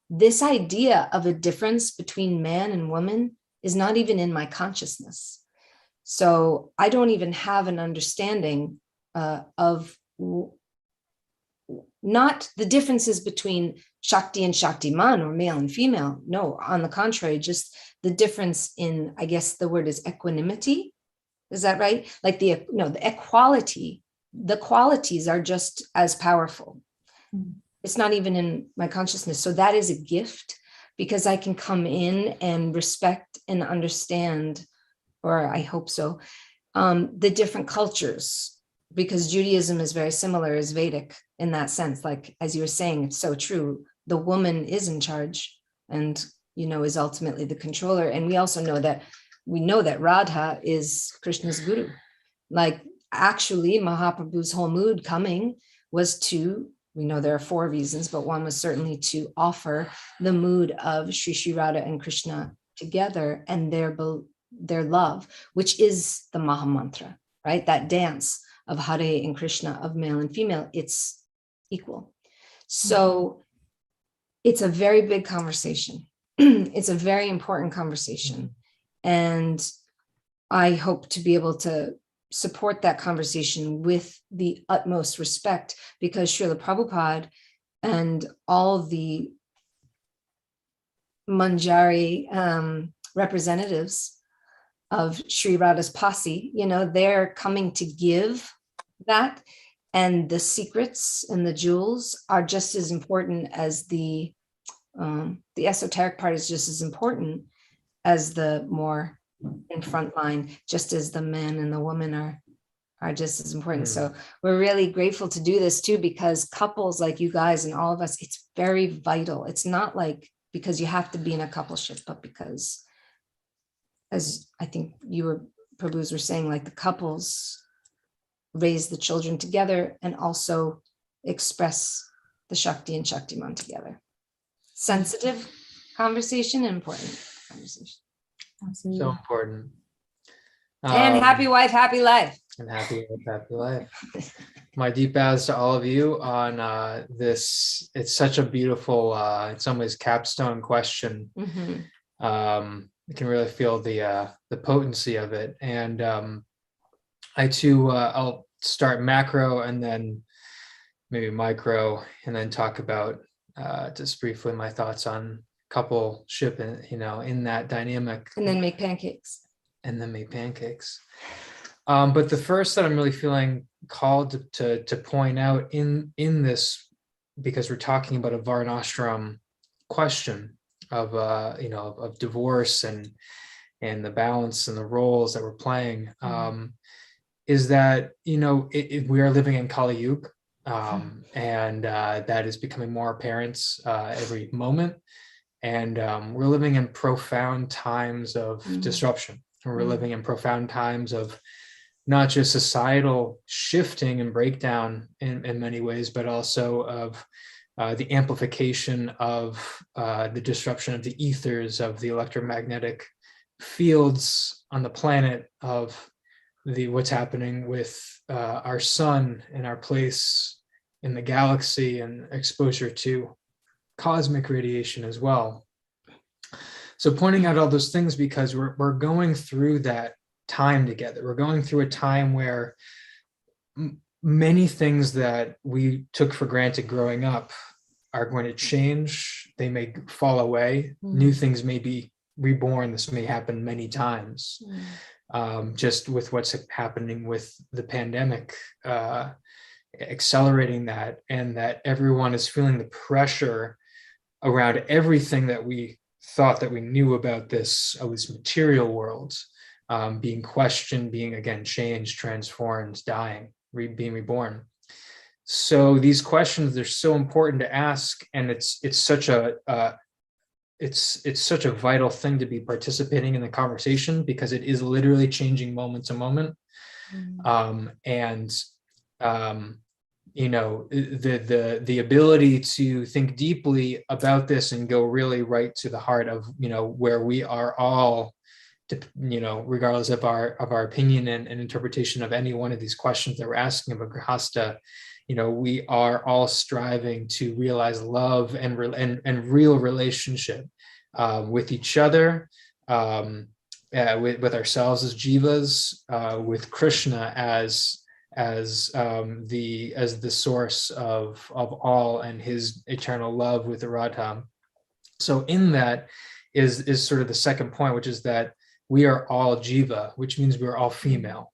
This idea of a difference between man and woman is not even in my consciousness. So I don't even have an understanding of not the differences between Shakti and Shaktiman or male and female. No, on the contrary, just the difference in, I guess the word is equanimity. Is that right? Like the equality, the qualities are just as powerful. It's not even in my consciousness. So that is a gift because I can come in and respect and understand, or I hope so, the different cultures, because Judaism is very similar as Vedic in that sense. Like, as you were saying, it's so true. The woman is in charge and, is ultimately the controller. And we also know that Radha is Krishna's guru. Like, actually, Mahaprabhu's whole mood coming was to, we know there are 4 reasons, but one was certainly to offer the mood of Sri Radha and Krishna together and their love, which is the Maha Mantra, right? That dance of Hare and Krishna, of male and female, it's equal. So it's a very big conversation. It's a very important conversation. And I hope to be able to support that conversation with the utmost respect, because Srila Prabhupada and all the Manjari representatives of Sri Radha's posse, they're coming to give that, and the secrets and the jewels are just as important as the esoteric part is just as important as the more in front line, just as the man and the woman are just as important. So we're really grateful to do this too, because couples like you guys and all of us, it's very vital. It's not like because you have to be in a coupleship, but because, as I think you were, Prabhus were saying, like the couples raise the children together and also express the Shakti and Shaktiman together. Sensitive conversation, important conversation. Absolutely. So important. And happy wife, happy life. And happy life. My deep bows to all of you on this. It's such a beautiful, in some ways, capstone question. You can really feel the potency of it. And I too, I'll start macro and then maybe micro, and then talk about just briefly my thoughts on coupleship and in that dynamic. And then make pancakes. But the first that I'm really feeling called to point out in this, because we're talking about a varnashram question of divorce and the balance and the roles that we're playing, is that we are living in Kali Yuga, And that is becoming more apparent every moment. And we're living in profound times of disruption. We're living in profound times of not just societal shifting and breakdown in many ways, but also of the amplification of the disruption of the ethers, of the electromagnetic fields on the planet, of what's happening with our sun and our place in the galaxy, and exposure to cosmic radiation as well. So pointing out all those things because we're going through that time together. We're going through a time where many things that we took for granted growing up are going to change. They may fall away. New things may be reborn. This may happen many times. Just with what's happening with the pandemic, accelerating that, and that everyone is feeling the pressure around everything that we thought that we knew about this material world, being questioned, being again changed, transformed, dying, being reborn. So these questions, they're so important to ask, and it's such a vital thing to be participating in the conversation, because it is literally changing moment to moment. You know, the ability to think deeply about this and go really right to the heart of, you know, where we are all, you know, regardless of our opinion and interpretation of any one of these questions that we're asking of a Grhastha, you know, we are all striving to realize love and real relationship with each other, with ourselves as jivas, with Krishna as the source of all, and his eternal love with Radha. So in that is sort of the second point, which is that we are all jiva, which means we're all female.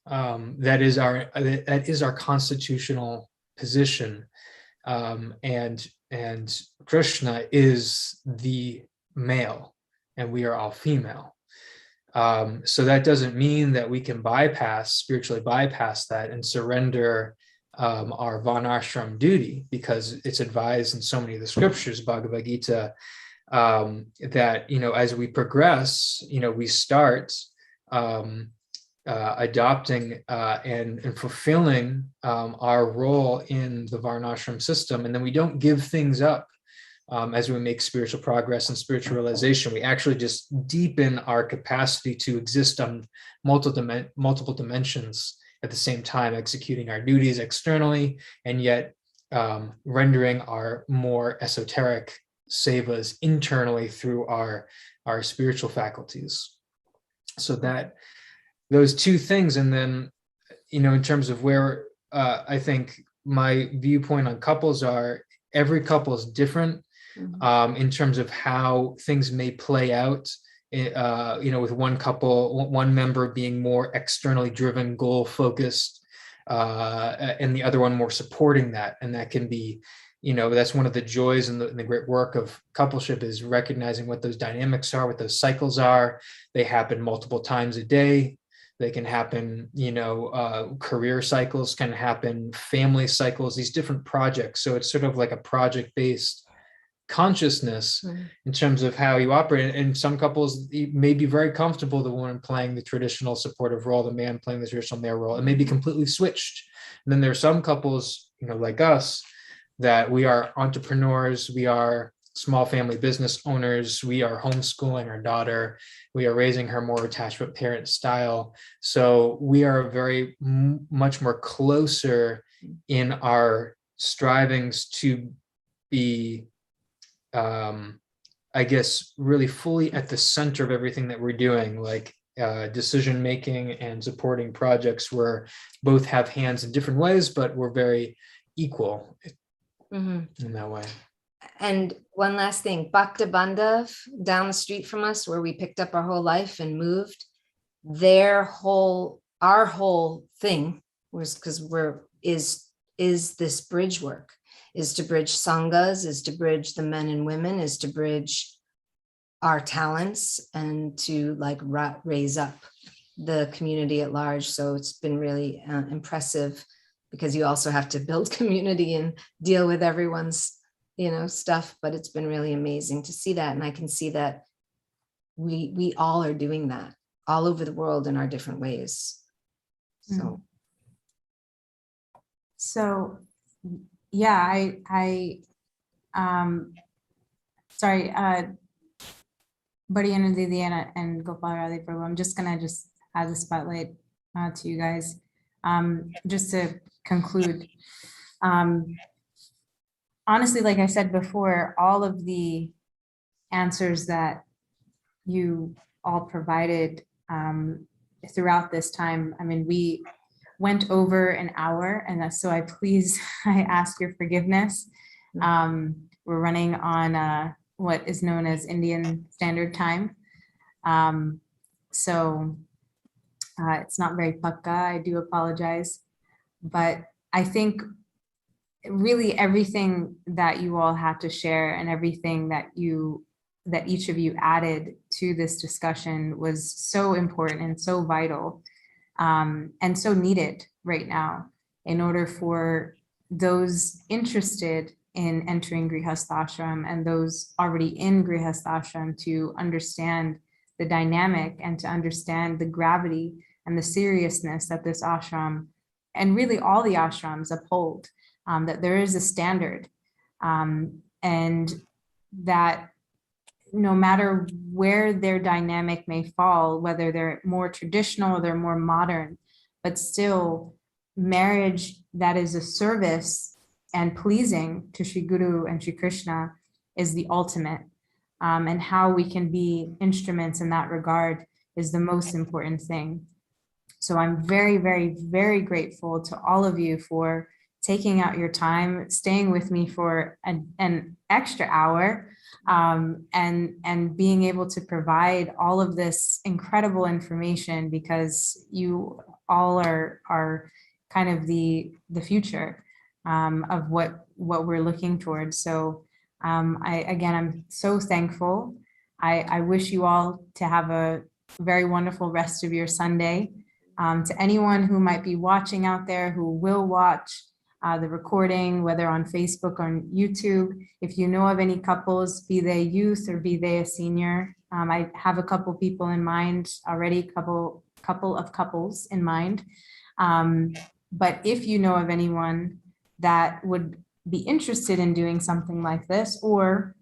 That is our constitutional position, and Krishna is the male, and we are all female. So that doesn't mean that we can spiritually bypass that and surrender our varnashram duty, because it's advised in so many of the scriptures, Bhagavad Gita, that, you know, as we progress, you know, we start adopting and fulfilling our role in the varnashram system, and then we don't give things up. As we make spiritual progress and spiritual realization, we actually just deepen our capacity to exist on multiple dimensions at the same time, executing our duties externally, and yet rendering our more esoteric sevas internally through our spiritual faculties. So that those two things, and then, you know, in terms of where I think my viewpoint on couples are, every couple is different. In terms of how things may play out, you know, with one couple, one member being more externally driven, goal focused, and the other one more supporting that. And that can be, you know, that's one of the joys and the great work of coupleship, is recognizing what those dynamics are, what those cycles are. They happen multiple times a day. They can happen, you know, career cycles can happen, family cycles, these different projects. So it's sort of like a project-based consciousness in terms of how you operate. And some couples may be very comfortable, the woman playing the traditional supportive role, the man playing the traditional male role. It may be completely switched. And then there are some couples, you know, like us, that we are entrepreneurs, we are small family business owners, we are homeschooling our daughter, we are raising her more attachment parent style. So we are very much more closer in our strivings to be, I guess, really fully at the center of everything that we're doing, like decision making and supporting projects where both have hands in different ways, but we're very equal in that way. And one last thing, Bhakta Bandhav down the street from us, where we picked up our whole life and moved, our whole thing was, because is this bridge work, is to bridge sanghas, is to bridge the men and women, is to bridge our talents, and to like raise up the community at large. So it's been really impressive because you also have to build community and deal with everyone's, stuff. But it's been really amazing to see that. And I can see that we all are doing that all over the world in our different ways. So yeah, sorry, Badi Didi and Gopal Prabhu, I'm just gonna add the spotlight to you guys. Just to conclude, honestly, like I said before, all of the answers that you all provided throughout this time, I mean, we went over an hour, and so I ask your forgiveness. We're running on what is known as Indian Standard Time. So it's not very pakka, I do apologize. But I think really everything that you all had to share and everything that each of you added to this discussion was so important and so vital, and so needed right now in order for those interested in entering Grihastha ashram and those already in Grihastha ashram to understand the dynamic and to understand the gravity and the seriousness that this ashram and really all the ashrams uphold, that there is a standard, and that no matter where their dynamic may fall, whether they're more traditional or they're more modern, but still marriage that is a service and pleasing to Shri Guru and Shri Krishna is the ultimate, and how we can be instruments in that regard is the most important thing. So I'm very, very, very grateful to all of you for taking out your time, staying with me for an extra hour, and being able to provide all of this incredible information, because you all are kind of the future of what we're looking towards. So I'm so thankful. I wish you all to have a very wonderful rest of your Sunday. To anyone who might be watching out there, who will watch the recording, whether on Facebook or on YouTube, if you know of any couples, be they youth or be they a senior, I have a couple people in mind already, couple of couples in mind. But if you know of anyone that would be interested in doing something like this, or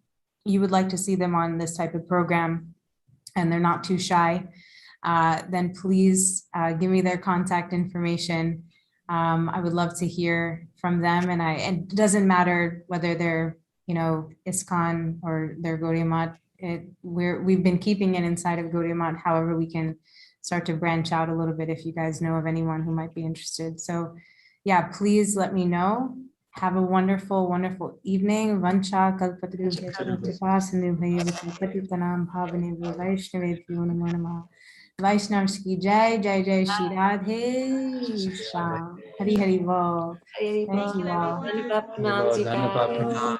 you would like to see them on this type of program and they're not too shy, then please give me their contact information. I would love to hear from them, and it doesn't matter whether they're, ISKCON or they're Gaudiya Math. We've been keeping it inside of Gaudiya Math. However, we can start to branch out a little bit if you guys know of anyone who might be interested. So yeah, please let me know. Have a wonderful, wonderful evening. Vancha kalpataru bhayavipasanu bhayavipatitanam bhavane vaishnavebhyo namo namah. Vaishnavs ki jai, jai jai Shri Radhe Shyam. Hari Hari Bol. Thank you all. Dhanyavad pranam ji ka.